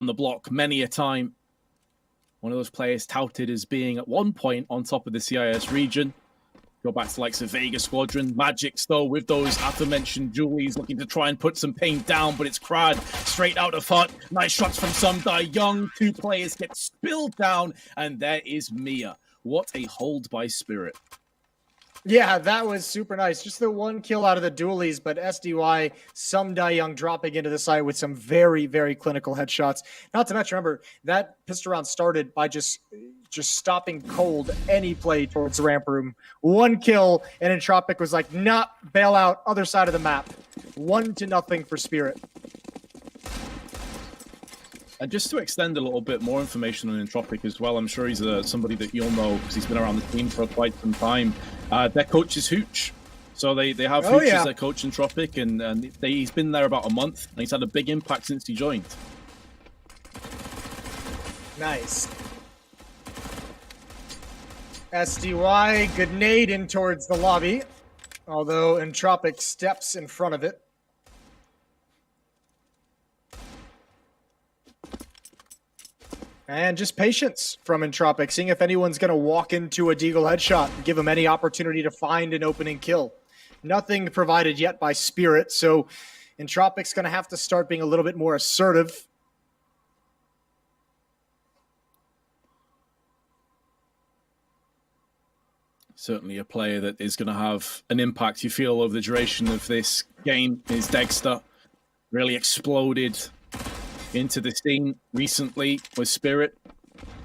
on the block many a time. One of those players touted as being at one point on top of the CIS region. Go back to likes of Vega Squadron. Magics, though, with those aforementioned Julies looking to try and put some pain down, but it's Crad straight out of hut. Nice shots from some Die Young. Two players get spilled down, and there is Mia. What a hold by Spirit. Yeah, that was super nice. Just the one kill out of the dualies, but SDY, some Die Young dropping into the site with some very, very clinical headshots. Not to mention, remember, that pistol round started by just stopping cold any play towards the ramp room. One kill, and Entropiq was like, nah, bail out, other side of the map. 1-0 for Spirit. And just to extend a little bit more information on Entropiq as well, I'm sure he's somebody that you'll know because he's been around the team for quite some time. Their coach is Hooch. So they have Hooch as their coach, Entropiq, and he's been there about a month, and he's had a big impact since he joined. Nice. SDY, good nade in towards the lobby, although Entropiq steps in front of it. And just patience from Entropiq, seeing if anyone's going to walk into a Deagle headshot and give him any opportunity to find an opening kill. Nothing provided yet by Spirit, so Entropiq's going to have to start being a little bit more assertive. Certainly a player that is going to have an impact, you feel, over the duration of this game is Dexter. Really exploded into the scene recently with Spirit.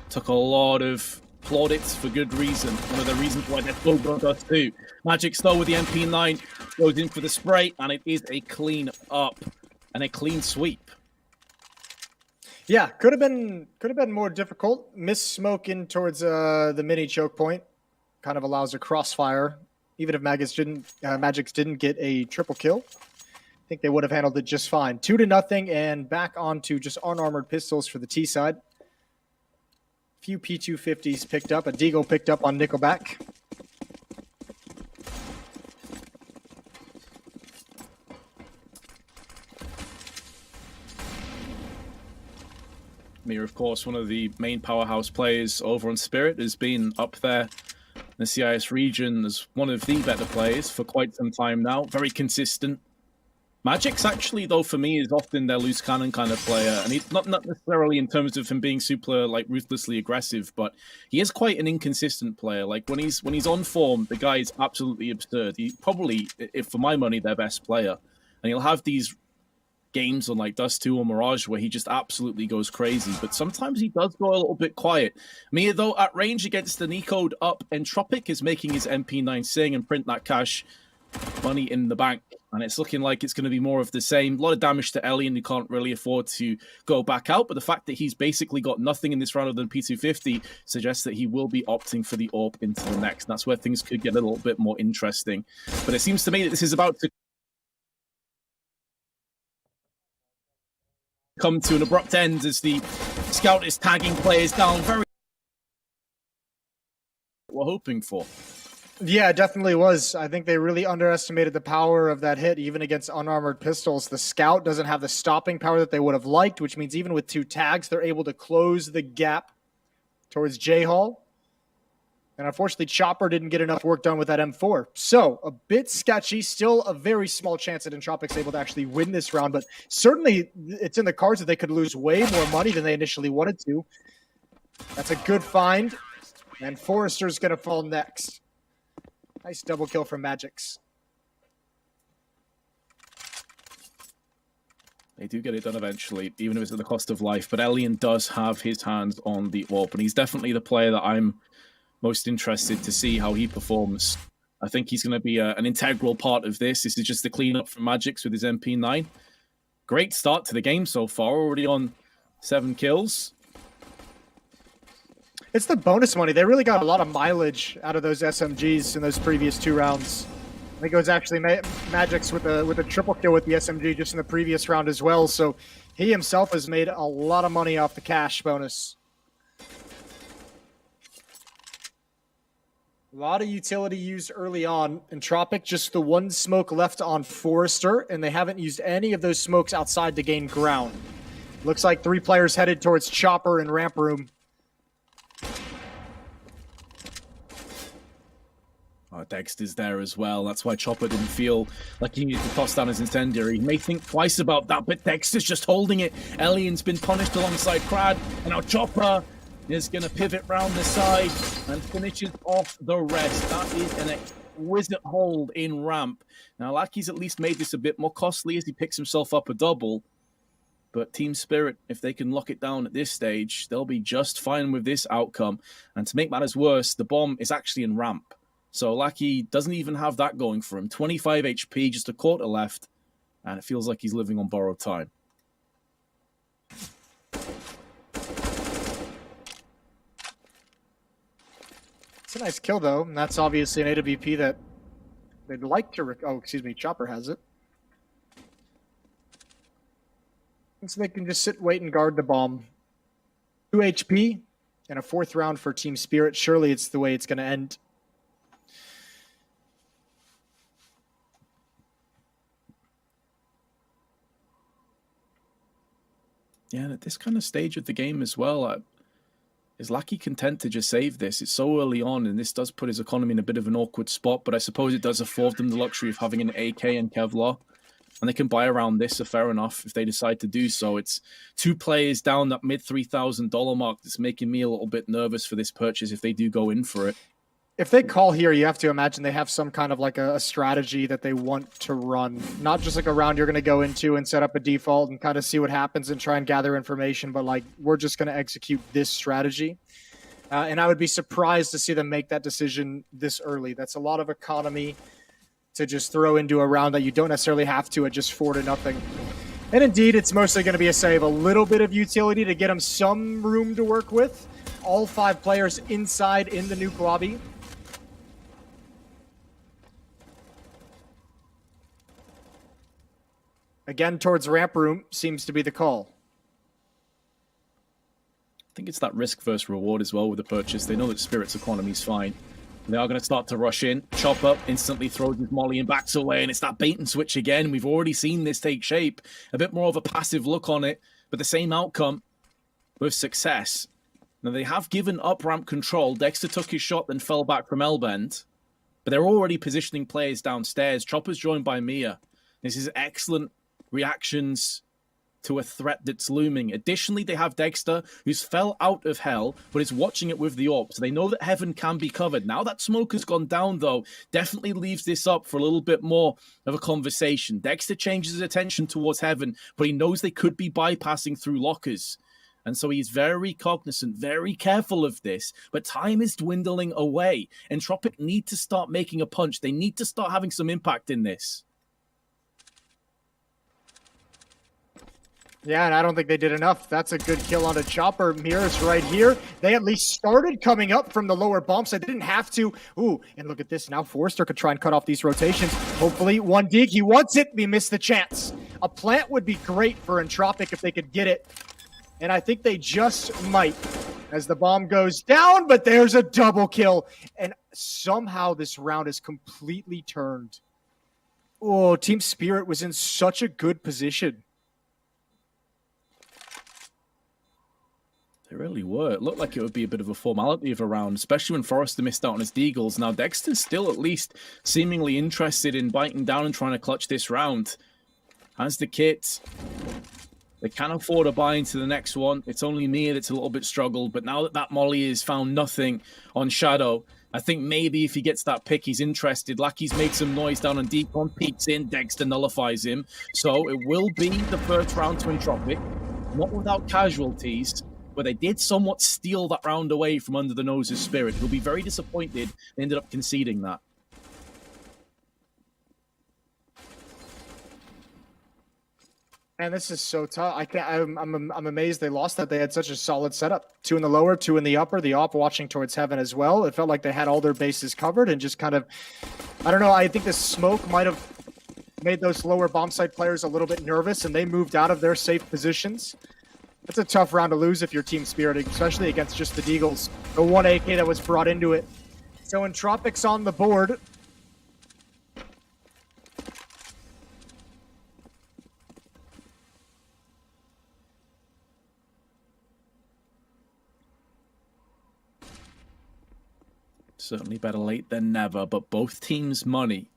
Took a lot of plaudits for good reason. One of the reasons why they're so good us too. Magic Snow with the MP9 goes in for the spray, and it is a clean up and a clean sweep. Yeah, could have been more difficult. Miss smoke in towards the mini choke point. Kind of allows a crossfire. Even if Magics didn't get a triple kill, I think they would have handled it just fine. 2-0, and back onto just unarmored pistols for the T side. Few P250s picked up. A Deagle picked up on Nickelback. Mia, of course, one of the main powerhouse players over on Spirit, has been up there in the CIS region as one of the better players for quite some time now. Very consistent. Magic's actually, though, for me, is often their loose cannon kind of player, and he's not necessarily in terms of him being super like ruthlessly aggressive, but he is quite an inconsistent player. Like when he's on form, the guy is absolutely absurd. He probably, if for my money, their best player, and he'll have these games on like Dust 2 or Mirage where he just absolutely goes crazy, but sometimes he does go a little bit quiet. Mia, though, at range against the Nico'd up Entropiq is making his MP9 sing and print that cash money in the bank, and it's looking like it's going to be more of the same. A lot of damage to Elian, who can't really afford to go back out, but the fact that he's basically got nothing in this round other than P250 suggests that he will be opting for the AWP into the next. That's where things could get a little bit more interesting, but it seems to me that this is about to come to an abrupt end as the scout is tagging players down. Very what we're hoping for. Yeah, it definitely was. I think they really underestimated the power of that hit, even against unarmored pistols. The scout doesn't have the stopping power that they would have liked, which means even with 2 tags, they're able to close the gap towards J-Hall. And unfortunately, Chopper didn't get enough work done with that M4. So, a bit sketchy. Still a very small chance that Entropiq's able to actually win this round, but certainly it's in the cards that they could lose way more money than they initially wanted to. That's a good find. And Forrester's going to fall next. Nice double kill from Magics. They do get it done eventually, even if it's at the cost of life. But Elian does have his hands on the AWP, and he's definitely the player that I'm most interested to see how he performs. I think he's going to be an integral part of this. This is just the cleanup from Magics with his MP9. Great start to the game so far, already on 7 kills. It's the bonus money. They really got a lot of mileage out of those SMGs in those previous 2 rounds. I think it was actually Magics with a triple kill with the SMG just in the previous round as well. So he himself has made a lot of money off the cash bonus. A lot of utility used early on. Entropiq, just the 1 smoke left on Forrester, and they haven't used any of those smokes outside to gain ground. Looks like 3 players headed towards Chopper and Ramp Room. Oh, Dexter's there as well. That's why Chopper didn't feel like he needed to toss down his incendiary. He may think twice about that, but Dexter's just holding it. Elian's been punished alongside Crad, and now Chopper is going to pivot round the side and finishes off the rest. That is an exquisite hold in ramp. Now, Lucky's at least made this a bit more costly as he picks himself up a double. But Team Spirit, if they can lock it down at this stage, they'll be just fine with this outcome. And to make matters worse, the bomb is actually in ramp. So Lucky doesn't even have that going for him. 25 HP, just a quarter left. And it feels like he's living on borrowed time. It's a nice kill, though. And that's obviously an AWP that they'd like to... Oh, excuse me. Chopper has it. And so they can just sit, wait, and guard the bomb. 2 HP and a 4th round for Team Spirit. Surely it's the way it's going to end. Yeah, and at this kind of stage of the game as well, is Lucky content to just save this? It's so early on, and this does put his economy in a bit of an awkward spot, but I suppose it does afford them the luxury of having an AK and Kevlar, and they can buy around this, so fair enough if they decide to do so. It's 2 players down that mid $3,000 mark that's making me a little bit nervous for this purchase if they do go in for it. If they call here, you have to imagine they have some kind of like a strategy that they want to run. Not just like a round you're going to go into and set up a default and kind of see what happens and try and gather information, but like we're just going to execute this strategy. And I would be surprised to see them make that decision this early. That's a lot of economy to just throw into a round that you don't necessarily have to at just 4-0. And indeed, it's mostly going to be a save, a little bit of utility to get them some room to work with. All 5 players inside in the nuke lobby. Again, towards ramp room seems to be the call. I think it's that risk versus reward as well with the purchase. They know that Spirit's economy is fine. They are going to start to rush in. Chop up, instantly throws his molly and backs away, and it's that bait and switch again. We've already seen this take shape. A bit more of a passive look on it, but the same outcome with success. Now, they have given up ramp control. Dexter took his shot, then fell back from L-bend. But they're already positioning players downstairs. Chopper's joined by Mia. This is excellent reactions to a threat that's looming. Additionally, they have Dexter, who's fell out of hell, but is watching it with the AWP. So they know that heaven can be covered. Now that smoke has gone down, though, definitely leaves this up for a little bit more of a conversation. Dexter changes his attention towards heaven, but he knows they could be bypassing through lockers. And so he's very cognizant, very careful of this, but time is dwindling away. Entropiq need to start making a punch. They need to start having some impact in this. Yeah, and I don't think they did enough. That's a good kill on a Chopper. Mirrors right here. They at least started coming up from the lower bumps. They didn't have to. Ooh, and look at this. Now Forrester could try and cut off these rotations. Hopefully, one dig. He wants it. We missed the chance. A plant would be great for Entropiq if they could get it. And I think they just might as the bomb goes down, but there's a double kill. And somehow this round is completely turned. Oh, Team Spirit was in such a good position. They really were. It looked like it would be a bit of a formality of a round, especially when Forrester missed out on his deagles. Now, Dexter's still at least seemingly interested in biting down and trying to clutch this round. Has the kit. They can afford to buy into the next one. It's only Mia that's a little bit struggled, but now that that Molly has found nothing on Shadow, I think maybe if he gets that pick, he's interested. Lucky's made some noise down on Deacon, peeks in, Dexter nullifies him. So it will be the first round to Entropiq, not without casualties, but they did somewhat steal that round away from under the nose of Spirit. He'll be very disappointed they ended up conceding that. Man, this is so tough. I'm amazed they lost that. They had such a solid setup. 2 in the lower, 2 in the upper. The op watching towards heaven as well. It felt like they had all their bases covered and just kind of, I don't know. I think the smoke might have made those lower bomb site players a little bit nervous, and they moved out of their safe positions. That's a tough round to lose if you're Team Spirit, especially against just the Deagles. The 1 AK that was brought into it. So Entropiq's on the board. Certainly better late than never, but both teams' money.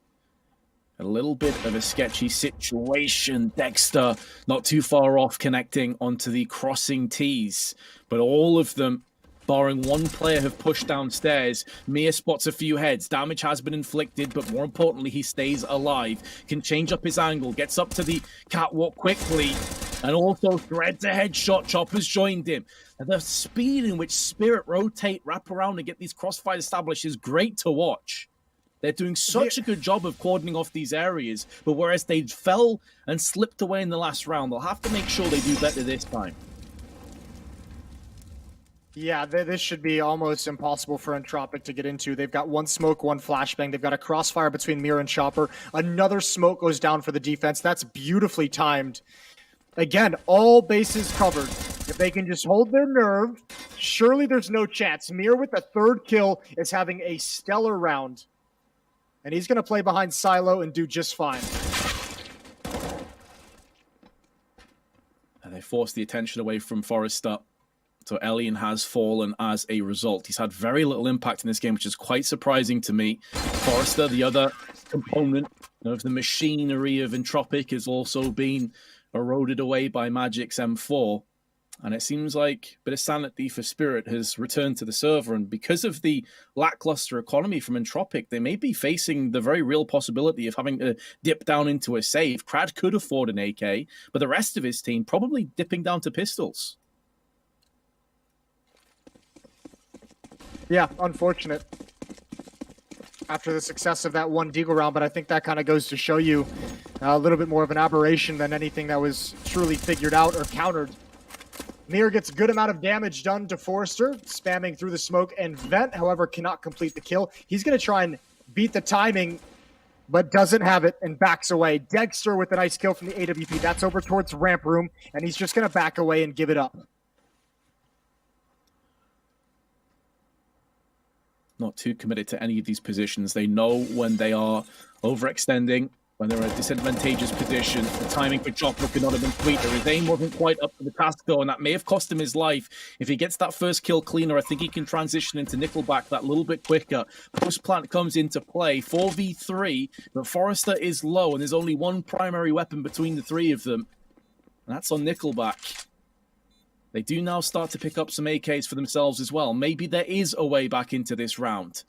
A little bit of a sketchy situation. Dexter not too far off connecting onto the crossing tees, but all of them, barring one player, have pushed downstairs. Mia spots a few heads. Damage has been inflicted, but more importantly, he stays alive. Can change up his angle, gets up to the catwalk quickly, and also threads a headshot. Chopper's joined him. And the speed in which Spirit rotate, wrap around, and get these crossfires established is great to watch. They're doing such a good job of cordoning off these areas, but whereas they fell and slipped away in the last round, they'll have to make sure they do better this time. Yeah, this should be almost impossible for Entropiq to get into. They've got one smoke, one flashbang. They've got a crossfire between Mir and Chopper. Another smoke goes down for the defense. That's beautifully timed. Again, all bases covered. If they can just hold their nerve, surely there's no chance. Mir with the third kill is having a stellar round. And he's going to play behind Silo and do just fine. And they force the attention away from Forrester. So Elian has fallen as a result. He's had very little impact in this game, which is quite surprising to me. Forrester, the other component of the machinery of Entropiq, has also been eroded away by Magic's M4. And it seems like a bit of sanity for Spirit has returned to the server. And because of the lackluster economy from Entropiq, they may be facing the very real possibility of having to dip down into a save. Crad could afford an AK, but the rest of his team probably dipping down to pistols. Yeah, unfortunate. After the success of that one Deagle round, but I think that kind of goes to show you a little bit more of an aberration than anything that was truly figured out or countered. Mir gets a good amount of damage done to Forrester, spamming through the smoke and vent, however, cannot complete the kill. He's going to try and beat the timing, but doesn't have it and backs away. Dexter with a nice kill from the AWP. That's over towards ramp room, and he's just going to back away and give it up. Not too committed to any of these positions. They know when they are overextending, when they're in a disadvantageous position. The timing for Chopper could not have been sweeter. His aim wasn't quite up to the task, though, and that may have cost him his life. If he gets that first kill cleaner, I think he can transition into Nickelback that little bit quicker. Post-plant comes into play, 4v3, but Forrester is low, and there's only one primary weapon between the three of them, and that's on Nickelback. They do now start to pick up some AKs for themselves as well. Maybe there is a way back into this round.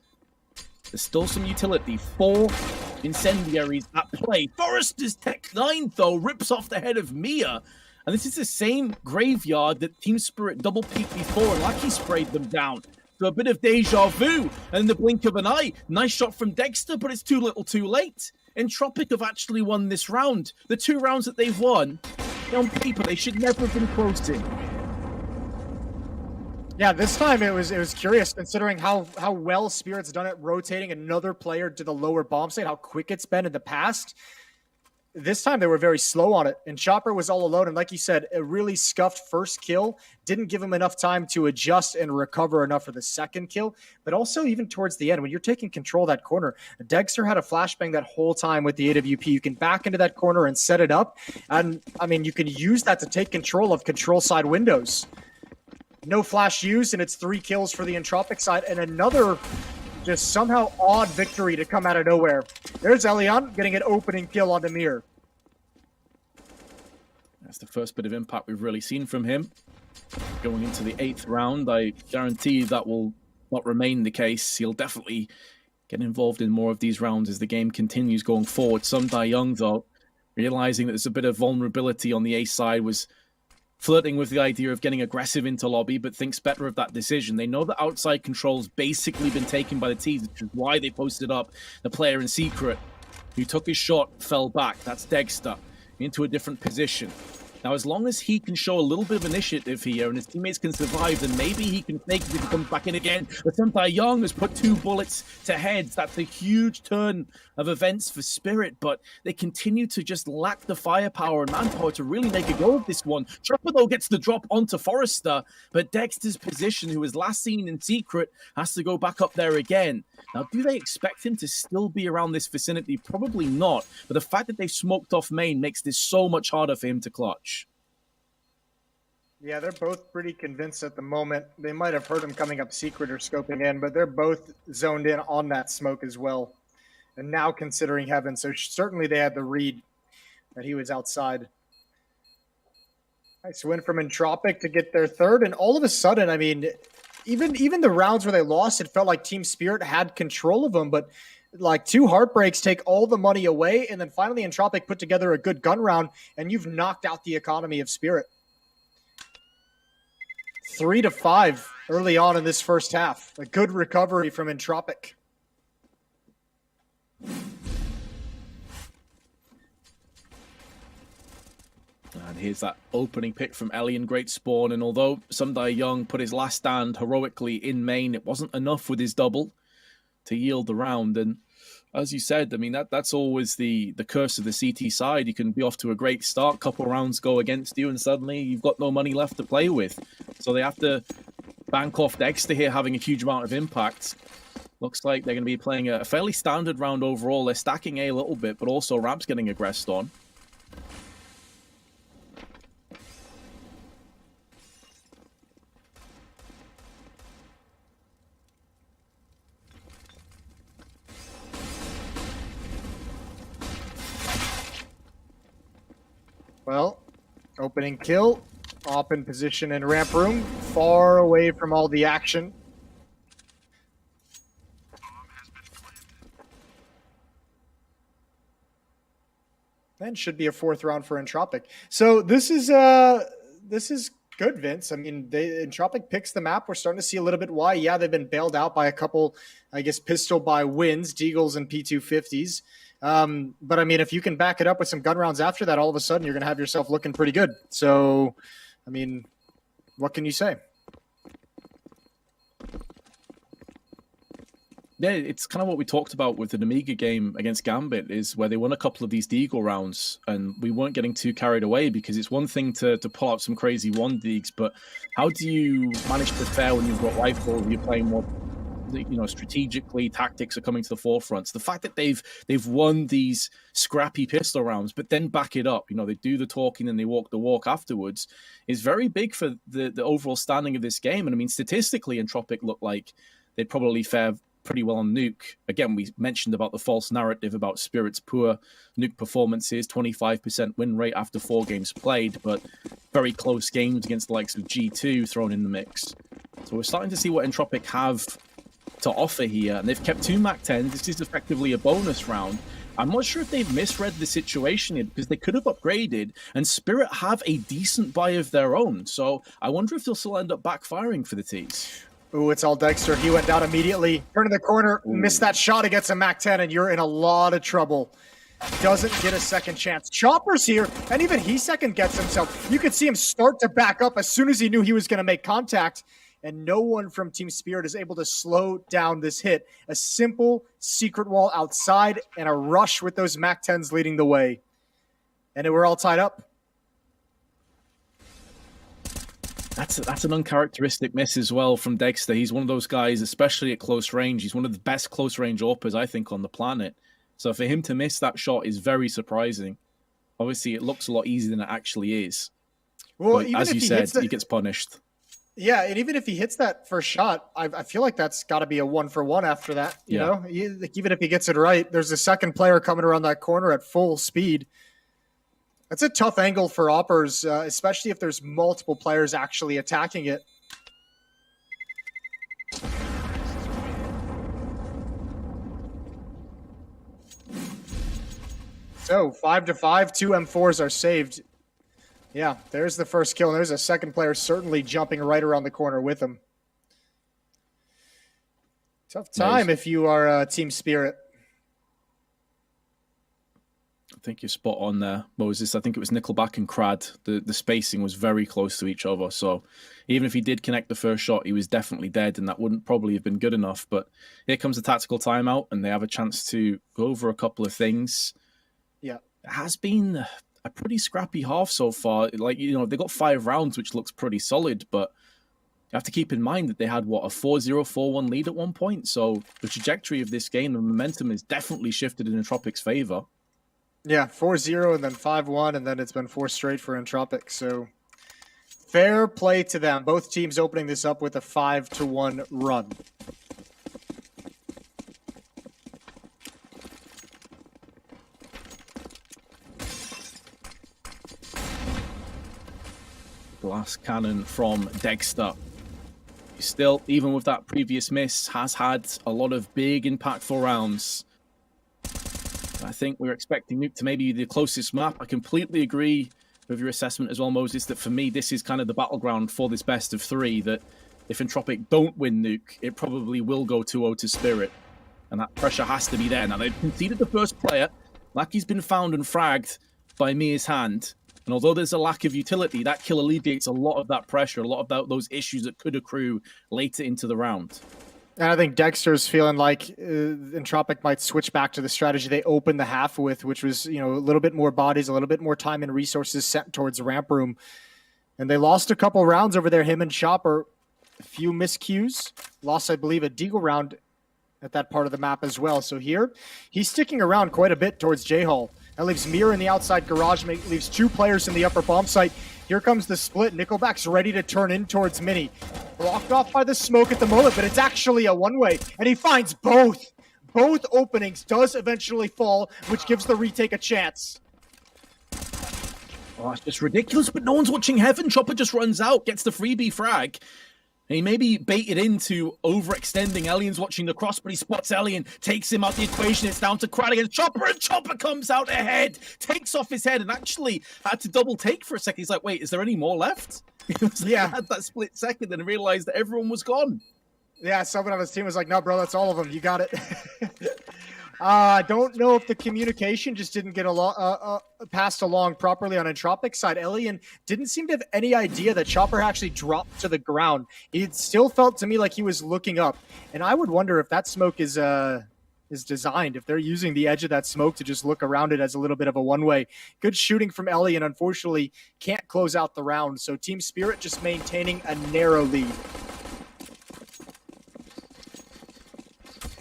There's still some utility. 4 incendiaries at play. Forrester's Tech 9, though, rips off the head of Mia. And this is the same graveyard that Team Spirit double-peaked before, and Lucky sprayed them down. So a bit of deja vu, and in the blink of an eye, nice shot from Dexter, but it's too little too late. Entropiq have actually won this round. The 2 rounds that they've won, on paper, they should never have been close in. Yeah, this time it was curious considering how well Spirit's done at rotating another player to the lower bomb site, how quick it's been in the past. This time they were very slow on it, and Chopper was all alone. And like you said, a really scuffed first kill didn't give him enough time to adjust and recover enough for the second kill. But also even towards the end, when you're taking control of that corner, Dexter had a flashbang that whole time with the AWP. You can back into that corner and set it up. And I mean, you can use that to take control of control side windows. No flash used, and it's 3 kills for the Entropiq side, and another just somehow odd victory to come out of nowhere. There's Elian getting an opening kill on Mir. That's the first bit of impact we've really seen from him. Going into the 8th round, I guarantee that will not remain the case. He'll definitely get involved in more of these rounds as the game continues going forward. Some die young, though, realizing that there's a bit of vulnerability on the A side, was flirting with the idea of getting aggressive into lobby, but thinks better of that decision. They know that outside control's basically been taken by the T's, which is why they posted up the player in secret who took his shot, fell back. That's Dexter into a different position. Now, as long as he can show a little bit of initiative here and his teammates can survive, then maybe he can fake it if he comes back in again. But Senpai Young has put 2 bullets to heads. That's a huge turn of events for Spirit, but they continue to just lack the firepower and manpower to really make a go of this one. Chopper, though, gets the drop onto Forrester, but Dexter's position, who was last seen in secret, has to go back up there again. Now, do they expect him to still be around this vicinity? Probably not, but the fact that they smoked off main makes this so much harder for him to clutch. Yeah, they're both pretty convinced at the moment. They might have heard him coming up secret or scoping in, but they're both zoned in on that smoke as well. And now considering heaven, so certainly they had the read that he was outside. Nice win from Entropiq to get their third, and all of a sudden, I mean, even the rounds where they lost, it felt like Team Spirit had control of them, but like 2 heartbreaks take all the money away, and then finally Entropiq put together a good gun round, and you've knocked out the economy of Spirit. 3-5 early on in this first half. A good recovery from Entropiq. And here's that opening pick from Elian, great spawn. And although Sundai Young put his last stand heroically in main, it wasn't enough with his double to yield the round. And as you said, I mean, that's always the curse of the CT side. You can be off to a great start, couple rounds go against you, and suddenly you've got no money left to play with. So they have to bank off Dexter here having a huge amount of impact. Looks like they're going to be playing a fairly standard round overall. They're stacking A little bit, but also Ramp's getting aggressed on. Well, opening kill, op in position in ramp room, far away from all the action. Then should be a 4th round for Entropiq. So this is good, Vince. I mean, Entropiq picks the map. We're starting to see a little bit why. Yeah, they've been bailed out by a couple, I guess, pistol by wins, Deagles and P250s. But I mean, if you can back it up with some gun rounds after that, all of a sudden you're going to have yourself looking pretty good. So, I mean, what can you say? Yeah, it's kind of what we talked about with the Amiga game against Gambit, is where they won a couple of these Deagle rounds and we weren't getting too carried away, because it's one thing to pull out some crazy 1-Deags, but how do you manage to fare when you've got rifle, you're playing more, you know, strategically, tactics are coming to the forefront. So the fact that they've won these scrappy pistol rounds, but then back it up, you know, they do the talking and they walk the walk afterwards, is very big for the overall standing of this game. And I mean, statistically, Entropiq looked like they'd probably fare pretty well on Nuke. Again, we mentioned about the false narrative about Spirit's poor Nuke performances, 25% win rate after 4 games played, but very close games against the likes of G2 thrown in the mix. So we're starting to see what Entropiq have to offer here, and they've kept 2 MAC-10s. This is effectively a bonus round. I'm not sure if they've misread the situation here, because they could have upgraded, and Spirit have a decent buy of their own. So I wonder if they'll still end up backfiring for the T's. Ooh, it's all Dexter. He went down immediately. Turning the corner, missed that shot against a MAC-10, and you're in a lot of trouble. Doesn't get a second chance. Chopper's here, and even he second gets himself. You could see him start to back up as soon as he knew he was going to make contact, and no one from Team Spirit is able to slow down this hit. A simple secret wall outside and a rush with those MAC-10s leading the way. And we're all tied up. That's an uncharacteristic miss as well from Dexter. He's one of those guys, especially at close range. He's one of the best close range AWPers, I think, on the planet. So for him to miss that shot is very surprising. Obviously, it looks a lot easier than it actually is. Well, but as you said, he gets punished. Yeah, and even if he hits that first shot, I feel like that's got to be a 1-for-1 after that. You know, even if he gets it right, there's a second player coming around that corner at full speed. That's a tough angle for Oppers, especially if there's multiple players actually attacking it. So 5-5, 2 M4s are saved. Yeah, there's the first kill. And there's a second player certainly jumping right around the corner with him. Tough time if you are Team Spirit. I think you're spot on there, Moses. I think it was Nickelback and Crad. The spacing was very close to each other. So even if he did connect the first shot, he was definitely dead, and that wouldn't probably have been good enough. But here comes the tactical timeout, and they have a chance to go over a couple of things. Yeah. It has been a pretty scrappy half so far. Like, you know, they got 5 rounds, which looks pretty solid, but you have to keep in mind that they had, what, a 4-0, 4-1 lead at one point. So the trajectory of this game, the momentum is definitely shifted in Entropiq's favor. Yeah, 4-0 and then 5-1, and then it's been 4 straight for Entropiq. So Fair play to them. Both teams opening this up with a 5-1 run. Glass cannon from Dexter. He still, even with that previous miss, has had a lot of big, impactful rounds. I think we were expecting Nuke to maybe be the closest map. I completely agree with your assessment as well, Moses, that for me, this is kind of the battleground for this best of three, that if Entropiq don't win Nuke, it probably will go 2-0 to Spirit. And that pressure has to be there. Now, they've conceded the first player. Lucky's been found and fragged by Mia's hand. And although there's a lack of utility, that kill alleviates a lot of that pressure, a lot of those issues that could accrue later into the round. And I think Dexter's feeling like Entropiq might switch back to the strategy they opened the half with, which was, you know, a little bit more bodies, a little bit more time and resources sent towards ramp room. And they lost a couple rounds over there, him and Chopper. A few miscues. Lost, I believe, a deagle round at that part of the map as well. So here, he's sticking around quite a bit towards J-Hall. That leaves Mir in the outside garage, leaves two players in the upper bomb site. Here comes the split. Nickelback's ready to turn in towards Mini. Blocked off by the smoke at the moment, but it's actually a one-way, and he finds both. Both openings does eventually fall, which gives the retake a chance. Oh, it's just ridiculous, but no one's watching Heaven. Chopper just runs out, gets the freebie frag. And he may be baited into overextending. Alien's watching the cross, but he spots Alien, takes him out the equation. It's down to Crad against Chopper, and Chopper comes out ahead, takes off his head, and actually had to double take for a second. He's like, wait, is there any more left? Yeah. Had that split second and realized that everyone was gone. Yeah, someone on his team was like, no, bro, that's all of them. You got it. I don't know if the communication just didn't get passed along properly on Entropiq's side. Alien didn't seem to have any idea that Chopper actually dropped to the ground. It still felt to me like he was looking up. And I would wonder if that smoke is designed, if they're using the edge of that smoke to just look around it as a little bit of a one-way. Good shooting from Alien, unfortunately, can't close out the round. So Team Spirit just maintaining a narrow lead.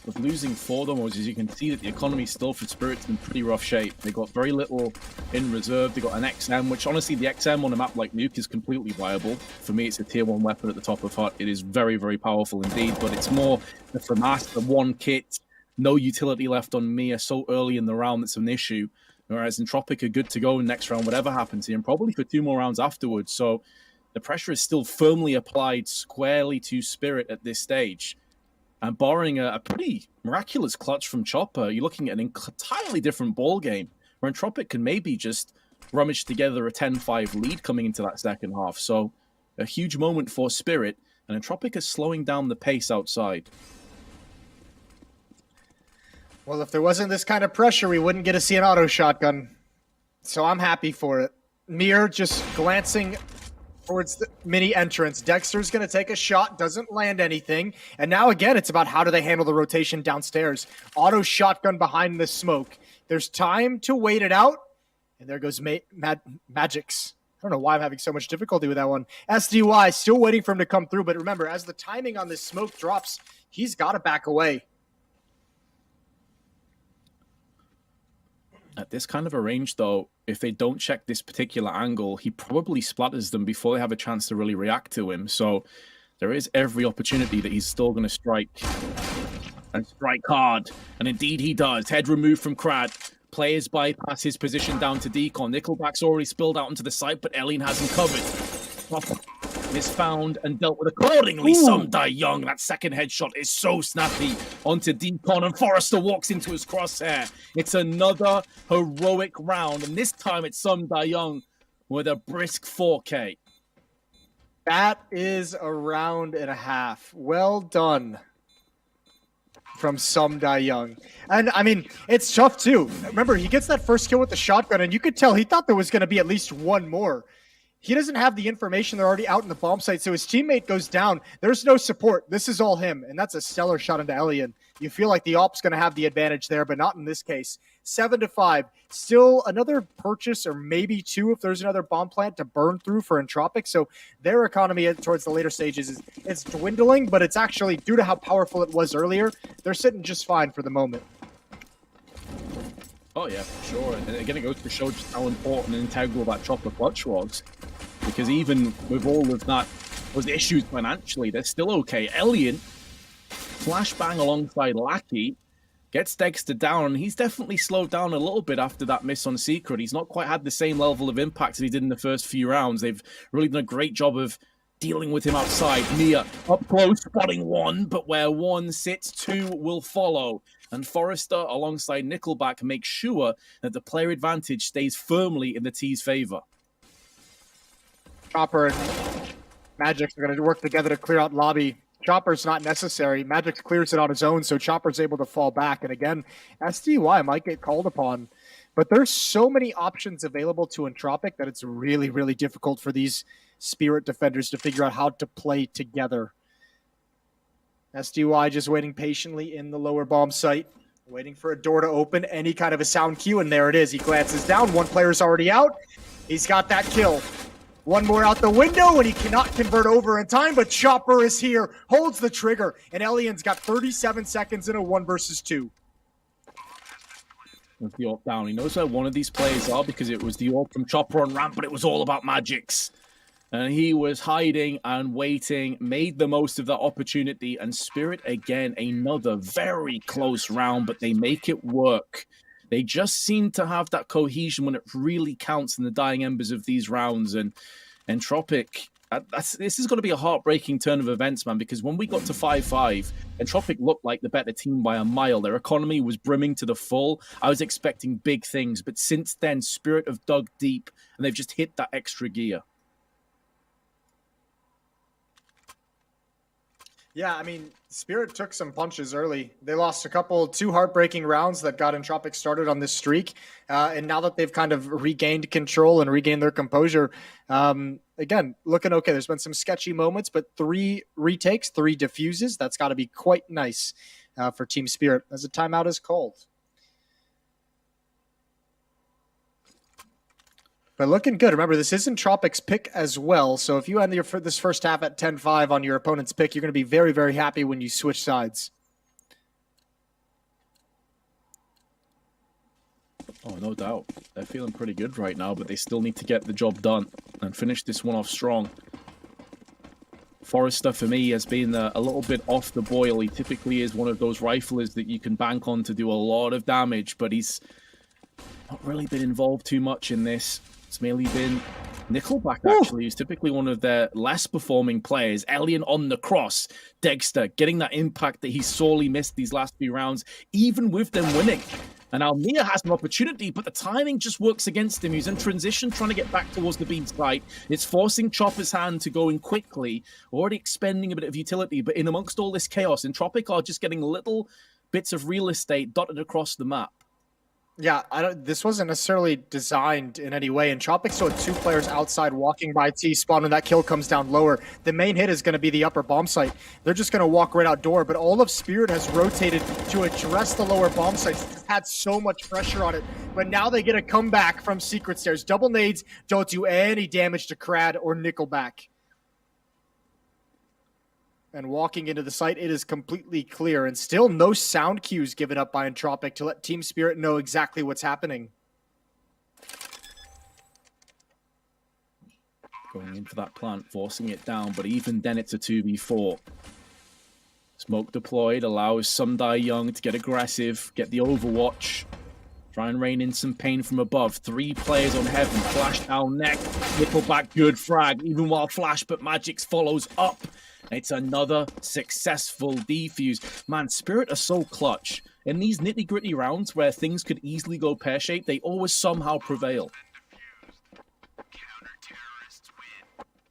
With losing 4 Moses, you can see that the economy still for Spirit's in pretty rough shape. They got very little in reserve. They got an XM, which honestly, the XM on a map like Nuke is completely viable. For me, it's a tier 1 weapon at the top of HUT. It is very, very powerful indeed, but it's more the FAMAS, the one kit, no utility left on Mia so early in the round that's an issue. Whereas Entropiq are good to go in next round, whatever happens here, and probably for 2 more rounds afterwards. So the pressure is still firmly applied squarely to Spirit at this stage. And barring a pretty miraculous clutch from Chopper, you're looking at an entirely different ball game, where Entropiq can maybe just rummage together a 10-5 lead coming into that second half. So a huge moment for Spirit, and Entropiq is slowing down the pace outside. Well, if there wasn't this kind of pressure, we wouldn't get to see an auto shotgun. So I'm happy for it. Mir just glancing towards the mini entrance. Dexter's going to take a shot, doesn't land anything. And now again, it's about how do they handle the rotation downstairs. Auto shotgun behind the smoke. There's time to wait it out. And there goes Magix. I don't know why I'm having so much difficulty with that one. SDY still waiting for him to come through. But remember, as the timing on this smoke drops, he's got to back away. At this kind of a range, though, if they don't check this particular angle, he probably splatters them before they have a chance to really react to him. So there is every opportunity that he's still going to strike. And strike hard. And indeed he does. Head removed from Crad. Players bypass his position down to Decon. Nickelback's already spilled out onto the site, but Alien has him covered. Is found and dealt with accordingly. Ooh. Some die young. That second headshot is so snappy onto Decon, and Forrester walks into his crosshair. It's another heroic round, and this time it's Some Die Young with a brisk 4K. That is a round and a half. Well done from Some Die Young. And I mean, it's tough too. Remember, he gets that first kill with the shotgun, and you could tell he thought there was going to be at least one more. He doesn't have the information. They're already out in the bomb site. So his teammate goes down. There's no support. This is all him. And that's a stellar shot into Alien. You feel like the op's going to have the advantage there, but not in this case. 7-5. Still another purchase, or maybe 2 if there's another bomb plant to burn through for Entropiq. So their economy towards the later stages it's dwindling, but it's actually, due to how powerful it was earlier, they're sitting just fine for the moment. Oh yeah, for sure. And again, it goes to show just how important and integral that Chopper clutch was. because even with all of that, those issues financially, they're still okay. Elian, flashbang alongside Lackey, gets Dexter down, and he's definitely slowed down a little bit after that miss on Secret. He's not quite had the same level of impact as he did in the first few rounds. They've really done a great job of dealing with him outside. Mia up close, spotting one, but where one sits, two will follow. And Forrester, alongside Nickelback, makes sure that the player advantage stays firmly in the T's favor. Chopper and Magix are going to work together to clear out lobby. Chopper's not necessary. Magix clears it on his own, so Chopper's able to fall back. And again, SDY might get called upon. But there's so many options available to Entropiq that it's really, really difficult for these Spirit defenders to figure out how to play together. SDY just waiting patiently in the lower bomb site, waiting for a door to open, any kind of a sound cue, and there it is. He glances down. One player's already out. He's got that kill. One more out the window, and he cannot convert over in time, but Chopper is here, holds the trigger, and Elian's got 37 seconds in a 1 versus 2. With the AWP down, he knows where one of these players are because it was the AWP from Chopper on ramp, but it was all about Magix. And he was hiding and waiting, made the most of that opportunity, and Spirit, again, another very close round, but they make it work. They just seem to have that cohesion when it really counts in the dying embers of these rounds. And Entropiq, this is going to be a heartbreaking turn of events, man, because when we got to 5-5, Entropiq looked like the better team by a mile. Their economy was brimming to the full. I was expecting big things, but since then, Spirit have dug deep, and they've just hit that extra gear. Yeah, I mean, Spirit took some punches early. They lost two heartbreaking rounds that got Entropiq started on this streak. And now that they've kind of regained control and regained their composure, again, looking okay. There's been some sketchy moments, but 3 retakes, 3 defuses. That's got to be quite nice for Team Spirit as a timeout is called. But looking good. Remember, this is Entropiq's pick as well. So if you end this first half at 10-5 on your opponent's pick, you're going to be very, very happy when you switch sides. Oh, no doubt. They're feeling pretty good right now, but they still need to get the job done and finish this one off strong. Forrester, for me, has been a little bit off the boil. He typically is one of those riflers that you can bank on to do a lot of damage, but he's not really been involved too much in this. It's mainly been Nickelback, actually, who's typically one of their less performing players. Elian on the cross. Dexter getting that impact that he sorely missed these last few rounds, even with them winning. And Almia has an opportunity, but the timing just works against him. He's in transition, trying to get back towards the beam site. It's forcing Chopper's hand to go in quickly, already expending a bit of utility. But in amongst all this chaos, Entropiq are just getting little bits of real estate dotted across the map. Yeah, this wasn't necessarily designed in any way. Entropiq saw 2 players outside walking by T-spawn when that kill comes down lower. The main hit is going to be the upper bomb site. They're just going to walk right outdoor, but all of Spirit has rotated to address the lower bomb site. It's had so much pressure on it, but now they get a comeback from Secret Stairs. Double nades don't do any damage to Crad or Nickelback. And walking into the site, it is completely clear. And still no sound cues given up by Entropiq to let Team Spirit know exactly what's happening. Going in for that plant, forcing it down, but even then it's a 2v4. Smoke deployed, allows Sundai Young to get aggressive, get the overwatch, try and rain in some pain from above. 3 players on Heaven, flash down neck, Nickelback, good frag, even while Flash, but Magix follows up. It's another successful defuse. Man, Spirit are so clutch. In these nitty-gritty rounds where things could easily go pear-shaped, they always somehow prevail.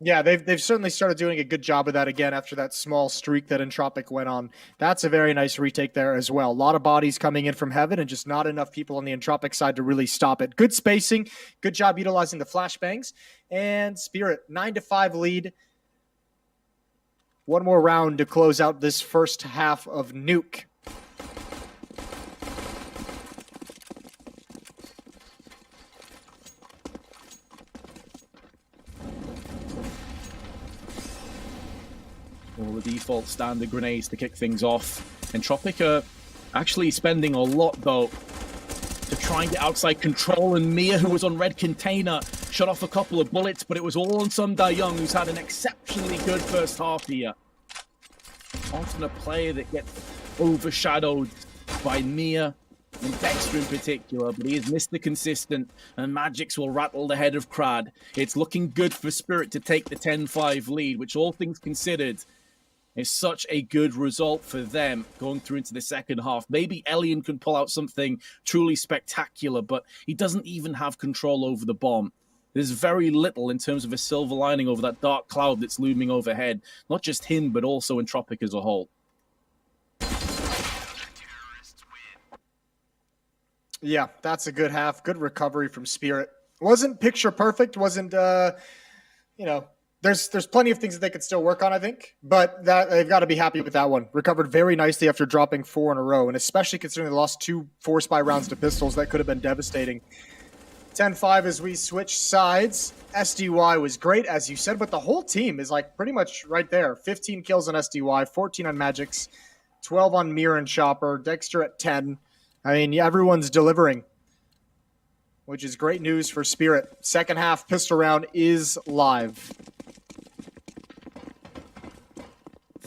Yeah, they've certainly started doing a good job of that again after that small streak that Entropiq went on. That's a very nice retake there as well. A lot of bodies coming in from Heaven and just not enough people on the Entropiq side to really stop it. Good spacing, good job utilizing the flashbangs. And Spirit, 9-5 lead. One more round to close out this first half of Nuke. All the default standard grenades to kick things off. Entropiq are actually spending a lot, though, to try and get outside control. And Mia, who was on red container, shut off a couple of bullets, but it was all on some Young, who's had an exceptionally good first half here. Often a player that gets overshadowed by Nia and Dexter in particular, but he is Mr. Consistent, and Magix will rattle the head of Crad. It's looking good for Spirit to take the 10-5 lead, which all things considered is such a good result for them going through into the second half. Maybe Elian can pull out something truly spectacular, but he doesn't even have control over the bomb. There's very little in terms of a silver lining over that dark cloud that's looming overhead. Not just him, but also Entropiq as a whole. Yeah, that's a good half. Good recovery from Spirit. Wasn't picture perfect. Wasn't, you know, there's plenty of things that they could still work on, I think. But that they've got to be happy with that one. Recovered very nicely after dropping 4 in a row. And especially considering they lost 2 force buy rounds to pistols, that could have been devastating. 10-5 as we switch sides. SDY was great, as you said, but the whole team is like pretty much right there. 15 kills on SDY, 14 on Magix, 12 on Mir and Chopper, Dexter at 10. I mean, everyone's delivering, which is great news for Spirit. Second half pistol round is live.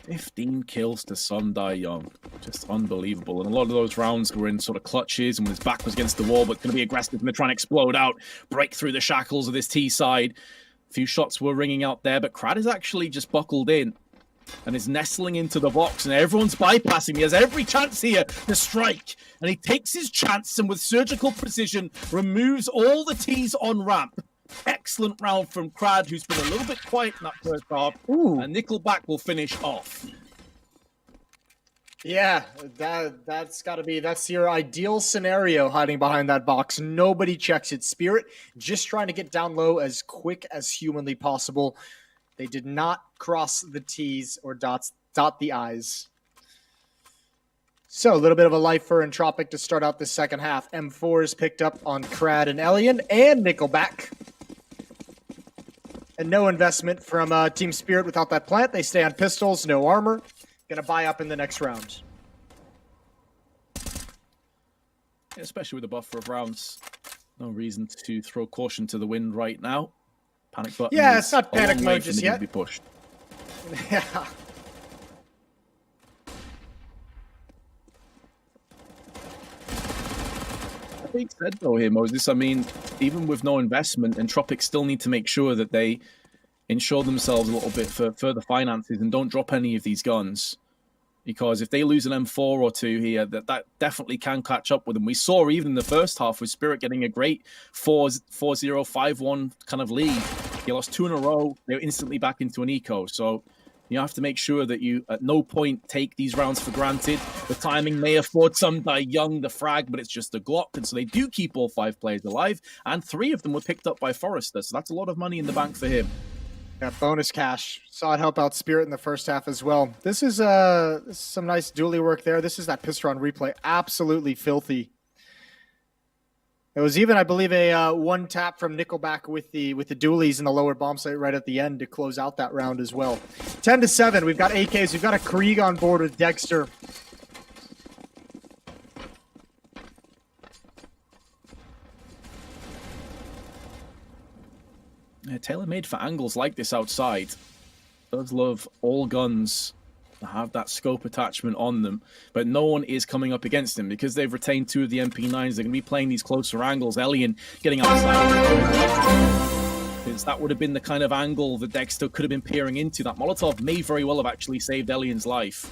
15 kills to Sundai Young. Just unbelievable. And a lot of those rounds were in sort of clutches and when his back was against the wall, but going to be aggressive and they're trying to explode out, break through the shackles of this T side. A few shots were ringing out there, but Crad is actually just buckled in and is nestling into the box, and everyone's bypassing. He has every chance here to strike, and he takes his chance and with surgical precision removes all the T's on ramp. Excellent round from Crad, who's been a little bit quiet in that first half. Ooh. And Nickelback will finish off. Yeah, that's got to be, that's your ideal scenario, hiding behind that box. Nobody checks it. Spirit just trying to get down low as quick as humanly possible. They did not cross the T's or dot the I's. So a little bit of a life for Entropiq to start out the second half. M4 is picked up on Crad and Elian and Nickelback. And no investment from Team Spirit without that plant. They stay on pistols, no armor. Going to buy up in the next round. Especially with a buffer of rounds. No reason to throw caution to the wind right now. Panic button. Yeah, it's not panic mode just yet. Be pushed. Yeah. That being said, though, here, Moses, I mean, even with no investment, Entropiq still need to make sure that they ensure themselves a little bit for further finances and don't drop any of these guns. Because if they lose an M4 or 2 here, that definitely can catch up with them. We saw even in the first half with Spirit getting a great 4-0, 5-1 kind of lead. He lost 2 in a row. They were instantly back into an eco. So you have to make sure that you at no point take these rounds for granted. The timing may afford some Young the frag, but it's just a Glock. And so they do keep all 5 players alive. And 3 of them were picked up by Forrester. So that's a lot of money in the bank for him. Yeah, bonus cash. Saw it help out Spirit in the first half as well. This is some nice dually work there. This is that pistol on replay. Absolutely filthy. It was even, I believe, a one tap from Nickelback with the dualies in the lower bomb site right at the end to close out that round as well. 10-7. We've got AKs. We've got a Krieg on board with Dexter. Yeah, tailor-made for angles like this outside. Does love all guns to have that scope attachment on them, but no one is coming up against him because they've retained 2 of the MP9s. They're going to be playing these closer angles. Elian getting outside, because that would have been the kind of angle that Dexter could have been peering into. That Molotov may very well have actually saved Elian's life.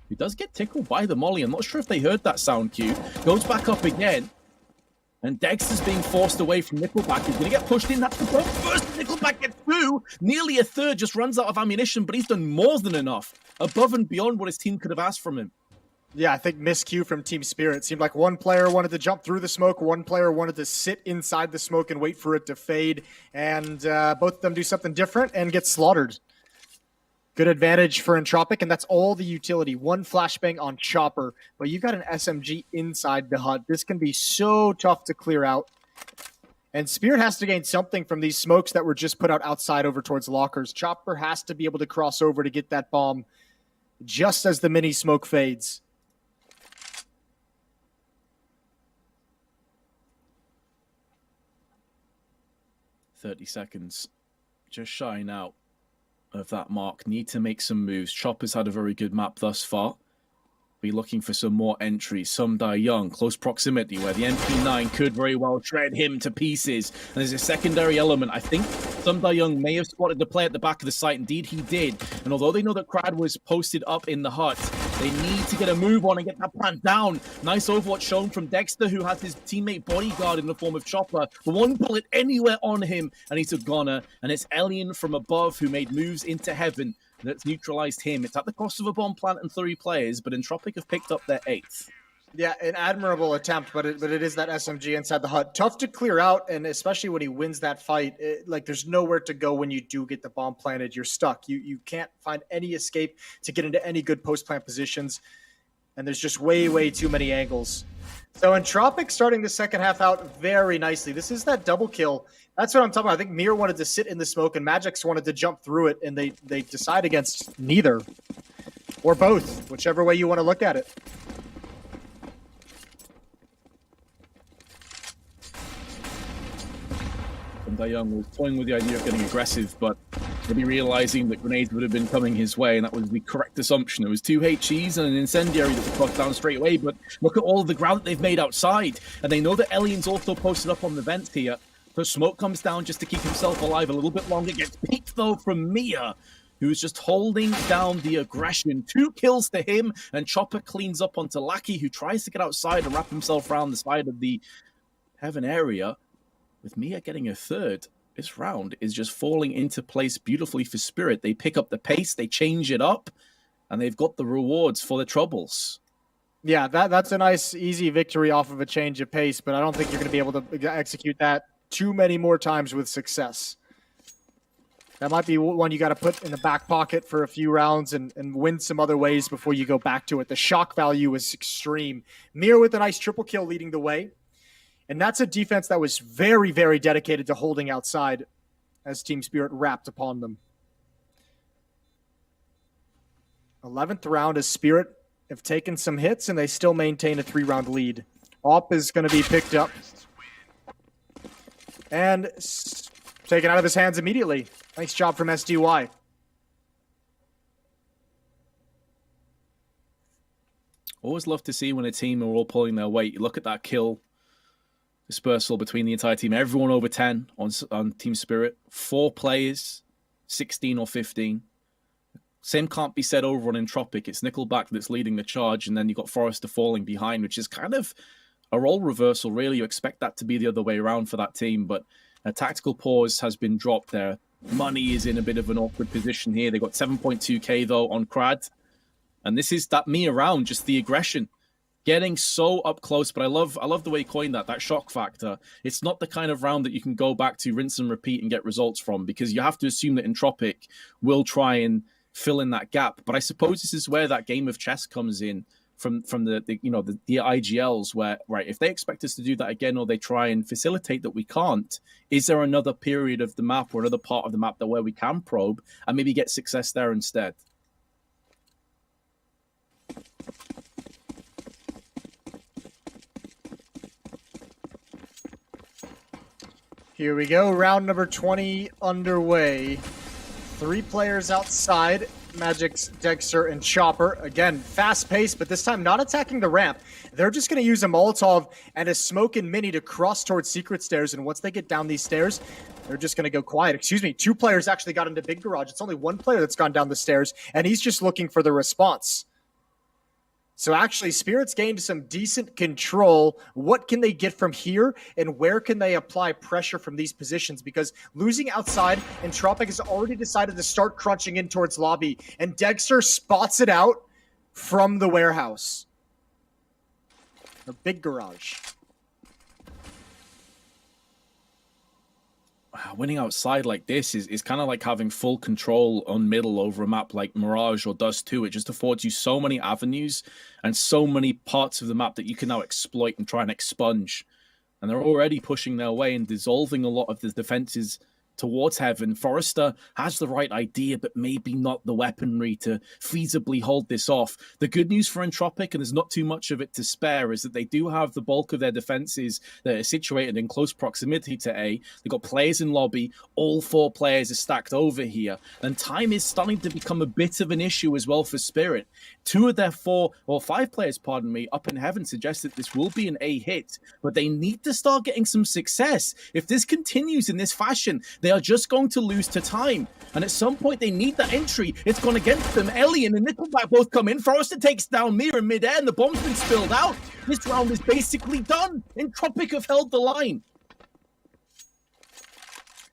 He does get tickled by the molly. I'm not sure if they heard that sound cue. Goes back up again. And Dexter's being forced away from Nickelback. He's going to get pushed in. That's the point. First, Nickelback gets 2. Nearly a third, just runs out of ammunition, but he's done more than enough. Above and beyond what his team could have asked from him. Yeah, I think miscue from Team Spirit. Seemed like one player wanted to jump through the smoke. One player wanted to sit inside the smoke and wait for it to fade. And both of them do something different and get slaughtered. Good advantage for Entropiq, and that's all the utility. 1 flashbang on Chopper, but you've got an SMG inside the hut. This can be so tough to clear out. And Spirit has to gain something from these smokes that were just put out outside over towards lockers. Chopper has to be able to cross over to get that bomb just as the mini smoke fades. 30 seconds. Just shying out of that mark. Need to make some moves. Chopper's had a very good map thus far. Be looking for some more entries. Some die young, close proximity, where the MP9 could very well shred him to pieces. And there's a secondary element. I think Some Die Young may have spotted the play at the back of the site. Indeed, he did. And although they know that Crad was posted up in the hut, they need to get a move on and get that plant down. Nice Overwatch shown from Dexter, who has his teammate bodyguard in the form of Chopper. The one bullet anywhere on him, and he's a goner. And it's Alien from above who made moves into heaven that's neutralized him. It's at the cost of a bomb plant and 3 players, but Entropiq have picked up their 8th. Yeah, an admirable attempt, but it is that SMG inside the hut. Tough to clear out, and especially when he wins that fight, like there's nowhere to go when you do get the bomb planted. You're stuck. You can't find any escape to get into any good post-plant positions, and there's just way too many angles. So Entropiq starting the second half out very nicely. This is that double kill. That's what I'm talking about. I think Mir wanted to sit in the smoke, and Magix wanted to jump through it, and they decide against neither. Or both, whichever way you want to look at it. Some Die Young was toying with the idea of getting aggressive, but maybe realizing that grenades would have been coming his way, and that was the correct assumption. It was 2 HEs and an incendiary that was crossed down straight away, but look at all of the ground that they've made outside, and they know that Elian's also posted up on the vents here. So Smoke comes down just to keep himself alive a little bit longer, gets picked though from Mia, who's just holding down the aggression. 2 kills to him, and Chopper cleans up onto Lackey, who tries to get outside and wrap himself around the side of the heaven area. With Mia getting a 3rd, this round is just falling into place beautifully for Spirit. They pick up the pace, they change it up, and they've got the rewards for the troubles. Yeah, that's a nice, easy victory off of a change of pace, but I don't think you're going to be able to execute that too many more times with success. That might be one you got to put in the back pocket for a few rounds and win some other ways before you go back to it. The shock value is extreme. Mir with a nice triple kill leading the way. And that's a defense that was very dedicated to holding outside as Team Spirit wrapped upon them. 11th round as Spirit have taken some hits, and they still maintain a 3-round lead. Op is going to be picked up and taken out of his hands immediately. Nice job from SDY. Always love to see when a team are all pulling their weight. You look at that kill dispersal between the entire team. Everyone over 10 on Team Spirit. 4 players, 16 or 15. Same can't be said over on Entropiq. It's Nickelback that's leading the charge, and then you've got Forrester falling behind, which is kind of a role reversal, really. You expect that to be the other way around for that team, but a tactical pause has been dropped there. Money is in a bit of an awkward position here. They got 7.2k though on Crad, and this is that Mia round, just the aggression. Getting so up close, but I love the way he coined that shock factor. It's not the kind of round that you can go back to, rinse and repeat, and get results from, because you have to assume that Entropiq will try and fill in that gap. But I suppose this is where that game of chess comes in from the IGLs, where, right, if they expect us to do that again, or they try and facilitate that we can't, is there another period of the map or another part of the map that where we can probe and maybe get success there instead? Here we go, round number 20 underway. 3 players outside, Magix, Dexter, and Chopper. Again, fast pace, but this time not attacking the ramp. They're just going to use a Molotov and a smoke and mini to cross towards secret stairs, and once they get down these stairs, they're just going to go quiet. Excuse me, 2 players actually got into Big Garage. It's only 1 player that's gone down the stairs, and he's just looking for the response. So actually, Spirit's gained some decent control. What can they get from here, and where can they apply pressure from these positions? Because losing outside, Entropiq has already decided to start crunching in towards lobby, and Dexter spots it out from the warehouse. The Big Garage. Winning outside like this is kind of like having full control on middle over a map like Mirage or Dust 2. It just affords you so many avenues and so many parts of the map that you can now exploit and try and expunge. And they're already pushing their way and dissolving a lot of the defenses towards heaven. Forrester has the right idea, but maybe not the weaponry to feasibly hold this off. The good news for Entropiq, and there's not too much of it to spare, is that they do have the bulk of their defenses that are situated in close proximity to A. They've got players in lobby. All 4 players are stacked over here. And time is starting to become a bit of an issue as well for Spirit. 2 of their 5 players, pardon me, up in heaven suggest that this will be an A hit, but they need to start getting some success. If this continues in this fashion, they are just going to lose to time. And at some point, they need that entry. It's gone against them. Ellie and Nickelback both come in. Forrester takes down Mir in midair, and the bomb's been spilled out. This round is basically done. Entropiq have held the line.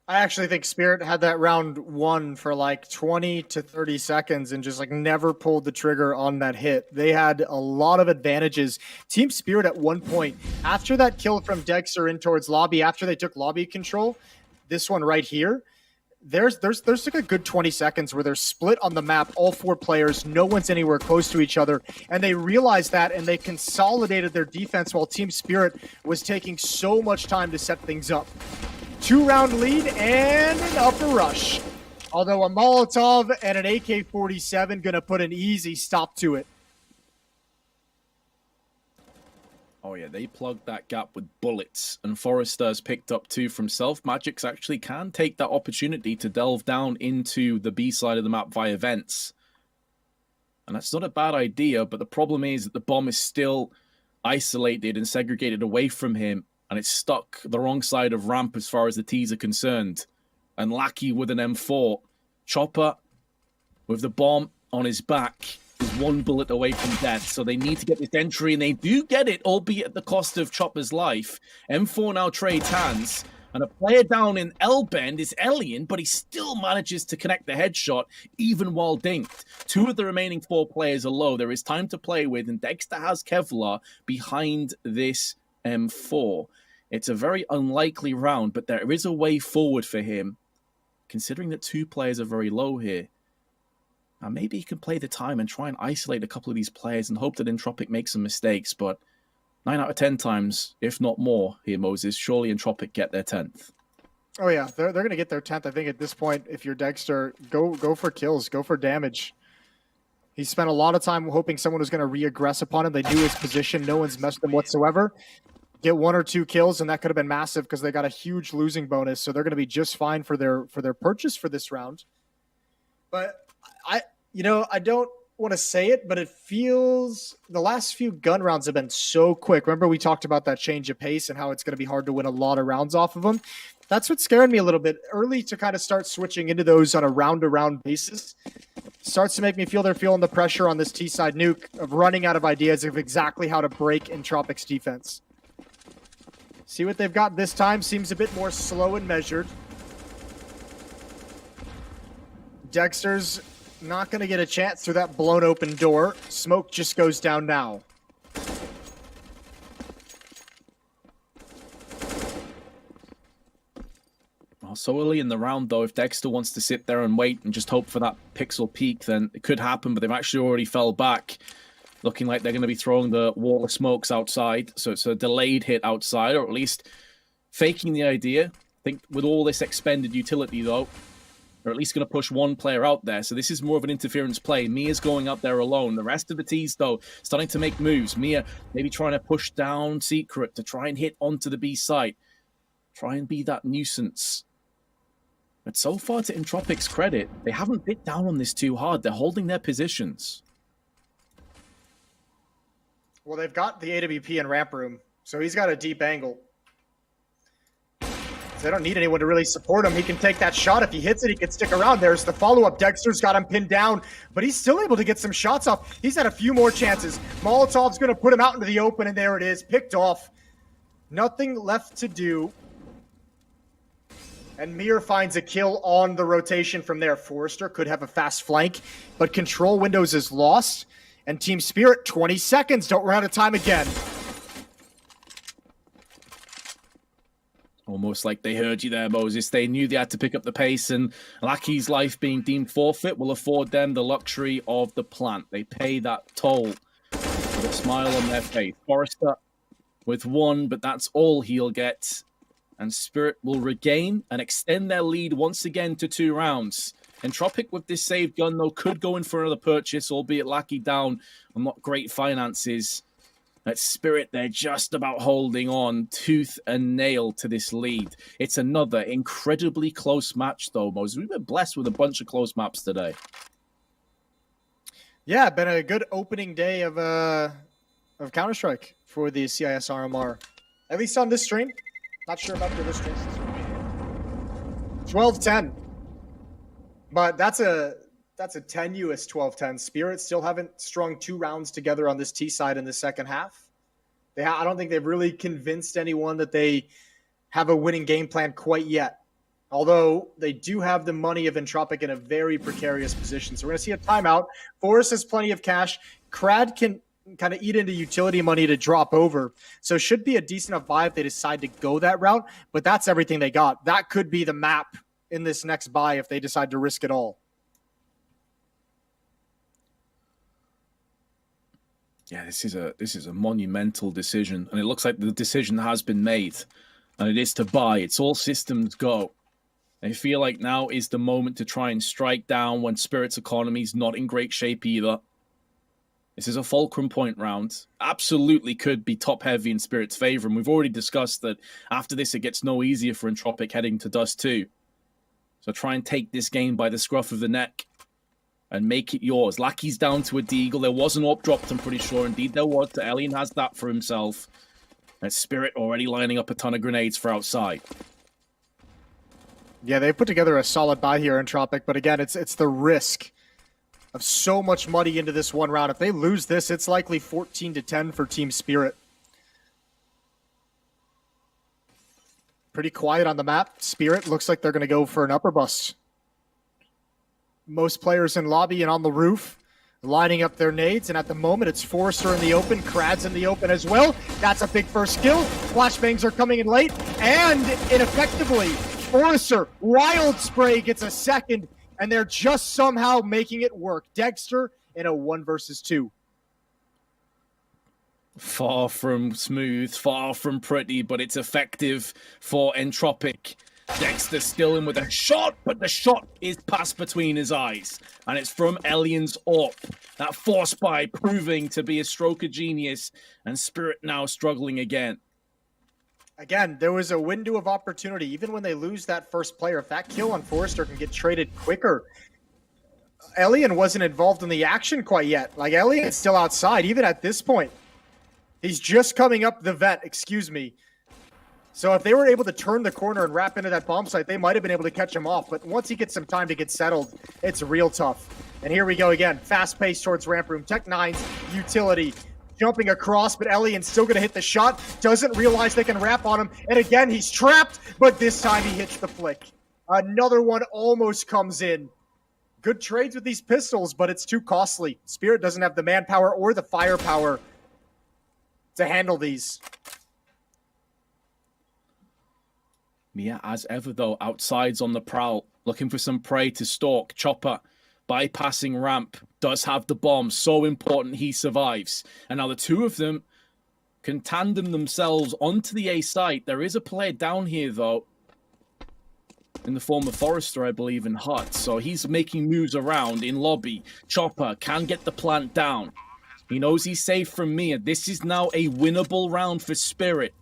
I actually think Spirit had that round won for like 20 to 30 seconds and just like never pulled the trigger on that hit. They had a lot of advantages. Team Spirit at one point, after that kill from Dexter in towards lobby, after they took lobby control, this one right here, there's like a good 20 seconds where they're split on the map, all 4 players, no one's anywhere close to each other, and they realized that and they consolidated their defense while Team Spirit was taking so much time to set things up. 2-round lead and an upper rush. Although a Molotov and an AK-47 gonna put an easy stop to it. Oh yeah, they plugged that gap with bullets, and Forrester's picked up 2 from Self. Magix actually can take that opportunity to delve down into the B side of the map via vents. And that's not a bad idea, but the problem is that the bomb is still isolated and segregated away from him, and it's stuck the wrong side of ramp as far as the T's are concerned. And Lackey with an M4. Chopper with the bomb on his back is 1 bullet away from death, so they need to get this entry, and they do get it, albeit at the cost of Chopper's life. M4 now trades hands, and a player down in L-Bend is Elian, but he still manages to connect the headshot, even while dinked. 2 of the remaining 4 players are low. There is time to play with, and Dexter has Kevlar behind this M4. It's a very unlikely round, but there is a way forward for him, considering that 2 players are very low here. Now, maybe he can play the time and try and isolate a couple of these players and hope that Entropiq makes some mistakes, but 9 out of 10 times, if not more, here, Moses, surely Entropiq get their 10th. Oh yeah, they're going to get their 10th. I think at this point, if you're Dexter, go for kills, go for damage. He spent a lot of time hoping someone was going to re-aggress upon him. They knew his position. No one's messed him whatsoever. Get 1 or 2 kills, and that could have been massive because they got a huge losing bonus. So they're going to be just fine for their purchase for this round. But I don't want to say it, but it feels the last few gun rounds have been so quick. Remember we talked about that change of pace and how it's going to be hard to win a lot of rounds off of them. That's what scared me a little bit early to kind of start switching into those on a round-to-round basis. Starts to make me feel they're feeling the pressure on this T-side nuke of running out of ideas of exactly how to break Entropiq's defense. See what they've got this time. Seems a bit more slow and measured. Dexter's not going to get a chance through that blown open door. Smoke just goes down now. Well, so early in the round, though, if Dexter wants to sit there and wait and just hope for that pixel peak, then it could happen, but they've actually already fell back. Looking like they're going to be throwing the wall of smokes outside. So it's a delayed hit outside, or at least faking the idea. I think with all this expended utility, though, they're at least going to push 1 player out there. So this is more of an interference play. Mia's going up there alone. The rest of the T's, though, starting to make moves. Mia maybe trying to push down Secret to try and hit onto the B site. Try and be that nuisance. But so far, to Entropiq's credit, they haven't bit down on this too hard. They're holding their positions. Well, they've got the AWP in ramp room, so he's got a deep angle. So they don't need anyone to really support him. He can take that shot. If he hits it, he can stick around. There's the follow-up. Dexter's got him pinned down, but he's still able to get some shots off. He's had a few more chances. Molotov's going to put him out into the open, and there it is. Picked off. Nothing left to do. And Mir finds a kill on the rotation from there. Forrester could have a fast flank, but control windows is lost. And Team Spirit, 20 seconds. Don't run out of time again. Almost like they heard you there, Moses. They knew they had to pick up the pace, and Lackey's life being deemed forfeit will afford them the luxury of the plant. They pay that toll with a smile on their face. Forrester with 1, but that's all he'll get. and Spirit will regain and extend their lead once again to 2 rounds. Entropiq with this saved gun, though, could go in for another purchase, albeit Lackey down on not great finances. At Spirit, they're just about holding on tooth and nail to this lead. It's another incredibly close match, though, Moses. We've been blessed with a bunch of close maps today. Yeah, been a good opening day of Counter-Strike for the CIS RMR. At least on this stream. Not sure about the other streams. 12-10. But that's a tenuous 12-10. Spirit still haven't strung 2 rounds together on this T side in the second half. I don't think they've really convinced anyone that they have a winning game plan quite yet. Although they do have the money of Entropiq in a very precarious position. So we're going to see a timeout. Forrest has plenty of cash. Crad can kind of eat into utility money to drop over. So should be a decent enough buy if they decide to go that route. But that's everything they got. That could be the map in this next buy if they decide to risk it all. Yeah, this is a monumental decision, and it looks like the decision has been made, and it is to buy. It's all systems go. I feel like now is the moment to try and strike down when Spirit's economy is not in great shape either. This is a fulcrum point round. Absolutely could be top heavy in Spirit's favor, and we've already discussed that after this it gets no easier for Entropiq heading to Dust 2. So try and take this game by the scruff of the neck and make it yours. Lackey's down to a deagle. There was an AWP dropped, I'm pretty sure. Indeed there was. Alien has that for himself. And Spirit already lining up a ton of grenades for outside. Yeah, they put together a solid buy here, Entropiq. But again, it's the risk of so much money into this one round. If they lose this, it's likely 14-10 for Team Spirit. Pretty quiet on the map. Spirit looks like they're going to go for an upper bust. Most players in lobby and on the roof lining up their nades, and at the moment it's Forrester in the open, Krad's in the open as well. That's a big first kill. Flashbangs are coming in late, and ineffectively, Forrester, Wild Spray gets a second, and they're just somehow making it work. Dexter in a 1 versus 2. Far from smooth, far from pretty, but it's effective for Entropiq. Dexter still in with a shot, but the shot is passed between his eyes. And it's from Elian's AWP. That force buy proving to be a stroke of genius, and Spirit now struggling again. Again, there was a window of opportunity. Even when they lose that first player, if that kill on Forrester can get traded quicker. Elian wasn't involved in the action quite yet. Like, Elian's still outside, even at this point. He's just coming up the vet, excuse me. So if they were able to turn the corner and wrap into that bomb site, they might have been able to catch him off. But once he gets some time to get settled, it's real tough. And here we go again. Fast pace towards ramp room. Tech-9's utility jumping across, but Elian's still going to hit the shot. Doesn't realize they can wrap on him. And again, he's trapped, but this time he hits the flick. Another one almost comes in. Good trades with these pistols, but it's too costly. Spirit doesn't have the manpower or the firepower to handle these. Mia, as ever, though, outside's on the prowl, looking for some prey to stalk. Chopper, bypassing ramp, does have the bomb. So important he survives. And now the two of them can tandem themselves onto the A site. There is a player down here, though, in the form of Forrester, I believe, in Hut. So he's making moves around in lobby. Chopper can get the plant down. He knows he's safe from Mia. This is now a winnable round for Spirit.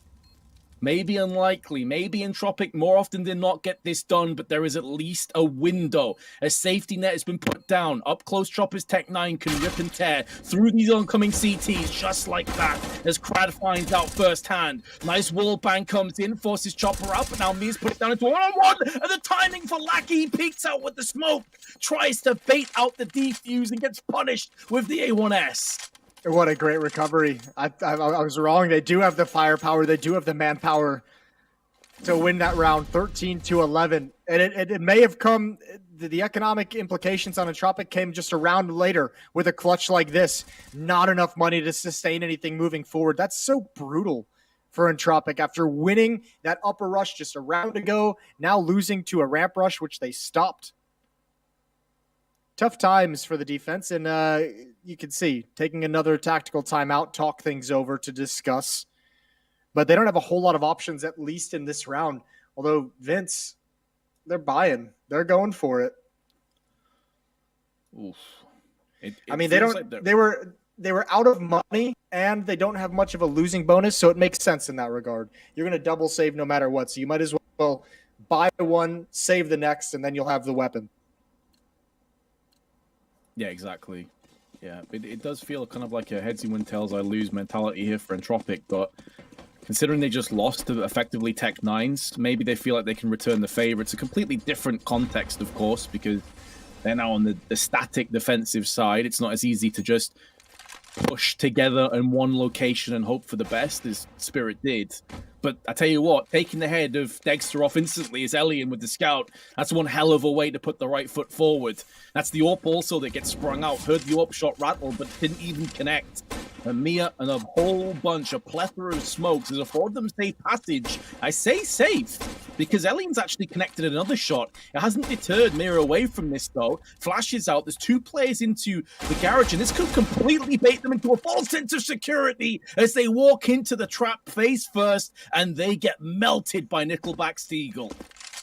Maybe unlikely, maybe Entropiq more often than not get this done, but there is at least a window. A safety net has been put down. Up close, Chopper's Tech-9 can rip and tear through these oncoming CTs just like that, as Crad finds out firsthand. Nice wall bang comes in, forces Chopper out, but now Mia's put it down into a one-on-one, and the timing for Lackey peeks out with the smoke, tries to bait out the defuse and gets punished with the A1S. What a great recovery. I was wrong. They do have the firepower. They do have the manpower to win that round, 13-11. And it may have come, the economic implications on Entropiq came just a round later with a clutch like this. Not enough money to sustain anything moving forward. That's so brutal for Entropiq after winning that upper rush just a round ago, now losing to a ramp rush, which they stopped. Tough times for the defense, and you can see taking another tactical timeout, talk things over to discuss but they don't have a whole lot of options, at least in this round. Although Vince, they're buying. They're going for it. Oof. I mean, they were out of money, and they don't have much of a losing bonus, so it makes sense in that regard. You're going to double save no matter what, so you might as well buy one, save the next, and then you'll have the weapon. Yeah, exactly. Yeah, it does feel kind of like a heads you win, tails I lose mentality here for Entropiq, but considering they just lost to effectively Tech 9s, maybe they feel like they can return the favor. It's a completely different context, of course, because they're now on the static defensive side. It's not as easy to just push together in one location and hope for the best as Spirit did. But I tell you what, taking the head of Dexter off instantly as Elian with the scout, that's one hell of a way to put the right foot forward. That's the AWP also that gets sprung out. Heard the AWP shot rattle, but didn't even connect. And Mia and a whole bunch, a plethora of smokes has afforded them safe passage. I say safe, because Elian's actually connected another shot. It hasn't deterred Mia away from this, though. Flashes out. There's 2 players into the garage, and this could completely bait them into a false sense of security as they walk into the trap face first, and they get melted by Nickelback's Deagle.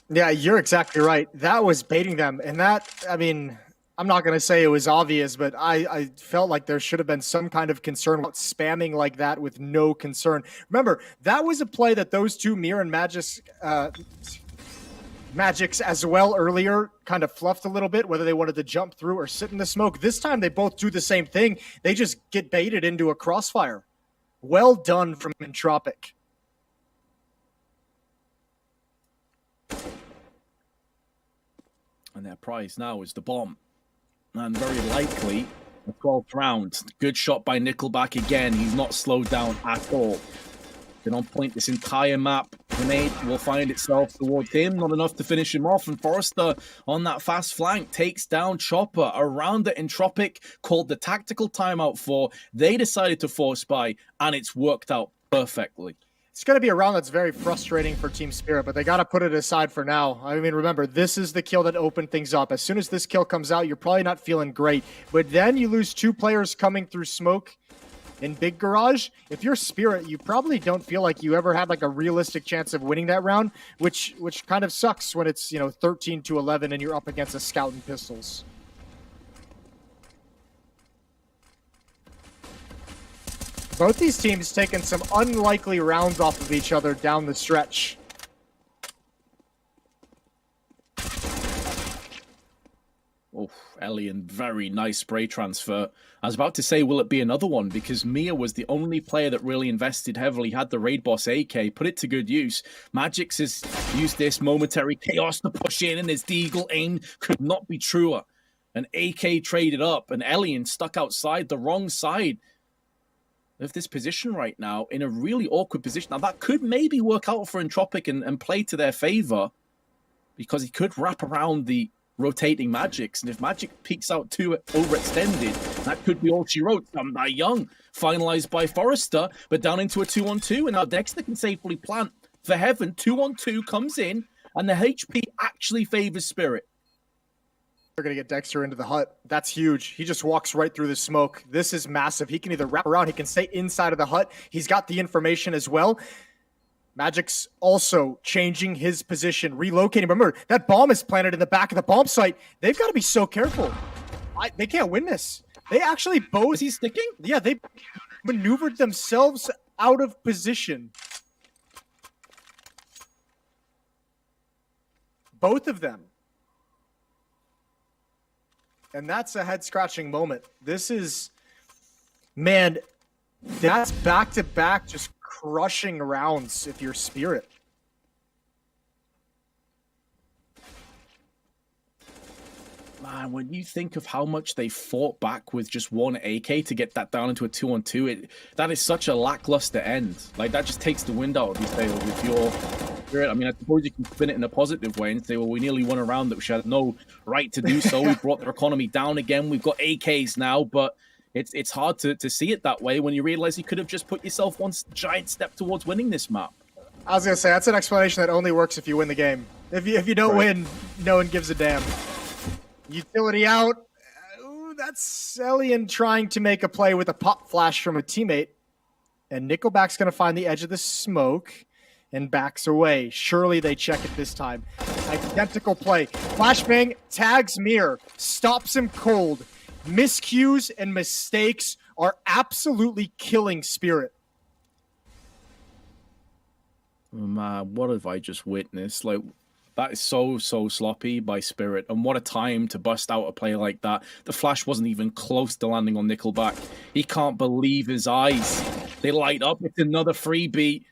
Yeah, you're exactly right. That was baiting them, and that, I mean, I'm not going to say it was obvious, but I felt like there should have been some kind of concern about spamming like that with no concern. Remember, that was a play that those two Mir and Magics as well earlier kind of fluffed a little bit, whether they wanted to jump through or sit in the smoke. This time they both do the same thing. They just get baited into a crossfire. Well done from Entropiq. And their prize now is the bomb. And very likely, the 12th round. Good shot by Nickelback again. He's not slowed down at all. Been on point this entire map. Grenade will find itself towards him. Not enough to finish him off. And Forrester on that fast flank takes down Chopper. A round that Entropiq called the tactical timeout for. They decided to force buy, and it's worked out perfectly. It's going to be a round that's very frustrating for Team Spirit, but they got to put it aside for now. I mean, remember, this is the kill that opened things up. As soon as this kill comes out, you're probably not feeling great. But then you lose 2 players coming through smoke in Big Garage. If you're Spirit, you probably don't feel like you ever had like a realistic chance of winning that round, which kind of sucks when it's, 13-11 and you're up against a scout and pistols. Both these teams taking some unlikely rounds off of each other down the stretch. Oh, Elian, very nice spray transfer. I was about to say, will it be another one? Because Mia was the only player that really invested heavily, had the Raid Boss AK, put it to good use. Magix has used this momentary chaos to push in, and his Deagle aim could not be truer. An AK traded up, and Elian stuck outside the wrong side of this position right now, in a really awkward position. Now, that could maybe work out for Entropiq and play to their favor, because he could wrap around the rotating Magix, and if Magic peeks out too overextended, that could be all she wrote. Done by Young, finalized by Forrester, but down into a 2-on-2, and now Dexter can safely plant for Heaven. 2-on-2 comes in, and the HP actually favors Spirit. They're going to get Dexter into the hut. That's huge. He just walks right through the smoke. This is massive. He can either wrap around, he can stay inside of the hut. He's got the information as well. Magic's also changing his position, relocating. Remember, that bomb is planted in the back of the bomb site. They've got to be so careful. They can't win this. They actually both... Is he sticking? Yeah, they maneuvered themselves out of position. Both of them. And that's a head-scratching moment. This is... Man, that's back-to-back just crushing rounds if you're Spirit. Man, when you think of how much they fought back with just one AK to get that down into a 2-on-2, that is such a lackluster end. Like, that just takes the wind out of your sail with your Spirit. I mean, I suppose you can spin it in a positive way and say, well, we nearly won a round that we had no right to do so. We brought their economy down again. We've got AKs now, but it's hard to see it that way when you realize you could have just put yourself one giant step towards winning this map. I was going to say, that's an explanation that only works if you win the game. If you don't win, no one gives a damn. Utility out. Ooh, that's Elian trying to make a play with a pop flash from a teammate. And Nickelback's going to find the edge of the smoke and backs away. Surely they check it this time. Identical play. Flashbang tags Mir, stops him cold. Miscues and mistakes are absolutely killing Spirit. Oh, man, what have I just witnessed? Like, that is so sloppy by Spirit. And what a time to bust out a play like that. The flash wasn't even close to landing on Nickelback. He can't believe his eyes. They light up. It's another freebie.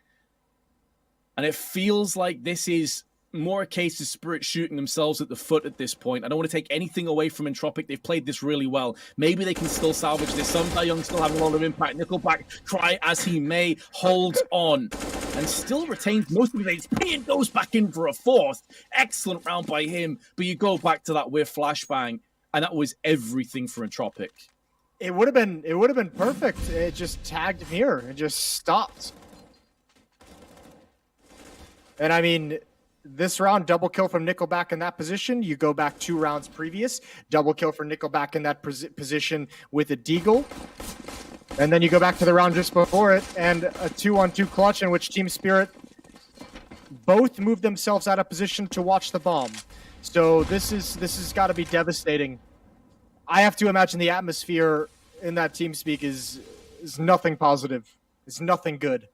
And it feels like this is more a case of Spirit shooting themselves at the foot at this point. I don't want to take anything away from Entropiq. They've played this really well. Maybe they can still salvage this. Some Young still having a lot of impact. Nickelback, try as he may, holds on and still retains most of his HP and goes back in for a fourth. Excellent round by him. But you go back to that with flashbang, and that was everything for Entropiq. It would have been perfect. It just tagged Mir and just stopped. And I mean, this round, double kill from Nickelback in that position. You go back 2 rounds previous, double kill for Nickelback in that position with a deagle. And then you go back to the round just before it, and a 2-on-2 clutch in which Team Spirit both moved themselves out of position to watch the bomb. So this has got to be devastating. I have to imagine the atmosphere in that TeamSpeak is nothing positive. It's nothing good.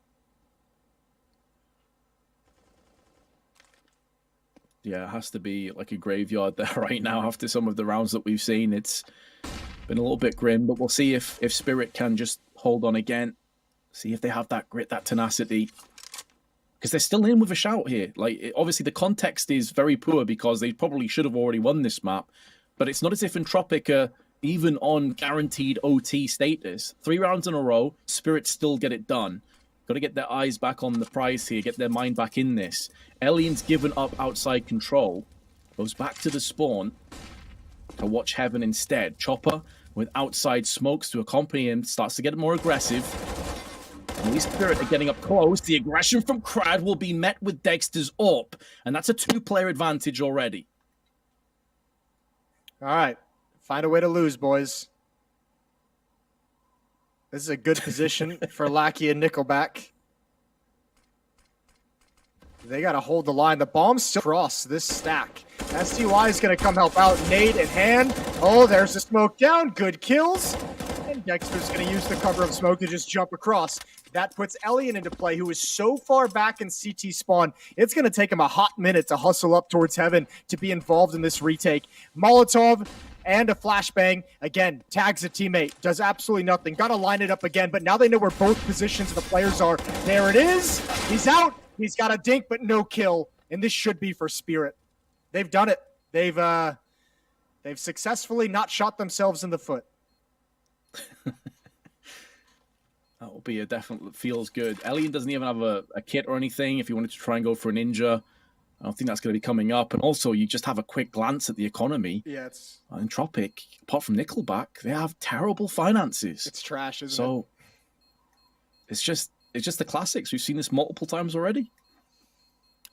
Yeah, it has to be like a graveyard there right now after some of the rounds that we've seen. It's been a little bit grim, but we'll see if Spirit can just hold on again. See if they have that grit, that tenacity. Because they're still in with a shout here. Like, obviously, the context is very poor because they probably should have already won this map. But it's not as if Entropiq are even on guaranteed OT status. 3 rounds in a row, Spirit still get it done. Got to get their eyes back on the prize here, get their mind back in this. Elian's given up outside control, goes back to the spawn to watch Heaven instead. Chopper with outside smokes to accompany him, starts to get more aggressive. And these Spirit are getting up close. The aggression from Crad will be met with Dexter's AWP, and that's a 2-player advantage already. All right, find a way to lose, boys. This is a good position for Lackey and Nickelback. They got to hold the line. The bomb's still across this stack. STY is going to come help out. Nade in hand. Oh, there's the smoke down. Good kills. And Dexter's going to use the cover of smoke to just jump across. That puts Elian into play, who is so far back in CT spawn. It's going to take him a hot minute to hustle up towards Heaven to be involved in this retake. Molotov and a flashbang. Again, tags a teammate. Does absolutely nothing. Got to line it up again, but now they know where both positions of the players are. There it is. He's out. He's got a dink, but no kill. And this should be for Spirit. They've done it. They've successfully not shot themselves in the foot. That will be a definite feels good. Elian doesn't even have a kit or anything if you wanted to try and go for a ninja. I don't think that's going to be coming up. And also, you just have a quick glance at the economy. Yeah, it's... Entropiq, apart from Nickelback, they have terrible finances. It's trash, isn't it? So, it's just the classics. We've seen this multiple times already.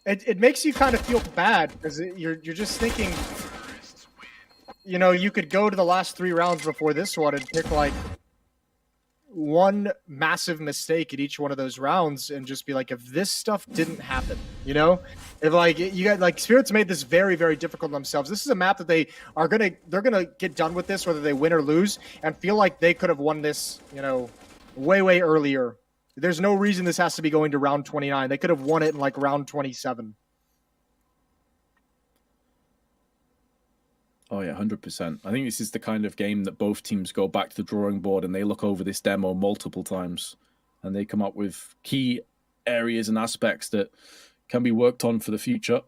It makes you kind of feel bad, because you're just thinking, you know, you could go to the last 3 rounds before this one and pick, like, one massive mistake at each one of those rounds and just be like, if this stuff didn't happen, you know, if like you got like Spirit's made this very, very difficult themselves. This is a map that they're gonna get done with this, whether they win or lose, and feel like they could have won this, you know, way earlier. There's no reason this has to be going to round 29. They could have won it in like round 27. Oh yeah, 100%. I think this is the kind of game that both teams go back to the drawing board and they look over this demo multiple times and they come up with key areas and aspects that can be worked on for the future.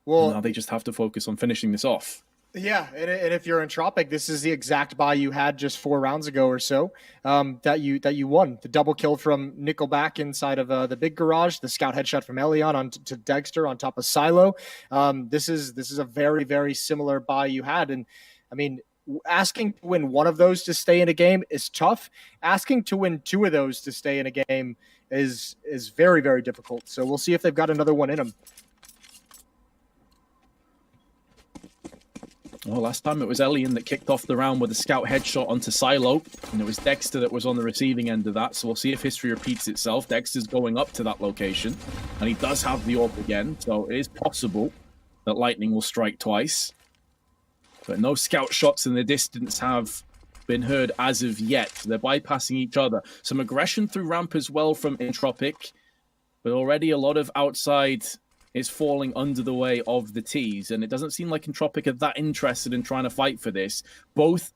Well, and now they just have to focus on finishing this off. Yeah, and if you're Entropiq, this is the exact buy you had just 4 rounds ago or so that you won. The double kill from Nickelback inside of the big garage, the scout headshot from Elion on to Dexter on top of Silo. This is a very, very similar buy you had. And I mean, asking to win one of those to stay in a game is tough. Asking to win 2 of those to stay in a game is very, very difficult. So we'll see if they've got another one in them. Well, last time it was Elian that kicked off the round with a scout headshot onto Silo, and it was Dexter that was on the receiving end of that, so we'll see if history repeats itself. Dexter's going up to that location, and he does have the AWP again, so it is possible that Lightning will strike twice. But no scout shots in the distance have been heard as of yet. They're bypassing each other. Some aggression through ramp as well from Entropiq, but already a lot of outside is falling under the way of the T's, and it doesn't seem like Entropiq are that interested in trying to fight for this. Both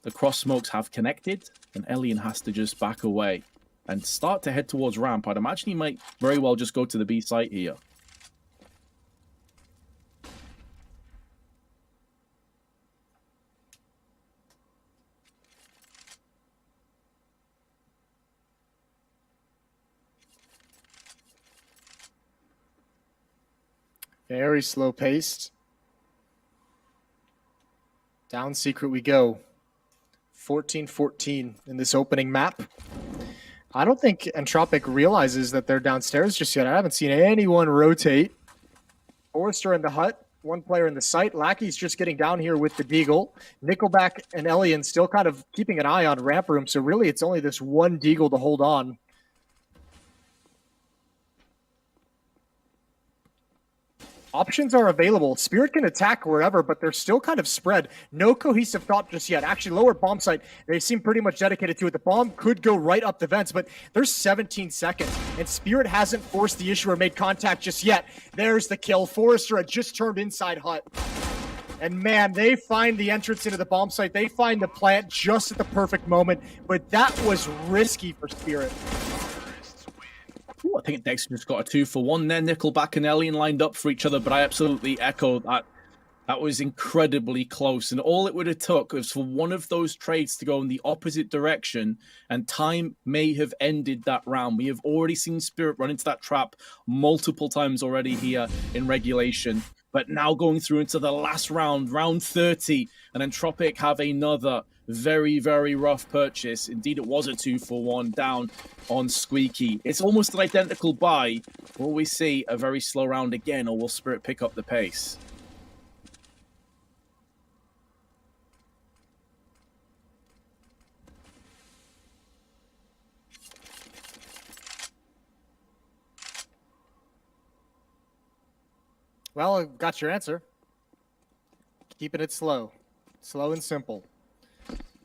the cross smokes have connected, and Elian has to just back away and start to head towards ramp. I'd imagine he might very well just go to the B site here. Very slow paced. Down secret we go. 14-14 in this opening map. I don't think Entropiq realizes that they're downstairs just yet. I haven't seen anyone rotate. Forrester in the hut. One player in the site. Lackey's just getting down here with the Deagle. Nickelback and Elian still kind of keeping an eye on ramp room. So really it's only this one Deagle to hold on. Options are available. Spirit can attack wherever, but they're still kind of spread. No cohesive thought just yet. Actually, lower bomb site, they seem pretty much dedicated to it. The bomb could go right up the vents, but there's 17 seconds, and Spirit hasn't forced the issue or made contact just yet. There's the kill. Forrester had just turned inside hut. And man, they find the entrance into the bomb site. They find the plant just at the perfect moment, but that was risky for Spirit. Ooh, I think Dexter just got a 2-for-1 there. Nickelback and Elian lined up for each other, but I absolutely echo that. That was incredibly close, and all it would have took was for one of those trades to go in the opposite direction, and time may have ended that round. We have already seen Spirit run into that trap multiple times already here in regulation, but now going through into the last round, round 30, and Entropiq have another very, very rough purchase. Indeed, it was a 2-for-1 down on Squeaky. It's almost an identical buy. Will we see a very slow round again, or will Spirit pick up the pace? Well, I got your answer. Keeping it slow. Slow and simple.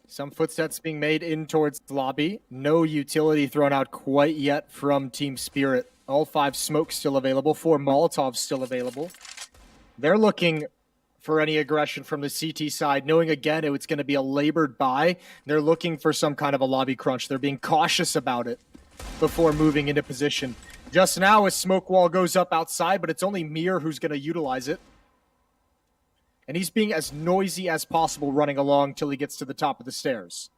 Some footsteps being made in towards the lobby. No utility thrown out quite yet from Team Spirit. All 5 smokes still available. 4 Molotovs still available. They're looking for any aggression from the CT side, knowing again it's going to be a labored buy. They're looking for some kind of a lobby crunch. They're being cautious about it before moving into position. Just now, a smoke wall goes up outside, but it's only Mir who's going to utilize it. And he's being as noisy as possible running along till he gets to the top of the stairs.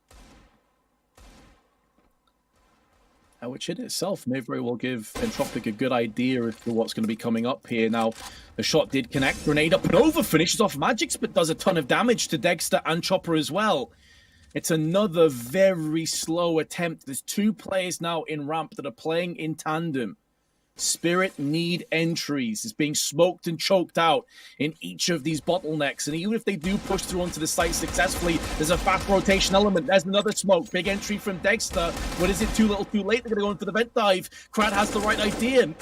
Which in itself may very well give Entropiq a good idea as to what's going to be coming up here. Now, the shot did connect. Grenade up and over. Finishes off Magix, but does a ton of damage to Dexter and Chopper as well. It's another very slow attempt. There's 2 players now in ramp that are playing in tandem. Spirit need entries. It's being smoked and choked out in each of these bottlenecks. And even if they do push through onto the site successfully, there's a fast rotation element. There's another smoke. Big entry from Dexter. What is it? Too little, too late. They're going to go in for the vent dive. Krad has the right idea.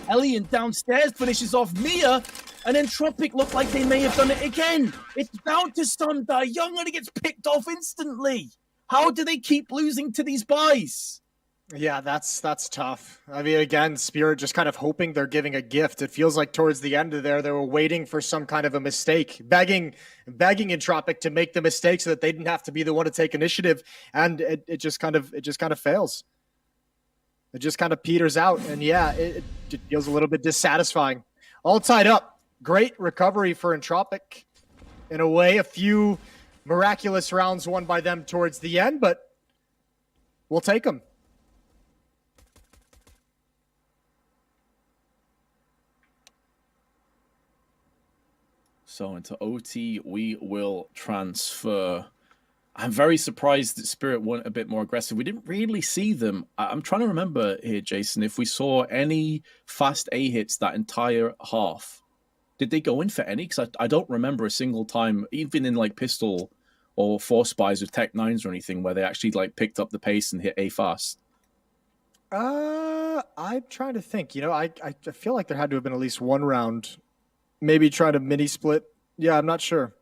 Elian downstairs finishes off Mia. And Entropiq look like they may have done it again. It's down to Sundar Young and he gets picked off instantly. How do they keep losing to these buys? Yeah, that's tough. I mean, again, Spirit just kind of hoping they're giving a gift. It feels like towards the end of there, they were waiting for some kind of a mistake, begging Entropiq to make the mistake so that they didn't have to be the one to take initiative, and it just kind of fails. It just kind of peters out, and yeah, it feels a little bit dissatisfying. All tied up. Great recovery for Entropiq. In a way, a few miraculous rounds won by them towards the end, but we'll take them. So into OT, we will transfer. I'm very surprised that Spirit weren't a bit more aggressive. We didn't really see them. I'm trying to remember here, Jason, if we saw any fast A hits that entire half. Did they go in for any? Because I don't remember a single time, even in like pistol or force buys with Tech 9s or anything, where they actually like picked up the pace and hit A fast. I'm trying to think. You know, I feel like there had to have been at least one round, maybe trying to mini split. Yeah, I'm not sure.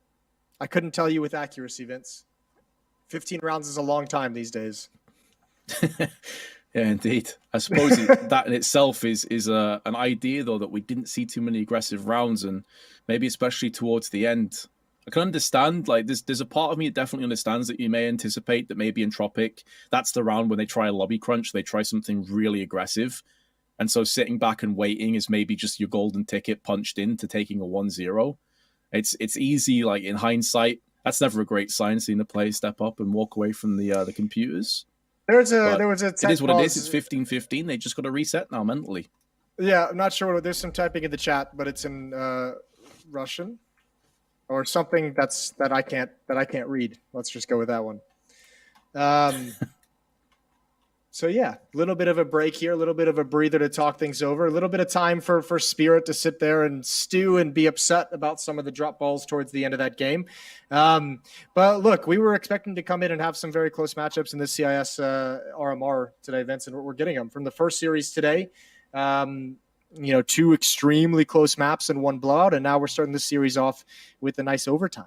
I couldn't tell you with accuracy, Vince. 15 rounds is a long time these days. Yeah, indeed. I suppose that in itself is an idea, though, that we didn't see too many aggressive rounds, and maybe especially towards the end. I can understand, like, there's a part of me that definitely understands that you may anticipate that maybe Entropiq, that's the round when they try a lobby crunch, they try something really aggressive. And so sitting back and waiting is maybe just your golden ticket punched into taking a 1-0. It's easy, like, in hindsight. That's never a great sign, seeing the players step up and walk away from the computers. There was a it is what it is. It's 15-15. They just got to reset now mentally. Yeah, I'm not sure. There's some typing in the chat, but it's in Russian or something that I can't read. Let's just go with that one. So yeah, a little bit of a break here, a little bit of a breather to talk things over, a little bit of time for Spirit to sit there and stew and be upset about some of the drop balls towards the end of that game. But look, we were expecting to come in and have some very close matchups in the CIS RMR today, Vince, and we're getting them from the first series today. You know, 2 extremely close maps and 1 blowout, and now we're starting the series off with a nice overtime.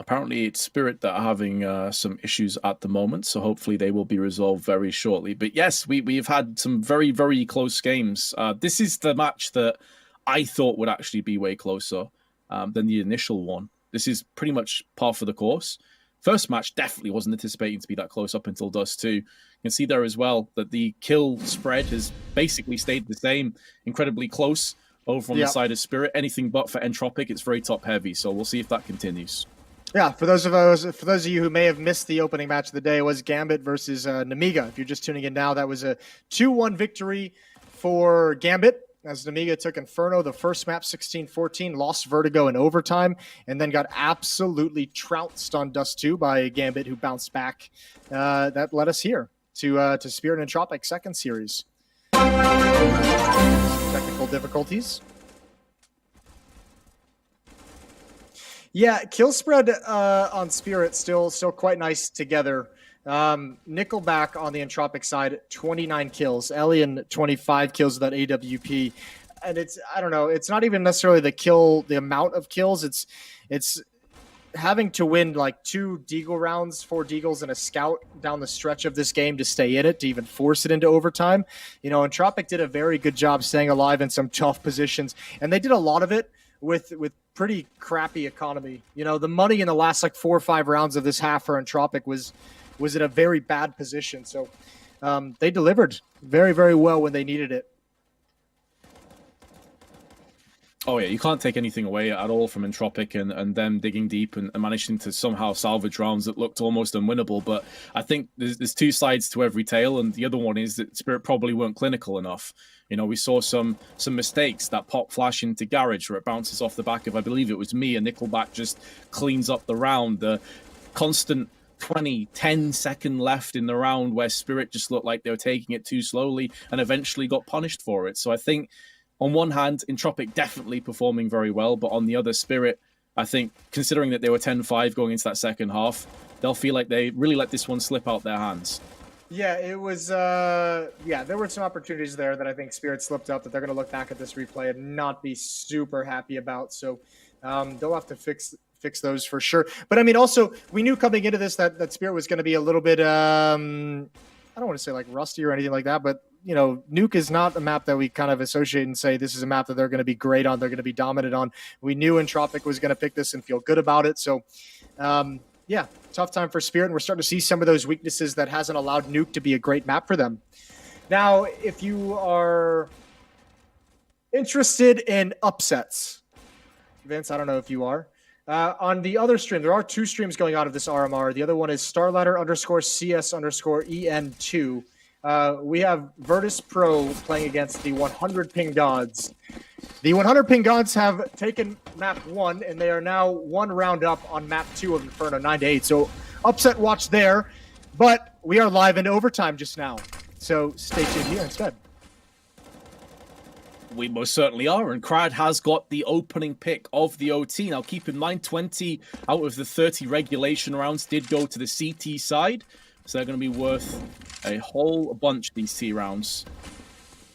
Apparently, it's Spirit that are having some issues at the moment, so hopefully they will be resolved very shortly. But yes, we've had some very, very close games. This is the match that I thought would actually be way closer than the initial one. This is pretty much par for the course. First match definitely wasn't anticipating to be that close up until Dust 2. You can see there as well that the kill spread has basically stayed the same, incredibly close over on the side of Spirit. Anything but for Entropiq, it's very top heavy, so we'll see if that continues. Yeah, for those of you who may have missed the opening match of the day, it was Gambit versus Nemiga. If you're just tuning in now, that was a 2-1 victory for Gambit, as Nemiga took Inferno the first map 16-14, lost Vertigo in overtime, and then got absolutely trounced on Dust 2 by Gambit, who bounced back. That led us here to Spirit and Entropiq second series. Technical difficulties. Yeah, kill spread on Spirit still quite nice together. Nickelback on the Entropiq side, 29 kills. Alien, 25 kills with that AWP. And I don't know, it's not even necessarily the amount of kills. It's having to win like 2 Deagle rounds, 4 Deagles and a Scout down the stretch of this game to stay in it, to even force it into overtime. You know, Entropiq did a very good job staying alive in some tough positions. And they did a lot of it with pretty crappy economy. You know, the money in the last like 4 or 5 rounds of this half for Entropiq was in a very bad position. So they delivered very, very well when they needed it. Oh yeah, you can't take anything away at all from Entropiq and them digging deep and managing to somehow salvage rounds that looked almost unwinnable. But I think there's 2 sides to every tale, and the other one is that Spirit probably weren't clinical enough. You know, we saw some mistakes. That pop flash into Garage where it bounces off the back of, I believe it was me, and Nickelback just cleans up the round. The constant 10 second left in the round where Spirit just looked like they were taking it too slowly and eventually got punished for it. So I think on one hand, Entropiq definitely performing very well, but on the other, Spirit, I think, considering that they were 10-5 going into that second half, they'll feel like they really let this one slip out their hands. Yeah, it was, there were some opportunities there that I think Spirit slipped up that they're going to look back at this replay and not be super happy about. So they'll have to fix those for sure. But I mean, also, we knew coming into this that Spirit was going to be a little bit, I don't want to say like rusty or anything like that, but you know, Nuke is not a map that we kind of associate and say this is a map that they're going to be great on, they're going to be dominant on. We knew Entropiq was going to pick this and feel good about it. So, yeah, tough time for Spirit, and we're starting to see some of those weaknesses that hasn't allowed Nuke to be a great map for them. Now, if you are interested in upsets, Vince, I don't know if you are. On the other stream, there are 2 streams going out of this RMR. The other one is StarLadder _CS _EN2. We have Virtus Pro playing against the 100 Ping Gods. The 100 Ping Gods have taken map 1, and they are now 1 round up on map 2 of Inferno, 9-8. So upset watch there, but we are live into overtime just now. So stay tuned here instead. We most certainly are, and Crad has got the opening pick of the OT. Now, keep in mind, 20 out of the 30 regulation rounds did go to the CT side, so they're going to be worth a whole bunch, these C rounds.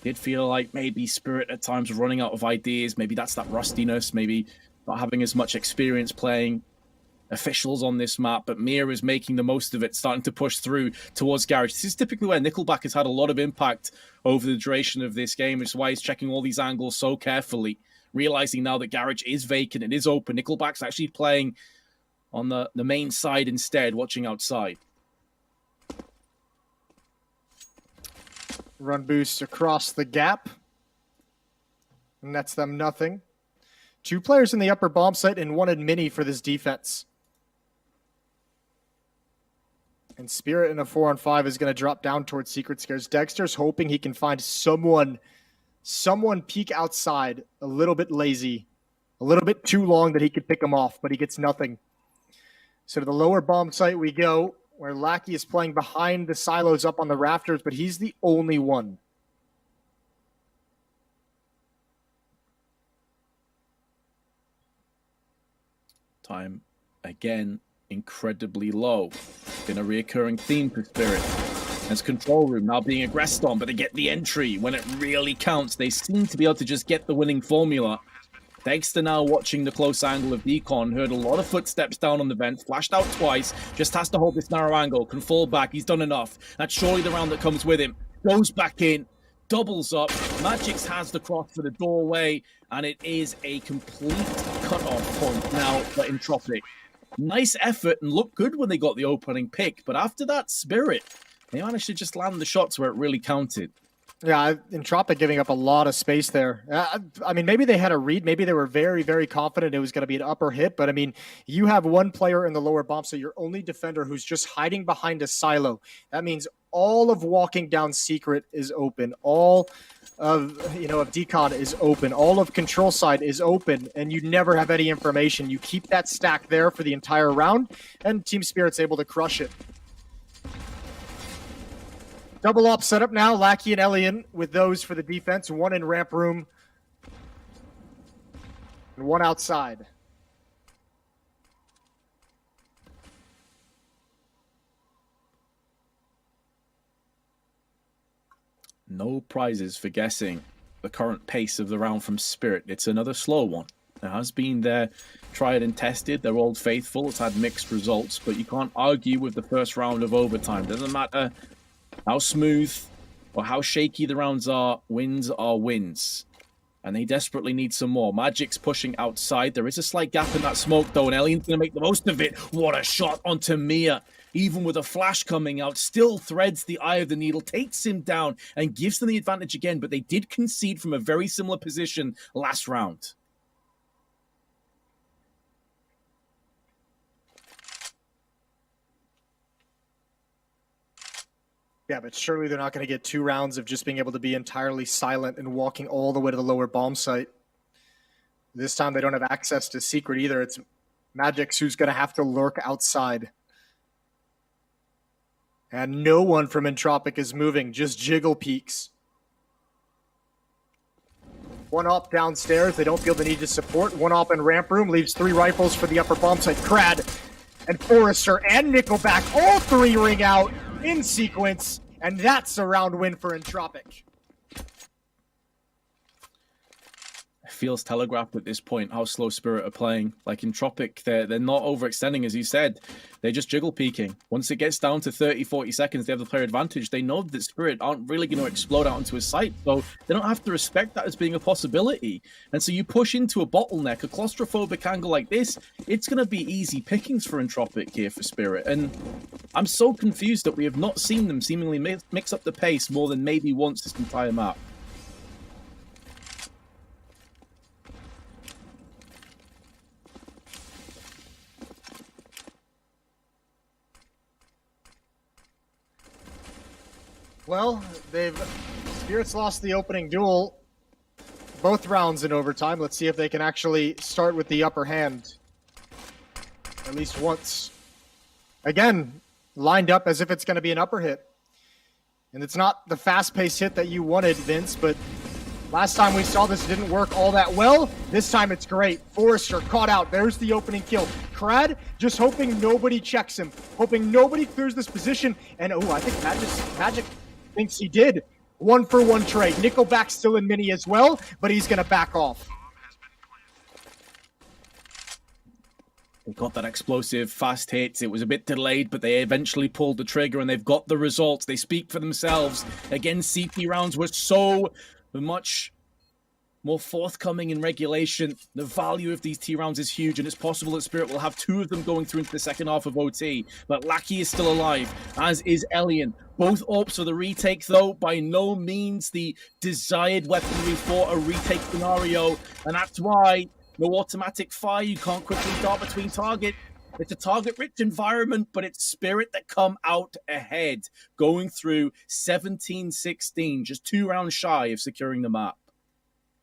Did feel like maybe Spirit at times was running out of ideas. Maybe that's that rustiness, maybe not having as much experience playing officials on this map, but Mia is making the most of it, starting to push through towards Garage. This is typically where Nickelback has had a lot of impact over the duration of this game, which is why he's checking all these angles so carefully, realizing now that Garage is vacant, it is open. Nickelback's actually playing on the main side instead, watching outside. Run boost across the gap. Nets them nothing. 2 players in the upper bomb site and 1 in mini for this defense. And Spirit in a 4-on-5 is going to drop down towards Secret Scares. Dexter's hoping he can find someone peek outside, a little bit lazy, a little bit too long that he could pick him off, but he gets nothing. So to the lower bomb site we go, where Lackey is playing behind the silos up on the rafters, but he's the only one. Time again incredibly low. Been a reoccurring theme for Spirit. As control room now being aggressed on, but they get the entry when it really counts. They seem to be able to just get the winning formula. Dexter now watching the close angle of Decon, heard a lot of footsteps down on the vent, flashed out twice, just has to hold this narrow angle, can fall back, he's done enough. That's surely the round that comes with him. Goes back in, doubles up, Magix has the cross for the doorway, and it is a complete cut-off point now for Entropiq. Nice effort and looked good when they got the opening pick, but after that, Spirit, they managed to just land the shots where it really counted. Yeah, Entropiq giving up a lot of space there. I mean, maybe they had a read. Maybe they were very, very confident it was going to be an upper hit. But, I mean, you have one player in the lower bomb, so your only defender who's just hiding behind a silo. That means all of walking down Secret is open. All of Decon is open. All of control side is open, and you never have any information. You keep that stack there for the entire round, and Team Spirit's able to crush it. Double op setup now. Lackey and Elian with those for the defense. 1 in ramp room and 1 outside. No prizes for guessing the current pace of the round from Spirit. It's another slow one. It has been there, tried and tested. They're old faithful. It's had mixed results, but you can't argue with the first round of overtime. Doesn't matter how smooth or how shaky the rounds are, wins are wins. And they desperately need some more. Magic's pushing outside. There is a slight gap in that smoke, though, and Elian's going to make the most of it. What a shot onto Mia. Even with a flash coming out, still threads the eye of the needle, takes him down, and gives them the advantage again. But they did concede from a very similar position last round. Yeah, but surely they're not going to get 2 rounds of just being able to be entirely silent and walking all the way to the lower bomb site. This time they don't have access to Secret either. It's Magix who's going to have to lurk outside. And no one from Entropiq is moving, just jiggle peaks. 1 op downstairs. They don't feel the need to support. 1 op in ramp room. Leaves 3 rifles for the upper bomb site. Crad and Forrester and Nickelback. All 3 ring out in sequence. And that's a round win for Entropiq. Feels telegraphed at this point how slow Spirit are playing. Like Entropiq, they're not overextending, as you said. They're just jiggle peaking. Once it gets down to 30, 40 seconds, they have the player advantage. They know that Spirit aren't really going to explode out into a site, so they don't have to respect that as being a possibility. And so you push into a bottleneck, a claustrophobic angle like this, it's going to be easy pickings for Entropiq here for Spirit. And I'm so confused that we have not seen them seemingly mix up the pace more than maybe once this entire map. Well, Spirit's lost the opening duel, both rounds in overtime. Let's see if they can actually start with the upper hand, at least once. Again, lined up as if it's going to be an upper hit. And it's not the fast-paced hit that you wanted, Vince, but Last time we saw this didn't work all that well. This time it's great. Forrester caught out. There's the opening kill. Krad just hoping nobody checks him, hoping nobody clears this position. And I think Magic thinks he did. 1-for-1 trade. Nickelback still in mini as well, but he's going to back off. They got that explosive fast hit. It was a bit delayed, but they eventually pulled the trigger and they've got the results. They speak for themselves. Again, CP rounds were so much more forthcoming in regulation. The value of these T rounds is huge, and it's possible that Spirit will have 2 of them going through into the second half of OT. But Lackey is still alive, as is Elian. Both AWPs for the retake, though, by no means the desired weaponry for a retake scenario. And that's why no automatic fire. You can't quickly dart between target. It's a target-rich environment, but it's Spirit that come out ahead, going through 17-16, just 2 rounds shy of securing the map.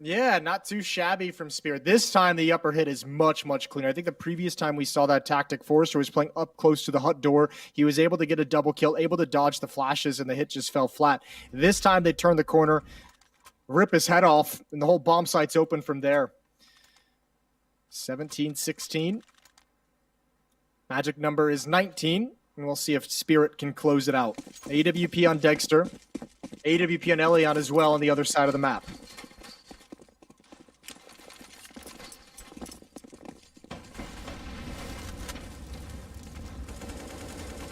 Yeah, not too shabby from Spirit. This time, the upper hit is much, much cleaner. I think the previous time we saw that tactic, Forrester was playing up close to the hut door. He was able to get a double kill, able to dodge the flashes, and the hit just fell flat. This time, they turned the corner, rip his head off, and the whole bomb site's open from there. 17-16. Magic number is 19, and we'll see if Spirit can close it out. AWP on Dexter. AWP on Elion as well on the other side of the map.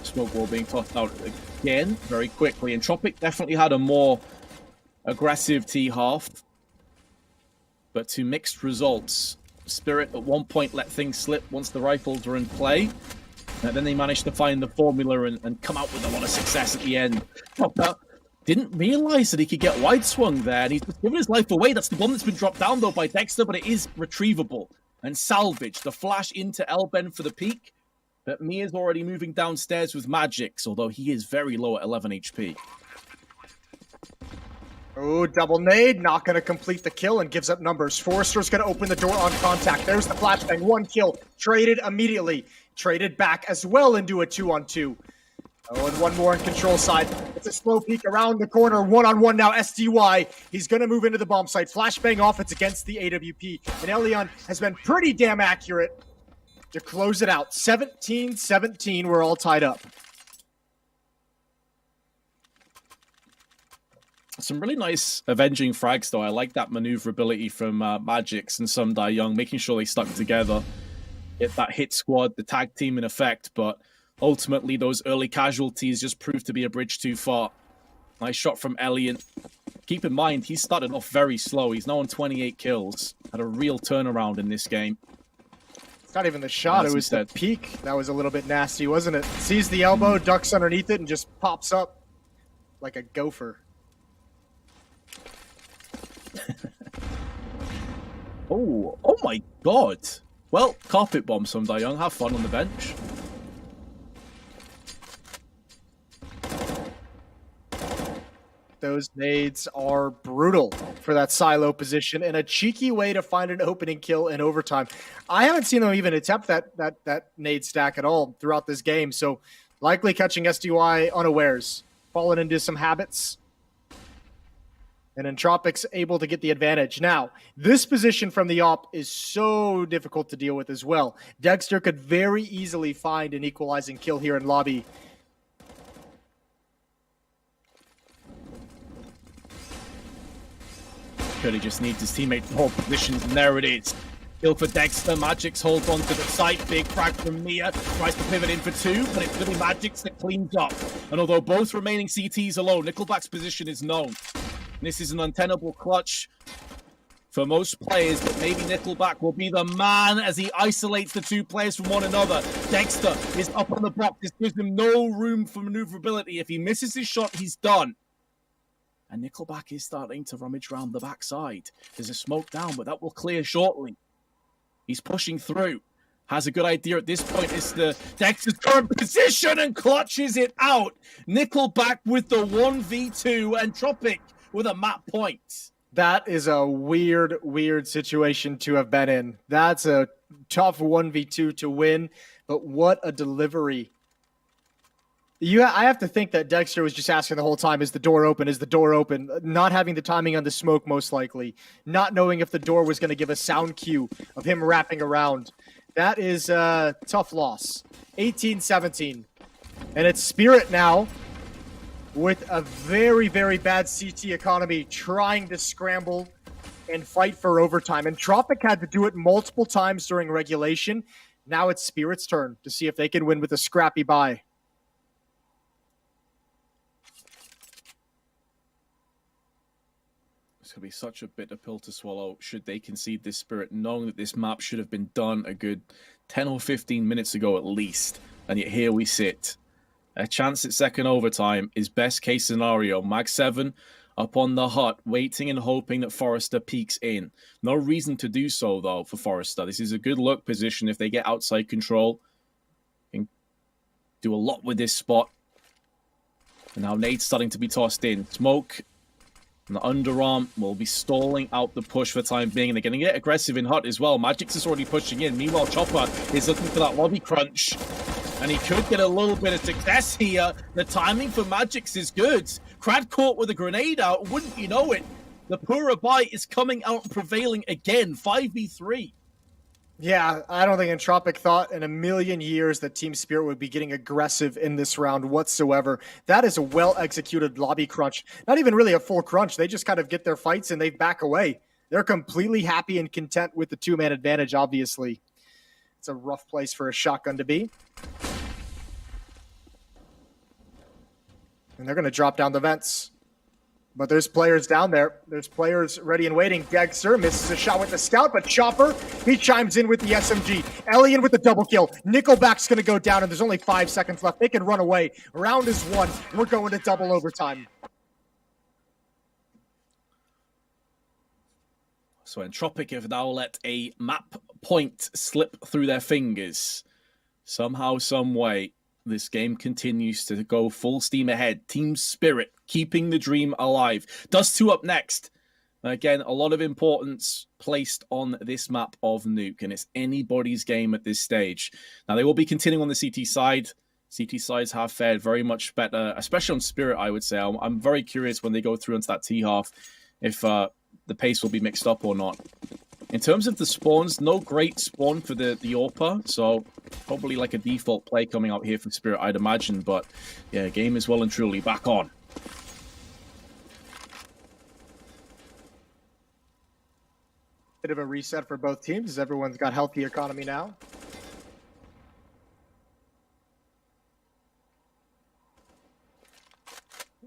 Smoke wall being tossed out again very quickly. Entropiq definitely had a more aggressive T-half, but to mixed results. Spirit at one point let things slip once the rifles were in play. And then they managed to find the formula and come out with a lot of success at the end. Didn't realize that he could get wide swung there, and he's just given his life away. That's the bomb that's been dropped down, though, by Dexter, but it is retrievable and salvaged. The flash into Elben for the peak, but Mia's already moving downstairs with Magix, although he is very low at 11 HP. Oh, double nade, not going to complete the kill and gives up numbers. Forrester's going to open the door on contact. There's the flashbang, 1 kill, traded immediately. Traded back as well into a 2-on-2. Oh, and 1 more on control side. It's a slow peek around the corner, 1-on-1 now, SDY. He's going to move into the bomb site. Flashbang off, it's against the AWP. And Elion has been pretty damn accurate to close it out. 17-17, we're all tied up. Some really nice avenging frags, though. I like that maneuverability from Magix and Sundai Young, making sure they stuck together. Get that hit squad, the tag team in effect, but ultimately those early casualties just proved to be a bridge too far. Nice shot from Elian. Keep in mind, he started off very slow. He's now on 28 kills. Had a real turnaround in this game. It's not even the shot, it was the peak. That was a little bit nasty, wasn't it? Sees the elbow, ducks underneath it, and just pops up like a gopher. Oh my god. Well, carpet bomb some Young. Have fun on the bench. Those nades are brutal for that silo position and a cheeky way to find an opening kill in overtime. I haven't seen them even attempt that nade stack at all throughout this game, so likely catching SDY unawares, falling into some habits. And Entropiq's able to get the advantage. Now, this position from the op is so difficult to deal with as well. Dexter could very easily find an equalizing kill here in lobby. Really just needs his teammate to hold positions, and there it is. Kill for Dexter. Magix holds on to the site. Big frag from Mia. Tries to pivot in for 2, but it's really Magix that cleans up. And although both remaining CTs are low, Nickelback's position is known. This is an untenable clutch for most players, but maybe Nickelback will be the man as he isolates the 2 players from one another. Dexter is up on the block. This gives him no room for maneuverability. If he misses his shot, he's done. And Nickelback is starting to rummage around the backside. There's a smoke down, but that will clear shortly. He's pushing through. Has a good idea at this point. It's the Dexter's current position and clutches it out. Nickelback with the 1v2 and Entropiq with a map point. That is a weird, weird situation to have been in. That's a tough 1v2 to win, but what a delivery I have to think that Dexter was just asking the whole time, is the door open? Is the door open? Not having the timing on the smoke, most likely. Not knowing if the door was going to give a sound cue of him wrapping around. That is a tough loss. 18-17. And it's Spirit now with a very, very bad CT economy trying to scramble and fight for overtime. Entropiq had to do it multiple times during regulation. Now it's Spirit's turn to see if they can win with a scrappy bye. It's going to be such a bitter pill to swallow should they concede this Spirit, knowing that this map should have been done a good 10 or 15 minutes ago at least. And yet here we sit. A chance at second overtime is best case scenario. Mag 7 up on the hut, waiting and hoping that Forrester peeks in. No reason to do so, though, for Forrester. This is a good luck position if they get outside control. Can do a lot with this spot. And now nade's starting to be tossed in. Smoke and the underarm will be stalling out the push for the time being. And they're going to get aggressive in hut as well. Magix is already pushing in. Meanwhile, Chopper is looking for that lobby crunch. And he could get a little bit of success here. The timing for Magix is good. Crad caught with a grenade out. Wouldn't you know it? The Pura Bai is coming out and prevailing again. 5v3. Yeah, I don't think Entropiq thought in a million years that Team Spirit would be getting aggressive in this round whatsoever. That is a well-executed lobby crunch. Not even really a full crunch. They just kind of get their fights and they back away. They're completely happy and content with the two-man advantage, obviously. It's a rough place for a shotgun to be. And they're going to drop down the vents. But there's players down there. There's players ready and waiting. Dexter misses a shot with the scout, but Chopper, he chimes in with the SMG. Elian with the double kill. Nickelback's going to go down, and there's only 5 seconds left. They can run away. Round is 1. We're going to double overtime. So Entropiq have now let a map point slip through their fingers. Somehow, some way, this game continues to go full steam ahead. Team Spirit keeping the dream alive. Dust 2 up next. Again, a lot of importance placed on this map of Nuke, and it's anybody's game at this stage. Now, they will be continuing on the CT side. CT sides have fared very much better, especially on Spirit, I would say. I'm very curious when they go through into that T-half if the pace will be mixed up or not. In terms of the spawns, no great spawn for the AWPer, so probably like a default play coming out here for Spirit, I'd imagine. But yeah, game is well and truly back on. Bit of a reset for both teams as everyone's got healthy economy now.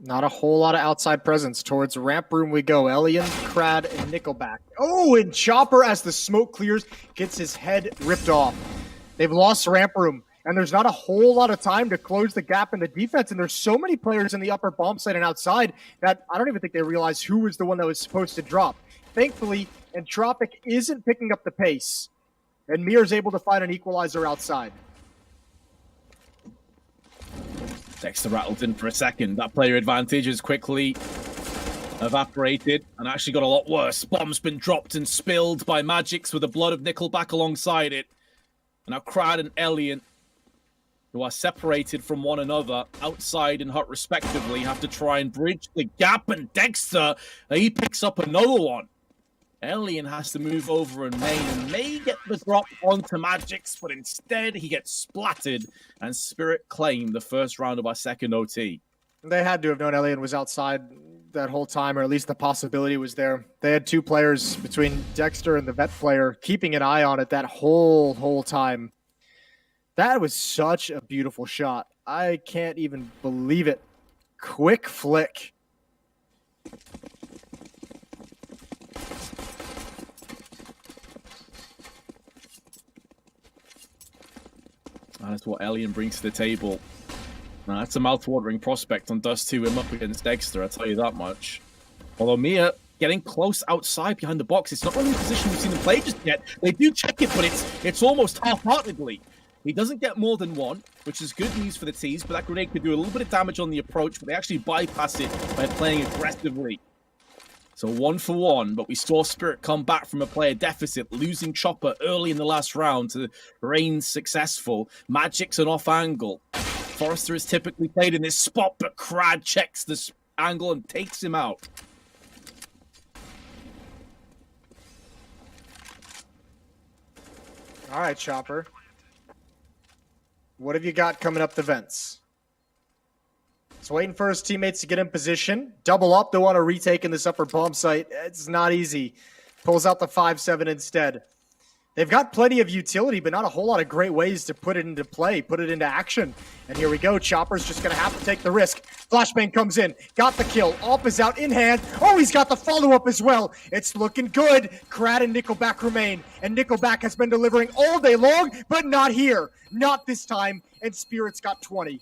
Not a whole lot of outside presence. Towards ramp room we go. Elian, Crad, and Nickelback. Oh, and Chopper, as the smoke clears, gets his head ripped off. They've lost ramp room, and there's not a whole lot of time to close the gap in the defense, and there's so many players in the upper bomb site and outside that I don't even think they realize who was the one that was supposed to drop. Thankfully, Entropiq isn't picking up the pace, and Mir's able to find an equalizer outside. Dexter rattled in for a second. That player advantage is quickly evaporated and actually got a lot worse. Bomb's been dropped and spilled by Magix with the blood of Nickelback alongside it. And now Crad and Elian, who are separated from one another outside and hut respectively, have to try and bridge the gap. And Dexter, he picks up another one. Elian has to move over and may get the drop onto Magix, but instead he gets splattered, and Spirit claim the first round of our second OT. They had to have known Elian was outside that whole time, or at least the possibility was there. They had 2 players between Dexter and the vet player keeping an eye on it that whole time. That was such a beautiful shot. I can't even believe it. Quick flick. That's what Elian brings to the table. Now, that's a mouth-watering prospect on Dust 2 him up against Dexter, I'll tell you that much. Although Mia getting close outside behind the box. It's not really a position we've seen them play just yet. They do check it, but it's almost half-heartedly. He doesn't get more than 1, which is good news for the T's, but that grenade could do a little bit of damage on the approach, but they actually bypass it by playing aggressively. So 1 for 1, but we saw Spirit come back from a player deficit, losing Chopper early in the last round to reign successful. Magic's an off angle. Forrester is typically played in this spot, but Krad checks this angle and takes him out. All right, Chopper. What have you got coming up the vents? He's waiting for his teammates to get in position. Double up. They want to retake in this upper bomb site. It's not easy. Pulls out the 5-7 instead. They've got plenty of utility, but not a whole lot of great ways to put it into play, put it into action. And here we go. Chopper's just going to have to take the risk. Flashbang comes in. Got the kill. Op is out in hand. Oh, he's got the follow-up as well. It's looking good. Krad and Nickelback remain. And Nickelback has been delivering all day long, but not here. Not this time. And Spirit's got 20.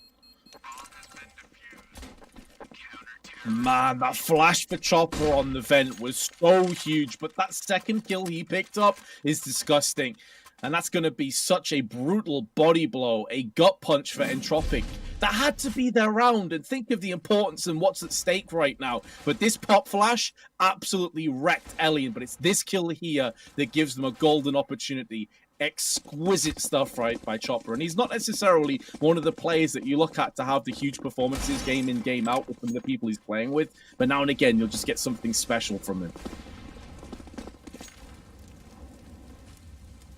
Man, that flash for Chopper on the vent was so huge, but that second kill he picked up is disgusting. And that's going to be such a brutal body blow, a gut punch for Entropiq. That had to be their round, and think of the importance and what's at stake right now. But this pop flash absolutely wrecked Alien, but it's this kill here that gives them a golden opportunity. Exquisite stuff right by Chopper, and he's not necessarily one of the players that you look at to have the huge performances game in, game out with some of the people he's playing with, but now and again you'll just get something special from him.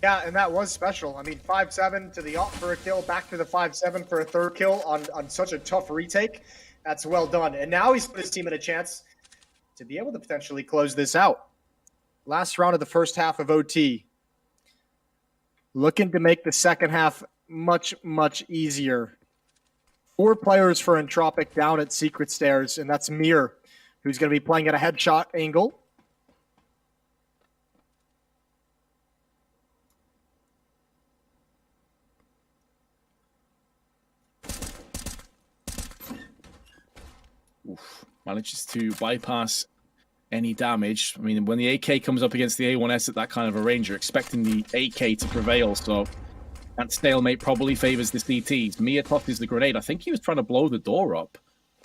Yeah, and that was special. I mean, 5-7 to the op for a kill, back to the 5-7 for a third kill on such a tough retake. That's well done. And now he's put his team in a chance to be able to potentially close this out. Last round of the first half of OT. Looking to make the second half much, much easier. 4 players for Entropiq down at Secret Stairs, and that's Mir, who's going to be playing at a headshot angle. Oof. Manages to bypass any damage. I mean, when the AK comes up against the A1S at that kind of a range, you're expecting the AK to prevail, so that stalemate probably favors the CTs. Mia tosses the grenade. I think he was trying to blow the door up,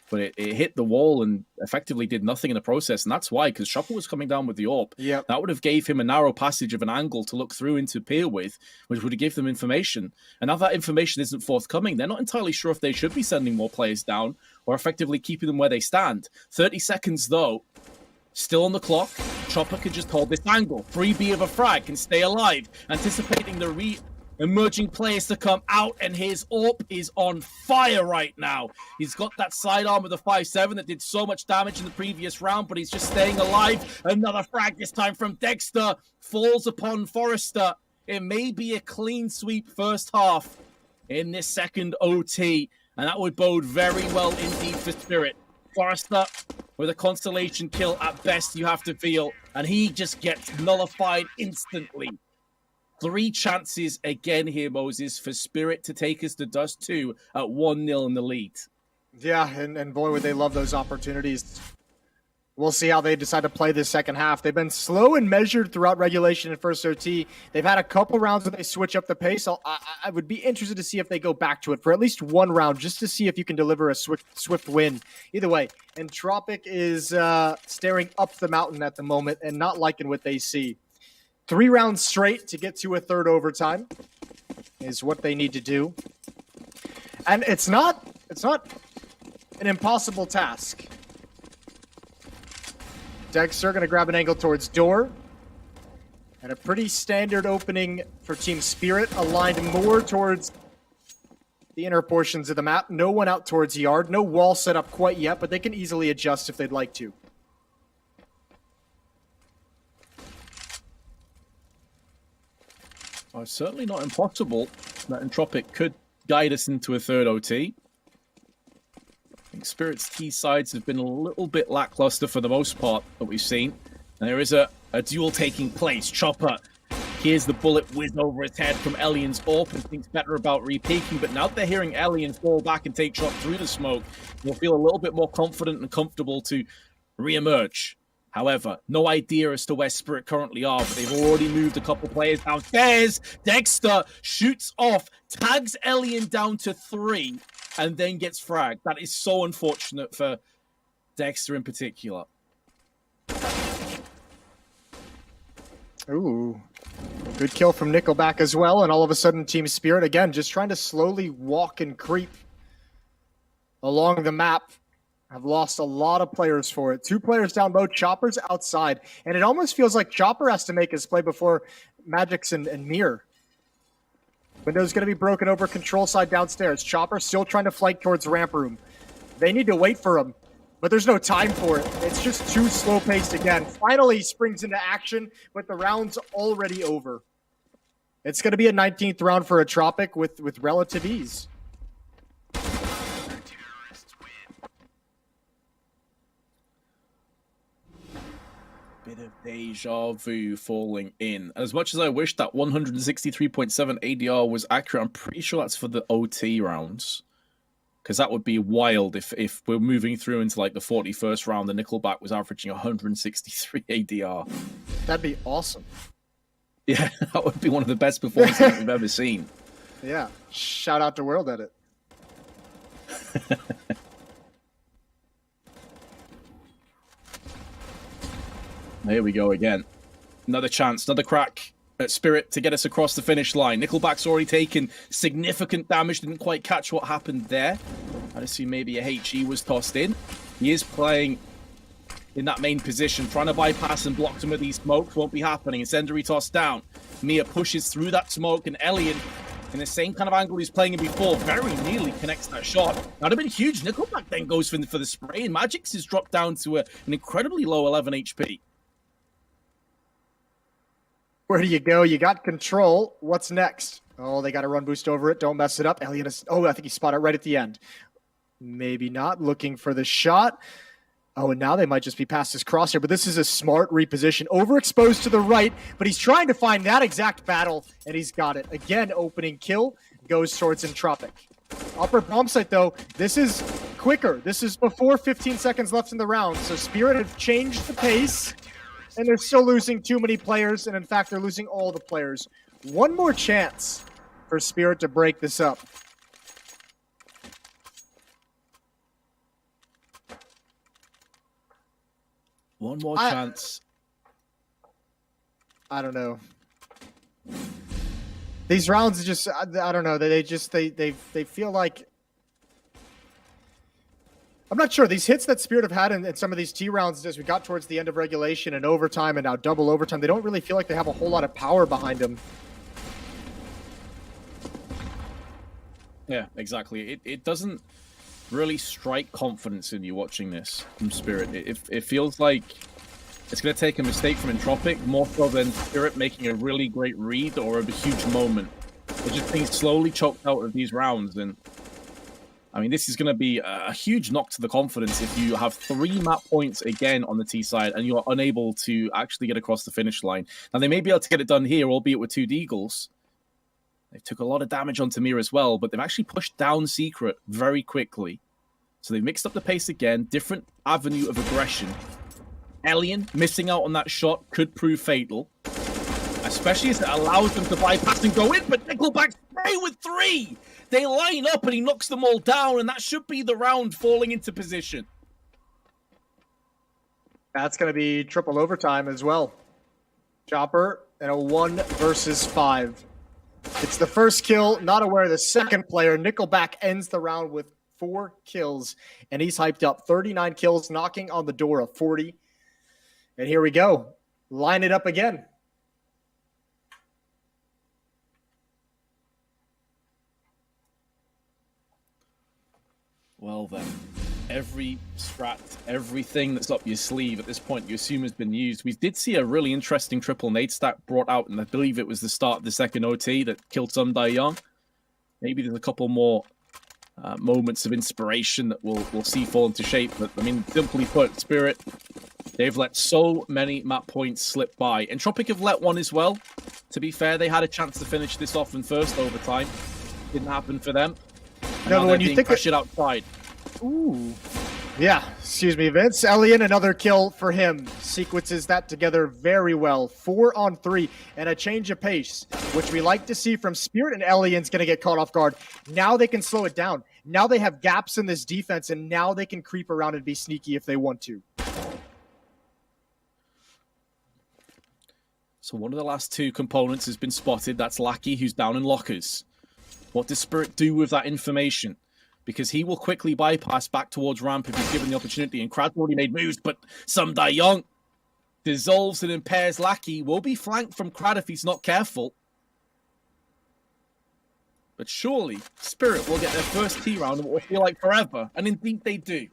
but it hit the wall and effectively did nothing in the process, and that's why, because Chopper was coming down with the AWP. Yep. That would have gave him a narrow passage of an angle to look through into peer with, which would have given them information. And now that information isn't forthcoming, they're not entirely sure if they should be sending more players down or effectively keeping them where they stand. 30 seconds, though. Still on the clock, Chopper can just hold this angle. 3B of a frag can stay alive, anticipating the emerging players to come out, and his AWP is on fire right now. He's got that sidearm with the 5-7 that did so much damage in the previous round, but he's just staying alive. Another frag, this time from Dexter, falls upon Forrester. It may be a clean sweep first half in this second OT, and that would bode very well indeed for Spirit. Forrester with a constellation kill at best, you have to feel, and he just gets nullified instantly. 3 chances again here, Moses, for Spirit to take us to Dust 2 at 1-0 in the lead. Yeah, and boy, would they love those opportunities. We'll see how they decide to play this second half. They've been slow and measured throughout regulation and first OT. They've had a couple rounds where they switch up the pace. I would be interested to see if they go back to it for at least one round, just to see if you can deliver a swift win. Either way, Entropiq is staring up the mountain at the moment and not liking what they see. 3 rounds straight to get to a third overtime is what they need to do. And it's not an impossible task. Dexter going to grab an angle towards door. And a pretty standard opening for Team Spirit, aligned more towards the inner portions of the map. No one out towards yard. No wall set up quite yet, but they can easily adjust if they'd like to. Well, it's certainly not impossible that Entropiq could guide us into a third OT. I think Spirit's T sides have been a little bit lackluster for the most part that we've seen. And there is a duel taking place. Chopper hears the bullet whiz over his head from Elian's AWP and thinks better about re-peeking, but now that they're hearing Elian fall back and take shot through the smoke, they'll feel a little bit more confident and comfortable to re-emerge. However, no idea as to where Spirit currently are, but they've already moved a couple players downstairs. Dexter shoots off, tags Elian down to 3, and then gets fragged. That is so unfortunate for Dexter in particular. Ooh, good kill from Nickelback as well, and all of a sudden Team Spirit, again, just trying to slowly walk and creep along the map have lost a lot of players for it. 2 players down low, Chopper's outside. And it almost feels like Chopper has to make his play before Magix and Mir. Window's going to be broken over control side downstairs. Chopper still trying to flank towards ramp room. They need to wait for him, but there's no time for it. It's just too slow-paced again. Finally, he springs into action, but the round's already over. It's going to be a 19th round for Entropiq with relative ease. Bit of deja vu falling in. As much as I wish that 163.7 ADR was accurate, I'm pretty sure that's for the OT rounds. Because that would be wild if we're moving through into like the 41st round, the Nickelback was averaging 163 ADR. That'd be awesome. Yeah, that would be one of the best performances we've ever seen. Yeah, shout out to World Edit. Here we go again. Another chance, another crack at Spirit to get us across the finish line. Nickelback's already taken significant damage. Didn't quite catch what happened there. I'd assume maybe a HE was tossed in. He is playing in that main position, trying to bypass and block some of these smokes. Won't be happening. Incendiary tossed down. Mia pushes through that smoke, and Elian, in the same kind of angle he's playing in before, very nearly connects that shot. That would have been huge. Nickelback then goes for the spray, and Magix is dropped down to an incredibly low 11 HP. Where do you go? You got control. What's next? Oh, they got a run boost over it. Don't mess it up. Elliot is... Oh, I think he spotted it right at the end. Maybe not. Looking for the shot. Oh, and now they might just be past his crosshair, but this is a smart reposition. Overexposed to the right, but he's trying to find that exact battle, and he's got it. Again, opening kill goes towards Entropiq. Upper bomb site, though, this is quicker. This is before 15 seconds left in the round, so Spirit have changed the pace. And they're still losing too many players, and in fact, they're losing all the players. One more chance for Spirit to break this up. One more chance. I don't know. These rounds just, I don't know. They feel like... I'm not sure. These hits that Spirit have had in some of these T rounds as we got towards the end of regulation and overtime and now double overtime, they don't really feel like they have a whole lot of power behind them. Yeah, exactly. It doesn't really strike confidence in you watching this from Spirit. It feels like it's going to take a mistake from Entropiq more so than Spirit making a really great read or a huge moment. They're just being slowly choked out of these rounds, and I mean, this is going to be a huge knock to the confidence if you have 3 map points again on the T side and you are unable to actually get across the finish line. Now, they may be able to get it done here, albeit with 2 Deagles. They took a lot of damage on Tamir as well, but they've actually pushed down Secret very quickly. So they've mixed up the pace again, different avenue of aggression. Elian missing out on that shot could prove fatal, especially as it allows them to bypass and go in, but Nickelback spray with 3! They line up and he knocks them all down, and that should be the round falling into position. That's going to be triple overtime as well. Chopper and a 1 versus 5. It's the first kill, not aware of the second player. Nickelback ends the round with 4 kills, and he's hyped up. 39 kills, knocking on the door of 40. And here we go. Line it up again. Well then, every strat, everything that's up your sleeve at this point you assume has been used. We did see a really interesting triple nade stack brought out, and I believe it was the start of the second OT that killed some Die Young. Maybe there's a couple more moments of inspiration that we'll see fall into shape. But I mean, simply put, Spirit, they've let so many map points slip by. Entropiq have let one as well. To be fair, they had a chance to finish this off in first overtime. Didn't happen for them. No, but when you think pressured outside. Ooh. Yeah, excuse me, Vince. Elian, another kill for him. Sequences that together very well. 4 on 3 and a change of pace, which we like to see from Spirit, and Elian's going to get caught off guard. Now they can slow it down. Now they have gaps in this defense, and now they can creep around and be sneaky if they want to. So one of the last 2 components has been spotted. That's Lackey, who's down in lockers. What does Spirit do with that information? because he will quickly bypass back towards ramp if he's given the opportunity. And Krad's already made moves, but Some Da Young dissolves and impairs Lackey. Will be flanked from Krad if he's not careful. But surely, Spirit will get their first T round and it will feel like forever. And indeed they do.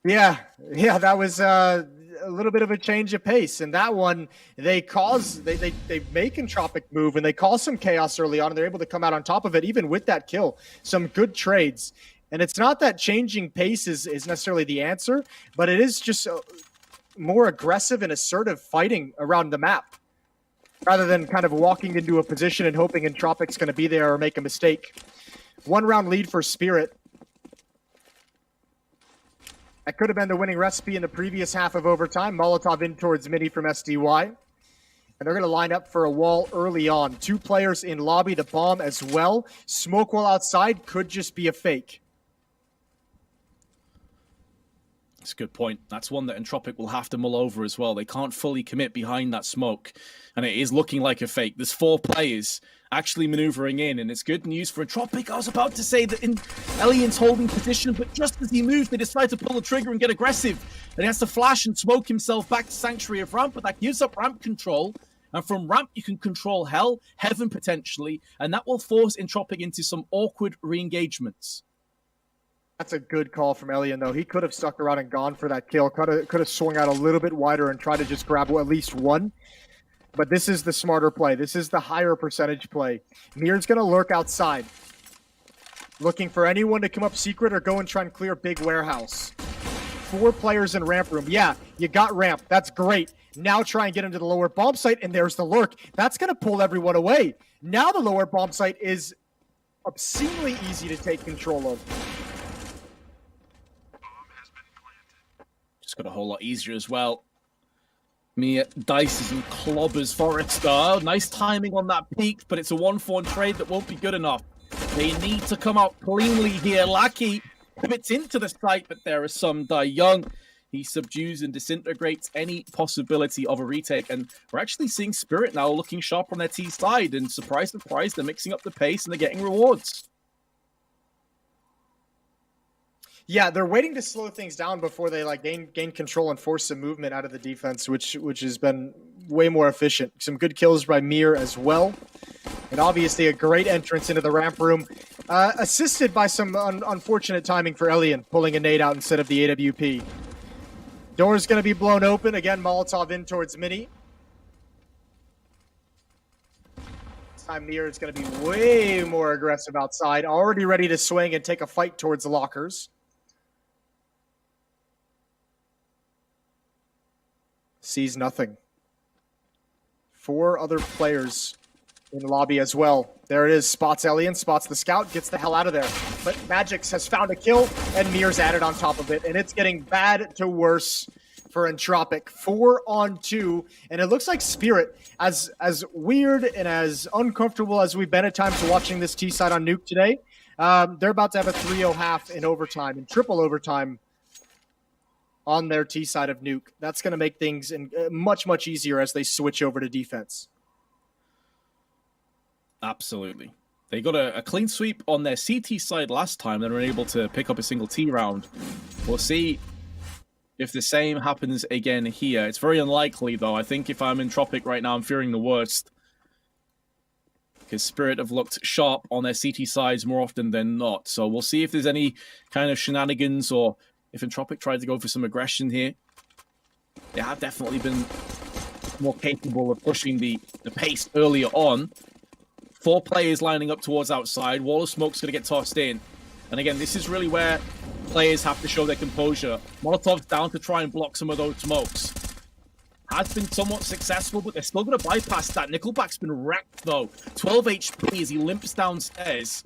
Yeah, that was a little bit of a change of pace. And that one, they make Entropiq move and they cause some chaos early on and they're able to come out on top of it, even with that kill. Some good trades. And it's not that changing pace is necessarily the answer, but it is just more aggressive and assertive fighting around the map, rather than kind of walking into a position and hoping Entropiq's going to be there or make a mistake. 1 round lead for Spirit. That could have been the winning recipe in the previous half of overtime. Molotov in towards Mini from SDY. And they're going to line up for a wall early on. 2 players in lobby, the bomb as well. Smoke wall outside could just be a fake. That's a good point. That's one that Entropiq will have to mull over as well. They can't fully commit behind that smoke. And it is looking like a fake. There's 4 players actually maneuvering in, and it's good news for Entropiq. I was about to say that Elian's holding position, but just as he moves, they decide to pull the trigger and get aggressive. And he has to flash and smoke himself back to Sanctuary of Ramp, but that gives up ramp control. And from ramp, you can control hell, heaven potentially, and that will force Entropiq into some awkward re-engagements. That's a good call from Elian, though. He could have stuck around and gone for that kill. Could have swung out a little bit wider and tried to just grab at least one. But this is the smarter play. This is the higher percentage play. Mir's going to lurk outside, looking for anyone to come up secret or go and try and clear big warehouse. 4 players in ramp room. Yeah, you got ramp. That's great. Now try and get into the lower bomb site, and there's the lurk. That's going to pull everyone away. Now the lower bomb site is obscenely easy to take control of. Just got a whole lot easier as well. Mia dices and clobbers Forrester. Nice timing on that peak, but it's a 1-4 trade that won't be good enough. They need to come out cleanly here. Lackey pivots into the site, but there is Some Da Young. He subdues and disintegrates any possibility of a retake. And we're actually seeing Spirit now looking sharp on their T side. And surprise, surprise, they're mixing up the pace and they're getting rewards. Yeah, they're waiting to slow things down before they gain control and force some movement out of the defense, which has been way more efficient. Some good kills by Mir as well. And obviously a great entrance into the ramp room, assisted by some unfortunate timing for Elian, pulling a nade out instead of the AWP. Door's going to be blown open. Again, Molotov in towards Mini. This time Mir is going to be way more aggressive outside, already ready to swing and take a fight towards the lockers. Sees nothing. 4 other players in the lobby as well. There it is. Spots Elian, spots the scout, gets the hell out of there. But Magix has found a kill, and Mir's added on top of it. And it's getting bad to worse for Entropiq. 4 on 2. And it looks like Spirit, as weird and as uncomfortable as we've been at times watching this T side on Nuke today, they're about to have a 3-0 half in overtime, in triple overtime, on their T side of Nuke. That's going to make things much, much easier as they switch over to defense. Absolutely. They got a clean sweep on their CT side last time. They were able to pick up a single T round. We'll see if the same happens again here. It's very unlikely, though. I think if I'm Entropiq right now, I'm fearing the worst. Because Spirit have looked sharp on their CT sides more often than not. So we'll see if there's any kind of shenanigans or if Entropiq tried to go for some aggression here. They have definitely been more capable of pushing the pace earlier on. 4 players lining up towards outside. Wall of smoke's going to get tossed in. And again, this is really where players have to show their composure. Molotov's down to try and block some of those smokes. Has been somewhat successful, but they're still going to bypass that. Nickelback's been wrecked, though. 12 HP as he limps downstairs.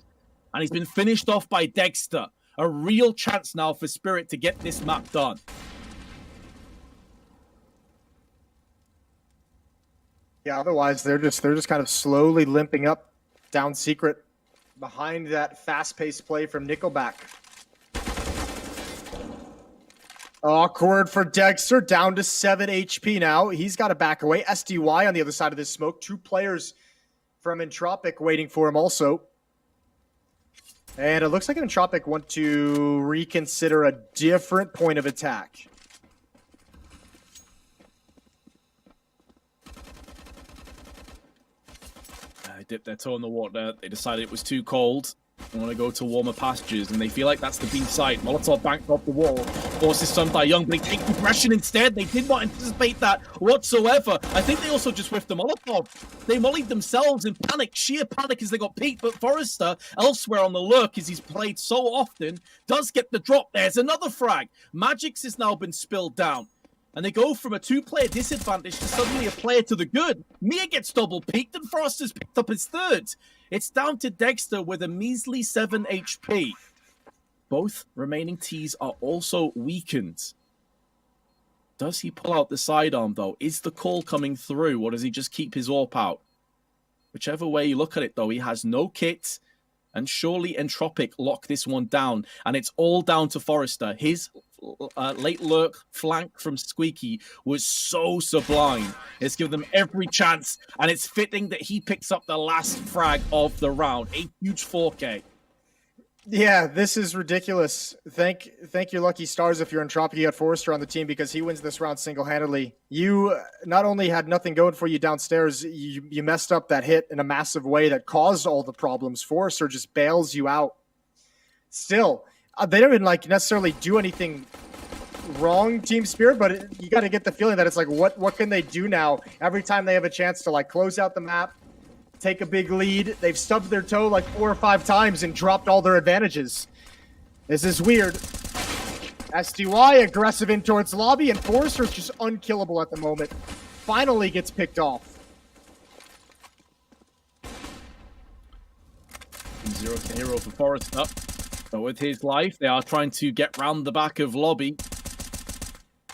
And he's been finished off by Dexter. A real chance now for Spirit to get this map done. Yeah, otherwise they're just kind of slowly limping up down secret behind that fast-paced play from Nickelback. Awkward for Dexter, down to 7 HP now. He's got to back away. SDY on the other side of this smoke. 2 players from Entropiq waiting for him also. And it looks like Entropiq want to reconsider a different point of attack. They dipped their toe in the water. They decided it was too cold. They want to go to warmer pastures, and they feel like that's the B site. Molotov banked off the wall, forces some die young, but they take progression instead. They did not anticipate that whatsoever. I think they also just whiffed the Molotov. They mollied themselves in panic, sheer panic as they got peaked, but Forrester, elsewhere on the lurk as he's played so often, does get the drop. There's another frag. Magix has now been spilled down. And they go from a two-player disadvantage to suddenly a player to the good. Mia gets double peaked and Forrester's picked up his third. It's down to Dexter with a measly 7 HP. Both remaining Ts are also weakened. Does he pull out the sidearm, though? Is the call coming through, or does he just keep his AWP out? Whichever way you look at it, though, he has no kit. And surely Entropiq lock this one down. And it's all down to Forrester. His late lurk flank from Squeaky was so sublime. It's given them every chance. And it's fitting that he picks up the last frag of the round. A huge 4K. Yeah, this is ridiculous. Thank your lucky stars if you're Entropiq, you got Forrester on the team because he wins this round single-handedly. You not only had nothing going for you downstairs, you messed up that hit in a massive way that caused all the problems. Forrester just bails you out. Still, they don't even necessarily do anything wrong, Team Spirit, but you got to get the feeling that it's like, what can they do now? Every time they have a chance to close out the map, take a big lead. They've stubbed their toe 4 or 5 times and dropped all their advantages. This is weird. SDY aggressive in towards lobby, and Forrester's just unkillable at the moment. Finally gets picked off. 0 to hero for Forrester. But with his life, they are trying to get round the back of lobby.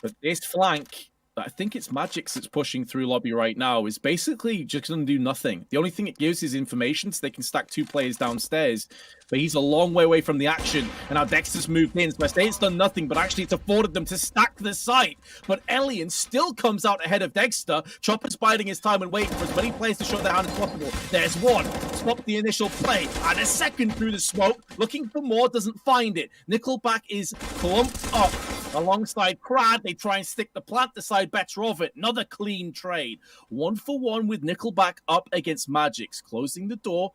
But this flank, I think it's Magix that's pushing through lobby right now, is basically just going to do nothing. The only thing it gives is information so they can stack 2 players downstairs. But he's a long way away from the action. And now Dexter's moved in. So I say it's done nothing, but actually it's afforded them to stack the site. But Elian still comes out ahead of Dexter. Chopper's biding his time and waiting for as many players to show their hand as possible. There's one. Stop the initial play. And a second through the smoke. Looking for more, doesn't find it. Nickelback is clumped up. Alongside Crad, they try and stick the plant, decide better of it. Another clean trade. 1 for 1 with Nickelback up against Magix. Closing the door.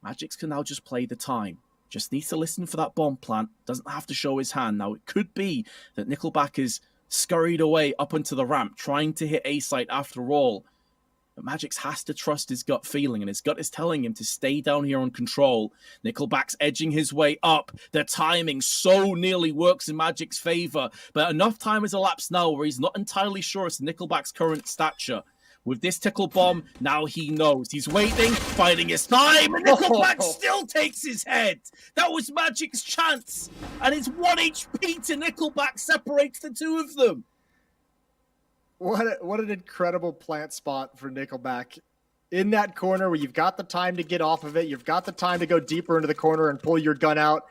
Magix can now just play the time. Just needs to listen for that bomb plant. Doesn't have to show his hand. Now, it could be that Nickelback is scurried away up onto the ramp, trying to hit A-site after all. But Magix has to trust his gut feeling, and his gut is telling him to stay down here on control. Nickelback's edging his way up. The timing so nearly works in Magic's favor, but enough time has elapsed now where he's not entirely sure as to Nickelback's current stature. With this tickle bomb, now he knows. He's waiting, finding his time, and Nickelback still takes his head. That was Magic's chance, and it's 1 HP to Nickelback separates the two of them. What an incredible plant spot for Nickelback. In that corner where you've got the time to get off of it, you've got the time to go deeper into the corner and pull your gun out.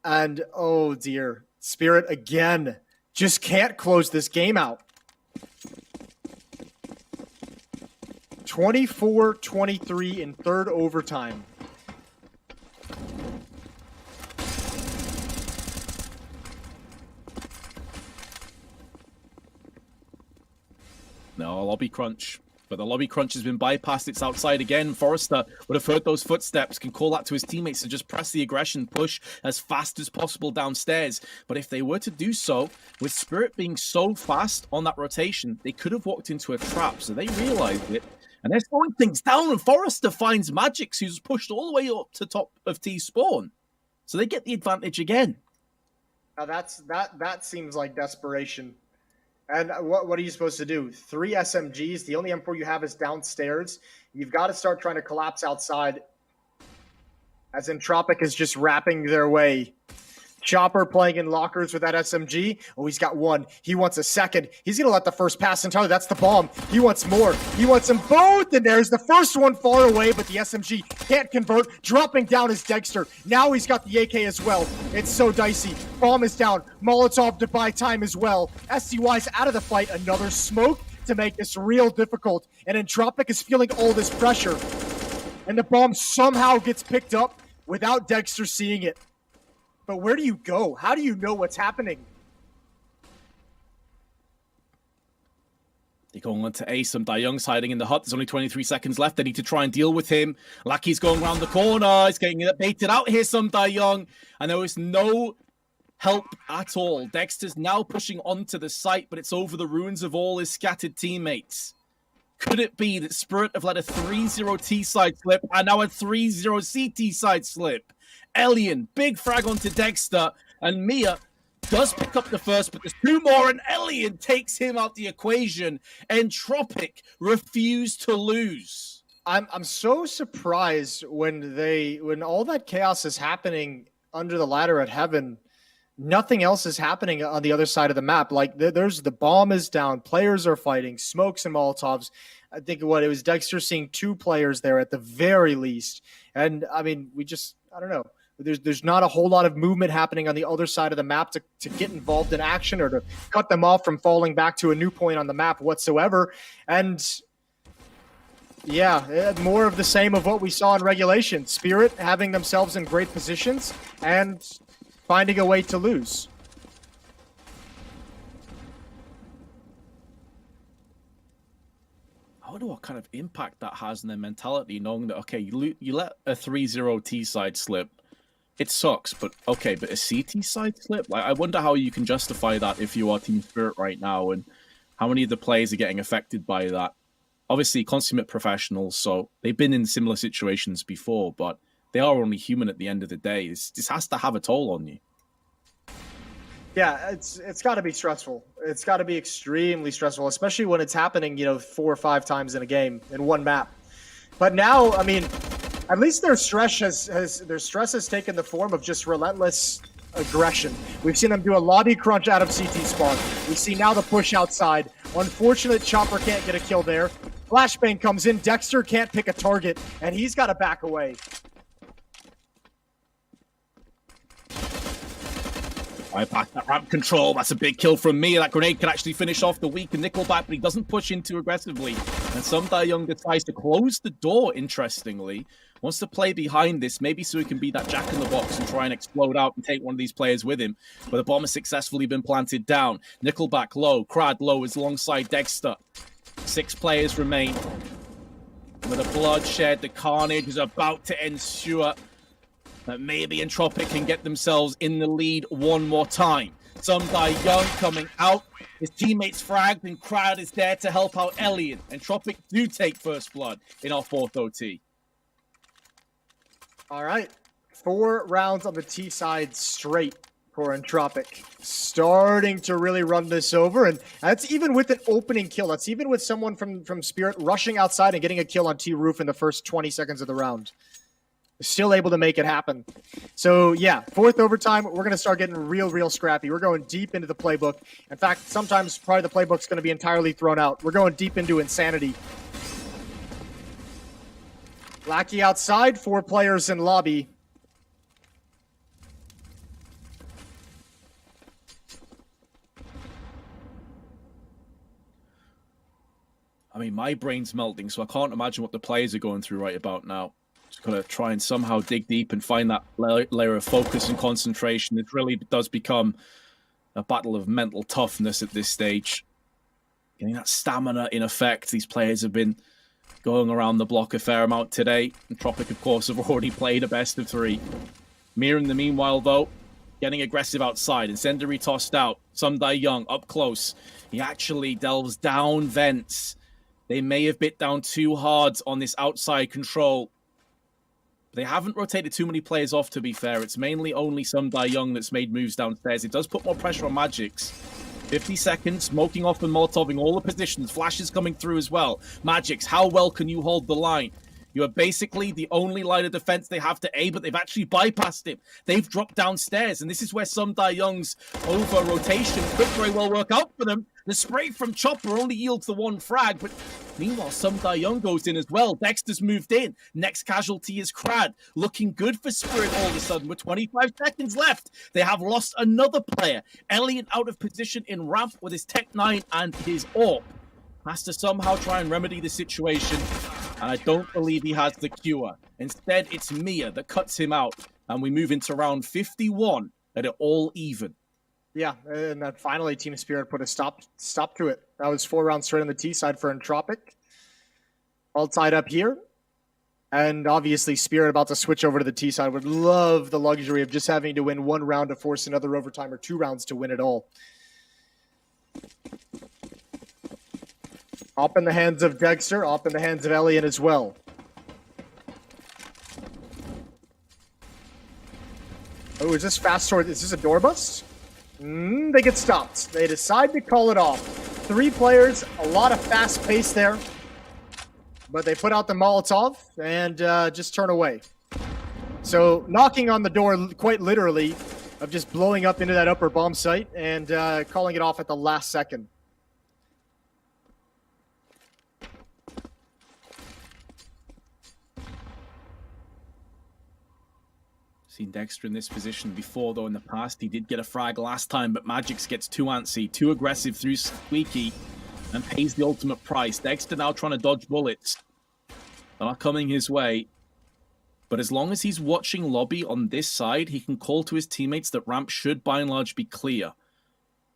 And, oh dear, Spirit again just can't close this game out. 24-23 in third overtime. No, lobby crunch. But the lobby crunch has been bypassed. It's outside again. Forrester would have heard those footsteps, can call that to his teammates to just press the aggression, push as fast as possible downstairs. But if they were to do so, with Spirit being so fast on that rotation, they could have walked into a trap. So they realized it. And they're slowing things down, and Forrester finds Magix, who's pushed all the way up to top of T spawn. So they get the advantage again. Now that seems like desperation. And what are you supposed to do? 3 SMGs. The only M4 you have is downstairs. You've got to start trying to collapse outside. As Entropiq is just wrapping their way. Chopper playing in lockers with that SMG. Oh, he's got one. He wants a second. He's going to let the first pass entirely. That's the bomb. He wants more. He wants them both. And there's the first one far away, but the SMG can't convert. Dropping down is Dexter. Now he's got the AK as well. It's so dicey. Bomb is down. Molotov to buy time as well. SCY's out of the fight. Another smoke to make this real difficult. And Entropiq is feeling all this pressure. And the bomb somehow gets picked up without Dexter seeing it. But where do you go? How do you know what's happening? They're going on to A. Some Young's hiding in the hut. There's only 23 seconds left. They need to try and deal with him. Lucky's going around the corner. He's getting baited out here, Some Young. And there is no help at all. Dexter's now pushing onto the site, but it's over the ruins of all his scattered teammates. Could it be that Spirit have let a 3-0 T-side slip and now a 3-0 CT side slip? Elian, big frag onto Dexter, and Mia does pick up the first, but there's two more, and Elian takes him out the equation. Entropiq refuse to lose. I'm so surprised when all that chaos is happening under the ladder at Heaven, nothing else is happening on the other side of the map. Like there's the bomb is down, players are fighting, smokes and Molotovs. I think it was Dexter seeing two players there at the very least. And I mean, I don't know. There's not a whole lot of movement happening on the other side of the map to get involved in action or to cut them off from falling back to a new point on the map whatsoever. And yeah, more of the same of what we saw in regulation. Spirit having themselves in great positions and finding a way to lose. I wonder what kind of impact that has on their mentality, knowing that, okay, you let a 3-0 T side slip. It sucks, but okay, but a CT side slip? Like, I wonder how you can justify that if you are Team Spirit right now, and how many of the players are getting affected by that. Obviously, consummate professionals, so they've been in similar situations before, but they are only human at the end of the day. This has to have a toll on you. Yeah, it's got to be stressful. It's got to be extremely stressful, especially when it's happening, 4 or 5 times in a game in one map. But now, I mean, at least their stress has taken the form of just relentless aggression. We've seen them do a lobby crunch out of CT spawn. We see now the push outside. Unfortunate, Chopper can't get a kill there. Flashbang comes in. Dexter can't pick a target, and he's got to back away. I back that ramp control. That's a big kill from me. That grenade can actually finish off the weak Nickelback, but he doesn't push in too aggressively. And Some Young decides to close the door, interestingly. Wants to play behind this, maybe so he can be that jack-in-the-box and try and explode out and take one of these players with him. But the bomb has successfully been planted down. Nickelback low. Crad low is alongside Dexter. 6 players remain. With the bloodshed, the carnage is about to ensue. That maybe Entropiq can get themselves in the lead one more time. Some Young coming out. His teammates fragged, and Crowd is there to help out Elian. Entropiq do take first blood in our 4th OT. All right. 4 rounds on the T side straight for Entropiq. Starting to really run this over, and that's even with an opening kill. That's even with someone from Spirit rushing outside and getting a kill on T roof in the first 20 seconds of the round. Still able to make it happen. So yeah, 4th overtime, we're going to start getting real scrappy. We're going deep into the playbook. In fact, sometimes probably the playbook's going to be entirely thrown out. We're going deep into insanity. Lackey outside, 4 players in lobby. I mean, my brain's melting, so I can't imagine what the players are going through right about now. Just got to try and somehow dig deep and find that layer of focus and concentration. It really does become a battle of mental toughness at this stage. Getting that stamina in effect. These players have been going around the block a fair amount today. Entropiq, of course, have already played a best of 3. Mir, in the meanwhile, though, getting aggressive outside. Incendiary tossed out. Some Young up close. He actually delves down vents. They may have bit down too hard on this outside control. They haven't rotated too many players off, to be fair. It's mainly only Some Young that's made moves downstairs. It does put more pressure on Magix. 50 seconds, smoking off and molotoving all the positions. Flashes coming through as well. Magix, how well can you hold the line? You are basically the only line of defense they have to A, but they've actually bypassed him. They've dropped downstairs, and this is where Some Young's over-rotation could very well work out for them. The spray from Chopper only yields the 1 frag, but meanwhile, Some Young goes in as well. Dexter's moved in. Next casualty is Crad. Looking good for Spirit all of a sudden with 25 seconds left. They have lost another player. Elian out of position in ramp with his Tech 9 and his AWP. Has to somehow try and remedy the situation. and I don't believe he has the cure. Instead, it's Mia that cuts him out, and we move into round 51 at it all even. Yeah, and then finally Team Spirit put a stop to it. That was 4 rounds straight on the T side for Entropiq. All tied up here. And obviously Spirit about to switch over to the T side. Would love the luxury of just having to win 1 round to force another overtime or 2 rounds to win it all. Up in the hands of Dexter, up in the hands of Elian as well. Oh, is this fast sword? Is this a door bust? They get stopped. They decide to call it off. 3 players, a lot of fast pace there. But they put out the Molotov and just turn away. So knocking on the door quite literally of just blowing up into that upper bomb site and calling it off at the last second. Seen Dexter in this position before, though, in the past. He did get a frag last time, but Magix gets too antsy, too aggressive through Squeaky, and pays the ultimate price. Dexter now trying to dodge bullets. They're not coming his way. But as long as he's watching lobby on this side, he can call to his teammates that ramp should, by and large, be clear.